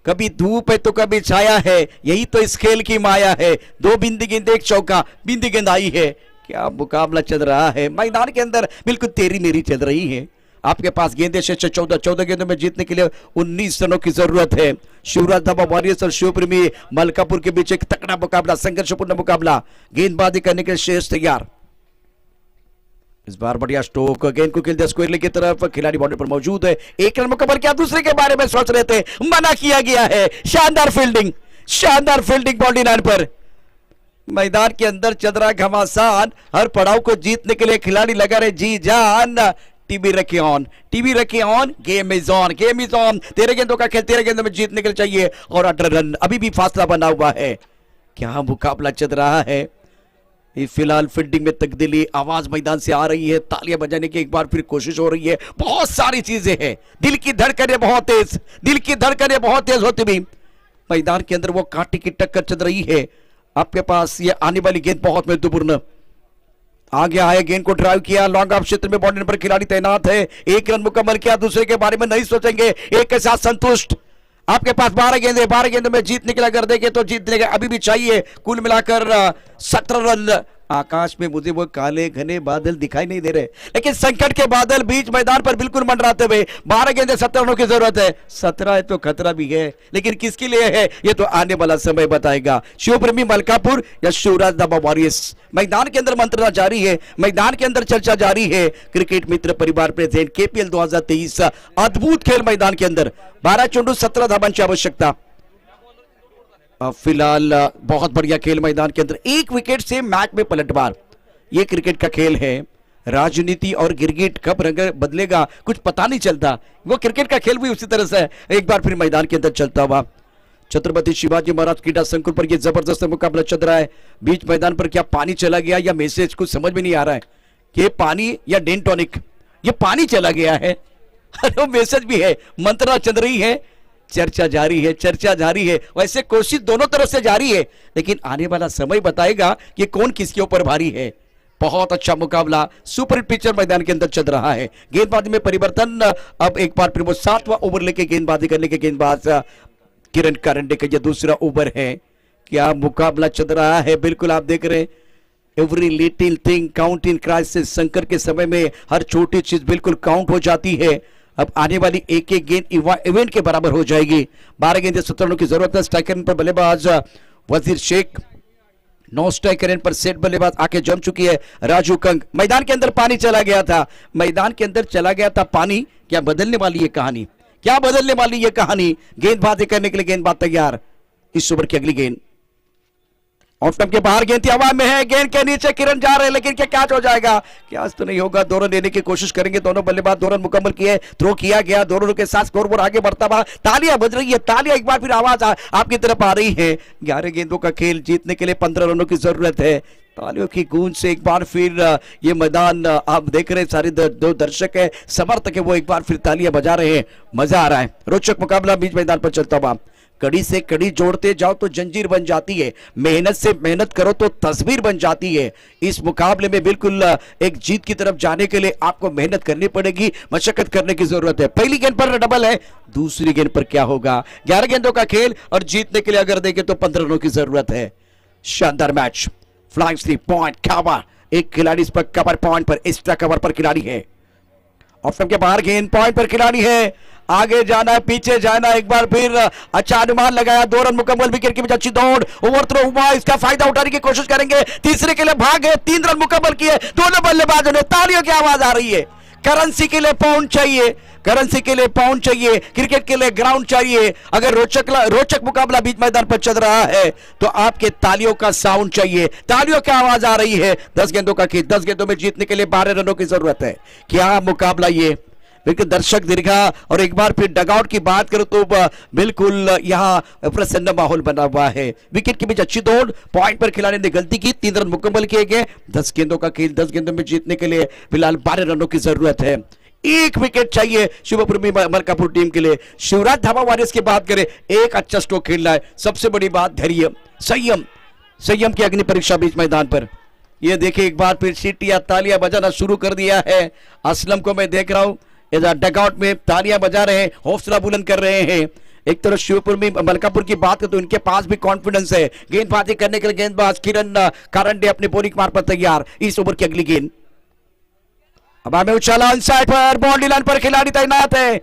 कभी धूप है तो कभी छाया है, यही तो इस खेल की माया है। 2 बिंदी गेंद, 1 चौका। बिंदी गेंद आई है। क्या मुकाबला चल रहा है मैदान के अंदर, बिल्कुल तेरी मेरी चल रही है। आपके पास गेंदे शेष 14 गेंदों में जीतने के लिए 19 रनों की जरूरत है। शिवराज धाबा वॉरियर्स और शिवप्रेमी मलकापुर के बीच एक तगड़ा मुकाबला, संघर्षपूर्ण मुकाबला। गेंदबाजी करने के लिए शेष तैयार। इस बार बढ़िया स्ट्रोक, गेंद को खेल दिया स्क्वायर लेग की तरफ। खिलाड़ी बॉर्डर पर मौजूद है। 1 रन मुकम्मल किया, दूसरे के बारे में सोच रहे थे, मना किया गया है। शानदार फील्डिंग, शानदार फील्डिंग बॉडी लाइन पर। मैदान के अंदर चल रहा घमासान। हर पड़ाव को जीतने के लिए खिलाड़ी लगा रहे जी जान। टीवी रखे ऑन, टीवी रखे on, game is on, game is on. 13 गेंदों का खेल, 13 गेंदों में जीतने के लिए चाहिए और 18 रन। अभी भी फासला बना हुआ है। क्या मुकाबला चल रहा है। फिलहाल फील्डिंग में तब्दीली, आवाज मैदान से आ रही है, तालियां बजाने की एक बार फिर कोशिश हो रही है। बहुत सारी चीजें हैं। दिल की धड़कनें बहुत तेज, दिल की धड़कनें बहुत तेज होती भी मैदान के अंदर वो कांटे की टक्कर चल रही है। आपके पास ये आने वाली गेंद बहुत महत्वपूर्ण। आ गया है, गेंद को ड्राइव किया, लॉन्ग ऑफ क्षेत्र में बाउंड्री पर खिलाड़ी तैनात है, एक रन मुकम्मल किया, दूसरे के बारे में नहीं सोचेंगे, एक के साथ संतुष्ट। आपके पास 12 गेंदे, 12 गेंदों में जीत निकला कर देंगे तो जीत निकलेगा, अभी भी चाहिए कुल मिलाकर 17 रन। आकाश में मुझे वो काले घने बादल दिखाई नहीं दे रहे, लेकिन संकट के बादल बीच मैदान पर बिल्कुल मंडराते हुए 12 गेंदे 17 रनों की जरूरत है। 17 है तो खतरा भी है, लेकिन किसके लिए है ये तो आने वाला समय बताएगा। शिवप्रेमी मलकापुर या शिवराज दाबा वॉरियर्स, मैदान के अंदर मंत्रणा जारी है, मैदान के अंदर चर्चा जारी है। क्रिकेट मित्र परिवार प्रेजेंट केपीएल 2023 अद्भुत खेल मैदान के अंदर 12 चुंडू 17 धावन की आवश्यकता। फिलहाल बहुत बढ़िया खेल मैदान के अंदर, एक विकेट से मैच में पलटवार। ये क्रिकेट का खेल है, राजनीति और गिरगिट कब रंग बदलेगा कुछ पता नहीं चलता, वो क्रिकेट का खेल भी उसी तरह से एक बार फिर मैदान के अंदर चलता हुआ। छत्रपति शिवाजी महाराज क्रीडा संकुल पर यह जबरदस्त मुकाबला चल रहा है। बीच मैदान पर क्या पानी चला गया या मैसेज कुछ समझ में नहीं आ रहा है कि पानी या डेन टॉनिक, ये पानी चला गया है वो मैसेज भी है, मंत्रणा चल रही है, चर्चा जारी है, चर्चा जारी है। वैसे कोशिश दोनों तरफ से जारी है, लेकिन आने वाला समय बताएगा कि कौन किसके ऊपर भारी है। बहुत अच्छा मुकाबला सुपर पिक्चर मैदान के अंदर चल रहा है। गेंदबाजी में परिवर्तन, अब एक बार फिर वो 7वां ओवर लेके गेंदबाजी करने के गेंदबाज किरण कारंडे का यह दूसरा ओवर है। क्या मुकाबला चल रहा है, बिल्कुल आप देख रहे हैं। Every little thing count in crisis, संकट के समय में हर छोटी चीज बिल्कुल काउंट हो जाती है। अब आने वाली एक एक गेंद इवेंट के बराबर हो जाएगी। 12 गेंदे 17 रनों की जरूरत है। स्ट्राइकर पर बल्लेबाज वजीर शेख, 9 स्ट्राइकर पर सेट बल्लेबाज आके जम चुकी है राजू कंग। मैदान के अंदर पानी चला गया था, मैदान के अंदर चला गया था पानी। क्या बदलने वाली ये कहानी, क्या बदलने वाली ये कहानी। गेंदबाजी करने के लिए गेंदबाज तैयार। इस ओवर की अगली गेंद ऑफ स्टंप के बाहर, गेंद हवा में है, गेंद के नीचे किरण जा रहे हैं, लेकिन क्या कैच हो जाएगा, कैच तो नहीं होगा। 2 रन लेने की कोशिश करेंगे दोनों बल्लेबाज, 2 रन मुकम्मल किए, थ्रो किया गया, 2 रनों के साथ स्कोरबोर्ड आगे बढ़ता हुआ। तालियां बज रही है, तालियां एक बार फिर आवाज आपकी तरफ आ रही है। 11 गेंदों का खेल, जीतने के लिए 15 रनों की जरूरत है। तालियों की गूंज से एक बार फिर ये मैदान आप देख रहे हैं, सारे दो दर्शक है, समर्थक है, वो एक बार फिर तालियां बजा रहे हैं। मजा आ रहा है, रोचक मुकाबला बीच मैदान पर चलता हुआ। कड़ी से कड़ी जोड़ते जाओ तो जंजीर बन जाती है, मेहनत से मेहनत करो तो तस्वीर बन जाती है। इस मुकाबले में बिल्कुल एक जीत की तरफ जाने के लिए आपको मेहनत करनी पड़ेगी, मशक्कत करने की जरूरत है। पहली गेंद पर डबल है, दूसरी गेंद पर क्या होगा। 11 गेंदों का खेल और जीतने के लिए अगर देखें तो 15 रनों की जरूरत है। शानदार match, flying slip point cover, एक खिलाड़ी इस पर कवर पॉइंट पर, एक्स्ट्रा कवर पर खिलाड़ी है। ऑफ के बाहर गेंद पॉइंट पर खिलाड़ी है, आगे जाना है पीछे जाना, एक बार फिर अच्छा अनुमान लगाया। 2 रन मुकम्मल, विकेट के बीच अच्छी दौड़, ओवर थ्रो हुआ, इसका फायदा उठाने की कोशिश करेंगे, तीसरे के लिए भागे, 3 रन मुकम्मल किए दोनों बल्लेबाजों ने। तालियों की आवाज आ रही है। करेंसी के लिए पाउंड चाहिए, करेंसी के लिए पाउंड चाहिए, क्रिकेट के लिए ग्राउंड चाहिए। अगर रोचक मुकाबला बीच मैदान पर चल रहा है तो आपके तालियों का साउंड चाहिए, तालियों की आवाज आ रही है। 10 गेंदों का खेल, 10 गेंदों में जीतने के लिए 12 रनों की जरूरत है। क्या मुकाबला ये, बिल्कुल दर्शक दीर्घा। और एक बार फिर डगआउट की बात करो तो बिल्कुल यहाँ प्रसन्न माहौल बना हुआ है। विकेट के बीच अच्छी दौड़, पॉइंट पर खिलाड़ी ने गलती की, 3 रन मुकम्मल किए गए। 10 गेंदों का खेल, 10 गेंदों में जीतने के लिए फिलहाल 12 रनों की जरूरत है। एक विकेट चाहिए शिवपुरी मलकापुर टीम के लिए। शिवराज धाबा वॉरियर्स की बात करें, एक अच्छा स्ट्रोक खेलना है, सबसे बड़ी बात धैर्य, संयम, संयम की अग्नि परीक्षा बीच मैदान पर। ये देखिए एक बार फिर सीटियां तालियां बजाना शुरू कर दिया है। असलम को मैं देख रहा हूं डगआउट में तालियां बजा रहे हैं, हौसला बुलंद कर रहे हैं। एक तरफ शिवपुर में मलकापुर की बात करें तो इनके पास भी कॉन्फिडेंस है। गेंदबाजी करने के लिए गेंदबाज किरण कारंडे अपने बॉलिंग मार पर तैयार। इस ओवर की अगली गेंद अब हमें उछाला, इनसाइड पर, बाउंड्री लाइन पर खिलाड़ी तैनात है।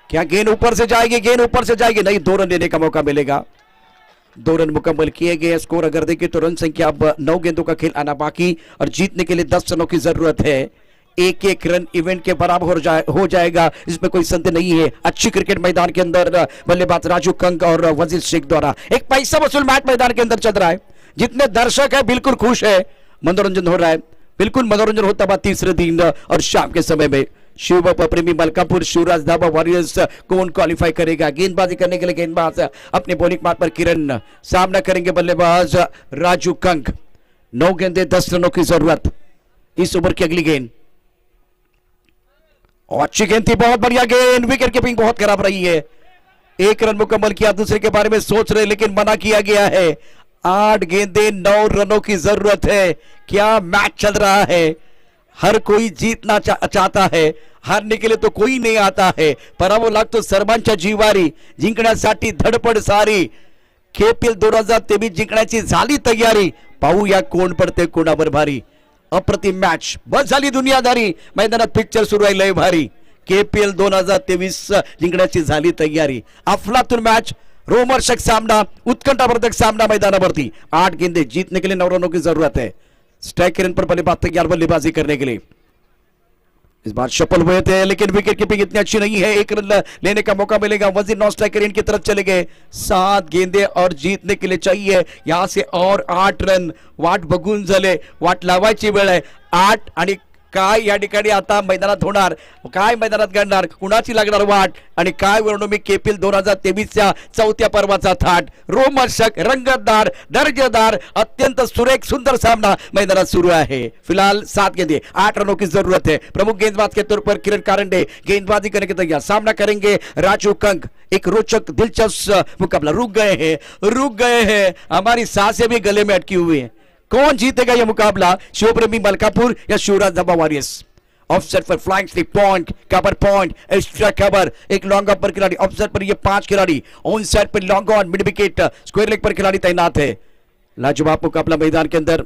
क्या गेंद ऊपर से जाएगी, गेंद ऊपर से जाएगी, नहीं, 2 रन लेने का मौका मिलेगा। 2 रन मुकम्मल किए गए। स्कोर अगर देखें तो रन संख्या अब 9 गेंदों का खेल आना बाकी और जीतने के लिए 10 रनों की जरूरत है। एक रन इवेंट के बराबर हो जाएगा, इसमें कोई संदेह नहीं है। अच्छी क्रिकेट मैदान के अंदर बल्लेबाज राजू कंग और वजीर शेख द्वारा एक पैसा वसूल मैच मैदान के अंदर चल रहा है। जितने दर्शक है बिल्कुल खुश है, मनोरंजन हो रहा है, बिल्कुल मनोरंजन होता हुआ तीसरे दिन और शाम के समय में। शिव प्रेमी मलकापुर शिवराज धाबा वॉरियर्स कौन क्वालिफाई करेगा। गेंदबाजी करने के लिए गेंदबाज अपने बॉलिंग मार्ग पर किरण, सामना करेंगे बल्लेबाज राजू कंग। 9 गेंदे 10 रनों की जरूरत। इस ओवर की अगली गेंद अच्छी गेंद थी, बहुत बढ़िया गेंद, विकेट कीपिंग बहुत खराब रही है। 1 रन मुकम्मल किया, दूसरे के बारे में सोच रहे लेकिन मना किया गया है। 8 गेंदे 9 रनों की जरूरत है। क्या मैच चल रहा है। हर कोई जीतना चाहता है, हारने के लिए तो कोई नाही आता है। पराभव लागतो सर्वांच्या जीवारी, जिंकण्यासाठी धडपड सारी। KPL 2023 जिंकण्याची झाली तयारी, पाहूया कोण पडते कोणावर भारी। अप्रतिम मॅच, बस झाली दुनियादारी, मैदानात पिक्चर सुरू आहे लय भारी। KPL 2023 जिंकण्याची झाली तयारी। अफलातून मॅच, रोमहर्षक सामना, उत्कंठावर्धक सामना मैदानावरती। 8 गेंदे जीतने के लिए 9 रनों की जरूरत है। स्ट्राइकर पर बल्लेबाज तैयार बल्लेबाजी करने के लिए। इस बार सफल हुए थे लेकिन विकेट कीपिंग इतनी अच्छी नहीं है। 1 रन लेने का मौका मिलेगा। वजीर नॉन स्ट्राइकर इनकी तरफ चले गए। 7 गेंदे और जीतने के लिए चाहिए यहां से और 8 रन। वाट बघून झाले, वाट लावायची वेळ आहे। 8 आणि काय या ठिकाणी आता मैदानात होणार, काय मैदानात घडणार, कुणाची लागणार वाट आणि काय वर्णोमी KPL 2023च्या चौथ्या पर्वाचा थाट। रोमहर्षक, रंगतदार, दर्जेदार, अत्यंत सुरेख सुंदर सामना मैदानात सुरू आहे। फिलहाल 7 गेंदे 8 रनों की जरूरत है। प्रमुख गेंदबाज के तौर पर किरण कारंडे गेंदबाजी करने के तैयार। सामना करेंगे राजू कंक। एक रोचक दिलचस्प मुकाबला। रुक गए हैं, हमारी सांसें भी गले में अटकी हुई है। कौन जीतेगा यह मुकाबला, शिवप्रेमी मलकापुर या शिवराज धाबा वॉरियर्स। ऑफसेट पर flying slip point, cover point, extra cover, एक लॉन्ग ऑफ पर खिलाड़ी। ऑफसेट पर ये 5 खिलाड़ी, ऑन साइड पर long on, mid wicket, square leg पर खिलाड़ी तैनात है। लाजवाब मुकाबला मैदान के अंदर।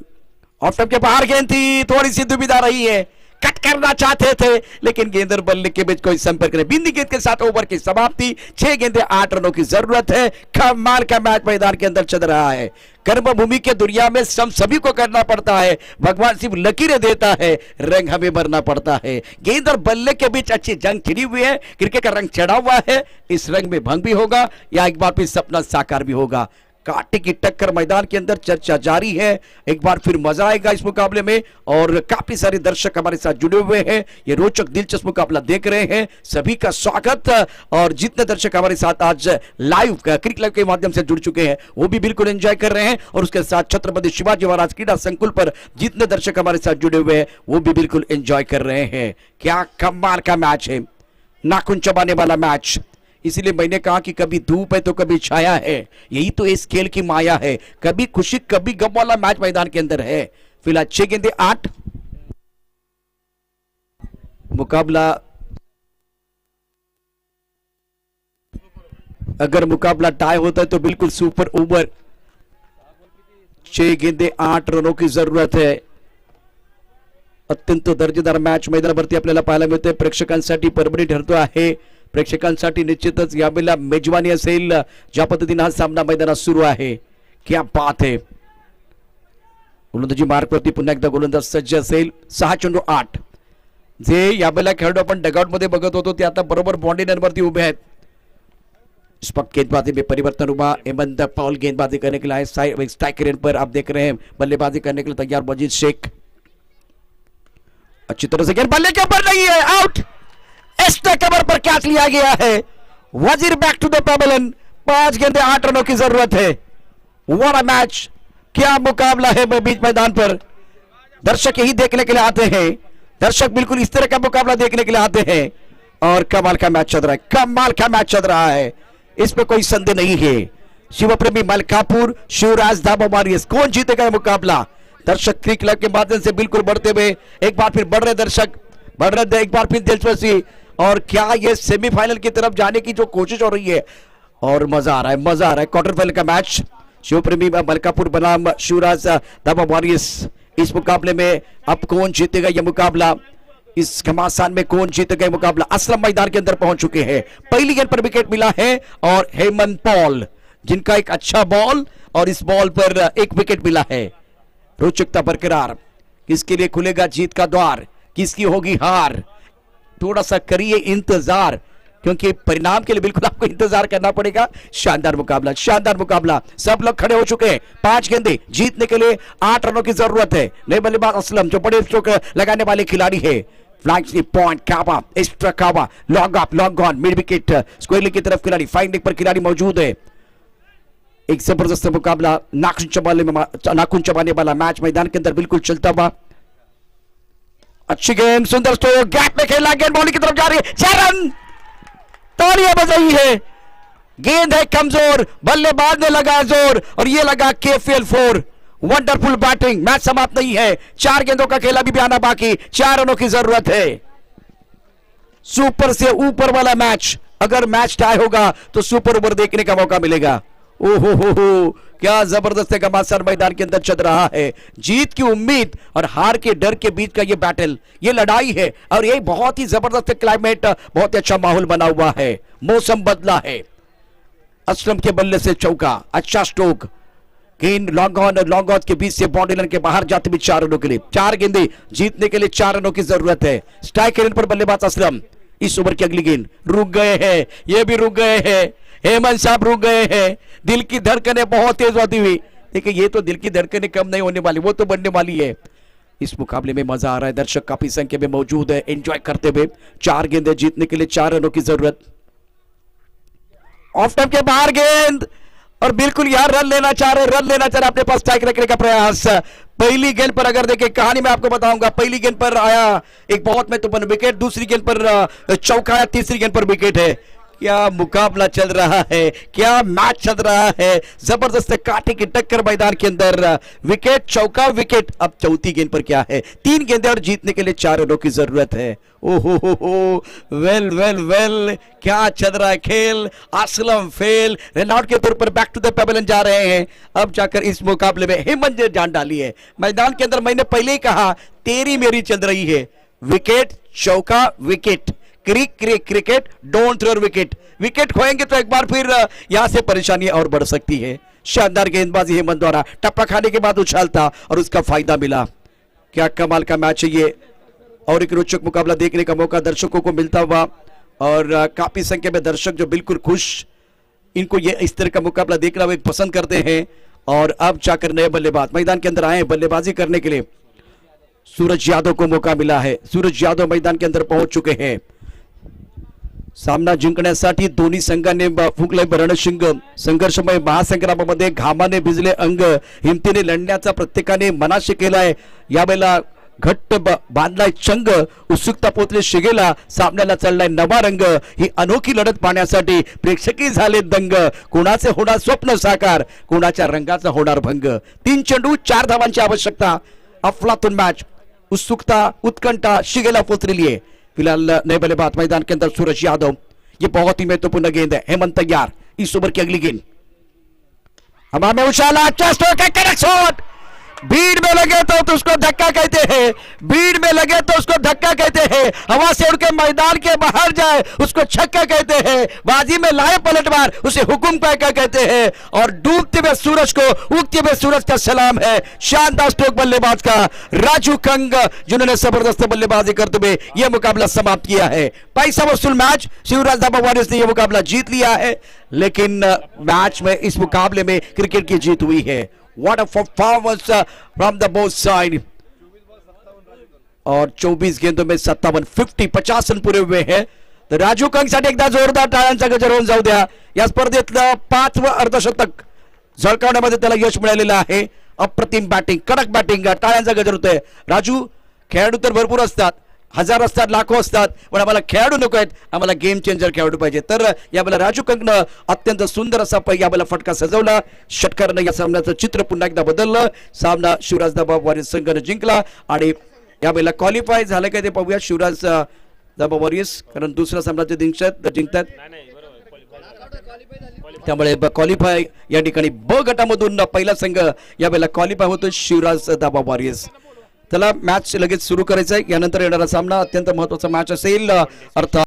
ऑफ स्टंप के बाहर गेंद थी, थोड़ी सी दुविधा रही है, कट करना चाहते थे लेकिन गेंद और बल्ले के बीच कोई संपर्क नहीं। बिंदी गेंद के साथ ओवर की समाप्ति। 6 गेंदे 8 रनों की जरूरत है। कमाल का मैच मैदान के अंदर चल रहा है। कर्मभूमि के दुनिया में सभी को करना पड़ता है, भगवान सिर्फ लकीरें देता है, रंग हमें भरना पड़ता है। गेंद और बल्ले के बीच अच्छी जंग छिड़ी हुई है। क्रिकेट का रंग चढ़ा हुआ है। इस रंग में भंग भी होगा या एक बार फिर सपना साकार भी होगा। कांटे की टक्कर मैदान के अंदर, चर्चा जारी है। एक बार फिर मजा आएगा इस मुकाबले में और काफी सारे दर्शक हमारे साथ जुड़े हुए हैं। ये रोचक दिलचस्प मुकाबला देख रहे हैं, सभी का स्वागत। और जितने दर्शक हमारे साथ आज लाइव क्रिकेट लाइव के माध्यम से जुड़ चुके हैं वो भी बिल्कुल एंजॉय कर रहे हैं। और उसके साथ छत्रपति शिवाजी महाराज क्रीडा संकुल पर जितने दर्शक हमारे साथ जुड़े हुए हैं वो भी बिल्कुल एंजॉय कर रहे हैं। क्या कमाल का मैच है, नाखून चबाने वाला मैच। इसीलिए मैंने कहा कि कभी धूप है तो कभी छाया है, यही तो इस खेल की माया है। कभी खुशी कभी गम वाला मैच मैदान के अंदर है। फिलहाल 6 गेंदे 8। मुकाबला, अगर मुकाबला टाई होता है तो बिल्कुल सुपर ओवर। 6 गेंदे 8 रनों की जरूरत है। अत्यंत दर्जेदार मॅच मैदानावरती आपल्याला पाहायला मिळते। प्रेक्षकांसाठी परभणी ठरतो आहे। प्रेक्षकांसाठी निश्चितच यावेळेला मेजवानी असेल। ज्या पद्धतीने हा सामना मैदानात सुरू आहे, क्या बात है। गोलंदाजी मार्कवरती पुन्हा एकदा गोलंदाज सज्ज असेल। 6 चेंडू 8। जे यावेळेला खेळाडू आपण डगआउट मध्ये बघत होतो ते आता बरोबर बाउंड्री लाइनवरती उभे आहेत। इस वक्त गेंदबाजी में परिवर्तन हुआ। हेमंत पॉल गेंदबाजी करने के लिए आए। स्ट्राइकर पर आप देख रहे हैं बल्लेबाजी करने के लिए तैयार वजीर शेख। अच्छी तरह से गेंद बल्ले के ऊपर नहीं है, आउट। एक्स्ट्रा कवर पर कैच लिया गया है। वजीर बैक टू द पेवेलियन। 5 गेंदे 8 रनों की जरूरत है। व्हाट अ मैच, क्या मुकाबला है बीच मैदान पर। दर्शक यही देखने के लिए आते हैं। दर्शक बिल्कुल इस तरह का मुकाबला देखने के लिए आते हैं। और कमाल का मैच चल रहा है, कमाल का मैच चल रहा है, इसमें कोई संदेह नहीं है। शिवप्रेमी मलकापुर, शिवराज धाबा वॉरियर्स, कौन जीतेगा यह मुकाबला। दर्शक क्रिकेट क्लब के माध्यम से बिल्कुल बढ़ते हुए एक बार फिर बढ़ रहे दर्शक, बढ़ रहे एक बार फिर दिलचस्पी। और क्या ये सेमीफाइनल की तरफ जाने की जो कोशिश हो रही है और मजा आ रहा है, मजा आ रहा है। क्वार्टर फाइनल का मैच शिवप्रेमी मलकापुर बनाम शिवराज धाबा वॉरियर्स। इस मुकाबले में अब कौन जीतेगा यह मुकाबला, इस घमासान में कौन जीतेगा यह मुकाबला। असलम मैदान के अंदर पहुंच चुके हैं। पहली गेंद पर विकेट मिला है और हेमंत पॉल जिनका एक अच्छा बॉल और इस बॉल पर एक विकेट मिला है। रोचकता बरकरार, किसके लिए खुलेगा जीत का द्वार, किसकी होगी हार। थोड़ा सा करिए इंतजार क्योंकि परिणाम के लिए बिल्कुल आपको इंतजार करना पड़ेगा। शानदार मुकाबला, शानदार मुकाबला। सब लोग खड़े हो चुके हैं। 5 गेंदे जीतने के लिए 8 रनों की जरूरत है। नए बल्लेबाज असलम जो बड़े स्ट्रोक लगाने वाले खिलाड़ी है। Flag slip point, cover, extra cover, long up, long on, mid wicket, square leg की तरफ खिलाड़ी, फाइन लेग पर खिलाड़ी मौजूद है। एक जबरदस्त मुकाबला, नाखून चबाने वाला मैच मैदान के अंदर बिल्कुल चलता हुआ। अच्छी गेंद, सुंदर स्ट्रोक, गैप में खेला, गेंद बॉलिंग की तरफ जा रही है। 4 रन, तालियां बजाई है। गेंद है कमजोर, बल्लेबाज ने लगा जोर और ये लगा KPL 4। Wonderful batting. मैच समाप्त नहीं है, 4 गेंदों का खेल अभी भी आना बाकी, 4 रनों की जरूरत है। सुपर से ऊपर वाला मैच, अगर मैच टाई होगा तो सुपर ओवर देखने का मौका मिलेगा। ओहो हो, क्या जबरदस्त घमासान मैदान के अंदर चल रहा है। जीत की उम्मीद और हार के डर के बीच का ये बैटल, ये लड़ाई है और ये बहुत ही जबरदस्त क्लाइमेट, बहुत ही अच्छा माहौल बना हुआ है। मौसम बदला है। असलम के बल्ले से चौका, अच्छा स्ट्रोक, गेंद लॉन्ग ऑन और लॉन्ग ऑन के बीच से बाउंड्री लाइन के बाहर जाते भी 4 रनों के लिए। 4 गेंदें जीतने के लिए 4 रनों की जरूरत है। स्ट्राइक रेट पर बल्लेबाज असलम। इस ओवर की अगली गेंद, रुक गए हैं, ये भी रुक गए हैं, हेमंत साहब रुक गए हैं। दिल की धड़कनें बहुत तेज होती हुई, देखिए ये तो दिल की धड़कनें कम नहीं होने वाली, वो तो बढ़ने वाली है। इस मुकाबले में मजा आ रहा है, दर्शक काफी संख्या में मौजूद है, एंजॉय करते हुए। 4 गेंदें जीतने के लिए 4 रनों की जरूरत। ऑफ टाइम के बाहर गेंद और बिल्कुल यार रन लेना चाह रहे अपने पास स्ट्राइक रखने का प्रयास। पहली गेंद पर अगर देखें, कहानी मैं आपको बताऊंगा, पहली गेंद पर आया एक बहुत महत्वपूर्ण विकेट, दूसरी गेंद पर चौका आया, तीसरी गेंद पर विकेट है। क्या मुकाबला चल रहा है, क्या मैच चल रहा है, जबरदस्त कांटे की टक्कर मैदान के अंदर। विकेट, चौका, विकेट। अब चौथी गेंद पर क्या है, 3 गेंदें और जीतने के लिए 4 रनों की जरूरत है। ओहो हो, वेल वेल वेल, क्या चल रहा है खेल। असलम फेल, रनआउट के तौर पर बैक टू द पेवेलियन जा रहे हैं। अब जाकर इस मुकाबले में हेमंत ने जान डाली है मैदान के अंदर। मैंने पहले ही कहा, तेरी मेरी चल रही है। विकेट, चौका, wicket, cricket, don't throw wicket. Wicket खोएंगे तो एक बार फिर यहां से परेशानी और बढ़ सकती है। शानदार गेंदबाजी हेमंत द्वारा, टप्पा खाने के बाद उछालता और उसका फायदा मिला। क्या कमाल का मैच है ये, और एक रोचक मुकाबला देखने का मौका दर्शकों को मिलता हुआ, और काफी संख्या में दर्शक जो बिल्कुल खुश, इनको ये इस तरह का मुकाबला देखना वे पसंद करते हैं। और अब जाकर नए बल्लेबाज मैदान के अंदर आए बल्लेबाजी करने के लिए। सूरज यादव को मौका मिला है, सूरज यादव मैदान के अंदर पहुंच चुके हैं। सामना जिंकण्यासाठी दोन्ही संघाने फुंकले रणशिंग। संघर्षमय महासंग्रामामध्ये घामाने भिजले अंग, हिमतीने लढण्याचा प्रत्येकाने मनाशी केलाय। यावेळेला घट्ट बांधलाय चंग, उत्सुकता पोचली शिगेला, सामन्याला चढलाय नवा रंग। ही अनोखी लढत पाहण्यासाठी प्रेक्षकही झाले दंग। कोणाचे होणार स्वप्न साकार, कोणाच्या रंगाचा होणार भंग। 3 चेंडू 4 धावांची आवश्यकता। अफलातून मैच, उत्सुकता, उत्कंठा शिगेला पोचलेली है। फिलहाल नए बल्लेबाज मैदान के अंदर सूरज यादव। ये बहुत ही महत्वपूर्ण गेंद है। हेमंत तैयार, इस ओवर की अगली गेंद, हवा में उछाला, अच्छा स्ट्रोक है, करेक्ट शॉट। भीड़ में लगे तो उसको धक्का कहते हैं, भीड़ में लगे तो उसको धक्का कहते हैं। हवा से उड़ के मैदान के बाहर जाए उसको छक्का कहते हैं। बाजी में लाए पलटवार उसे हुकुम पैका कहते हैं। और डूबते हुए सूरज को उगते हुए सूरज का सलाम है। शानदार स्ट्रोक बल्लेबाज का राजू कंग, जिन्होंने जबरदस्त बल्लेबाजी करते हुए यह मुकाबला समाप्त किया है। पैसा वसूल मैच, शिवराज दाबा वॉरियर्स ने यह मुकाबला जीत लिया है, लेकिन मैच में इस मुकाबले में क्रिकेट की जीत हुई है। What a performance from the both side. और 24 गेंदों में 50 रन पुरे हुए हैं। तर राजू कंगसाठी एकदा जोरदार टाळ्यांचा गजर होऊन जाऊ द्या। या स्पर्धेतलं 5वं अर्धशतक झळकावण्यामध्ये त्याला यश मिळालेलं आहे। अप्रतिम बॅटिंग, कडक बॅटिंग, टाळ्यांचा गजर होतोय। राजू, खेळाडू तर भरपूर असतात, हजार असतात, लाखो असतात, पण आम्हाला खेळाडू नको आहेत, आम्हाला गेम चेंजर खेळाडू पाहिजे। तर यावेळेला राजू कंगनं अत्यंत सुंदर असा यावेळेला फटका सजवला। षटकारानं या सामन्याचं चित्र पुन्हा एकदा बदललं। सामना शिवराज दाबा वॉरियर्स संघाने जिंकला आणि यावेळेला क्वालिफाय झालं काय ते पाहूया शिवराज दाबा वॉरियर्स, कारण दुसरा सामना ते जिंकतात, त्यामुळे क्वालिफाय या ठिकाणी ब गटामधून पहिला संघ यावेळेला क्वालिफाय होतो शिवराज दाबा वॉरियर्स। त्याला मॅच लगेच सुरू करायचं आहे। यानंतर येणारा सामना अत्यंत महत्त्वाचा मॅच असेल, अर्थात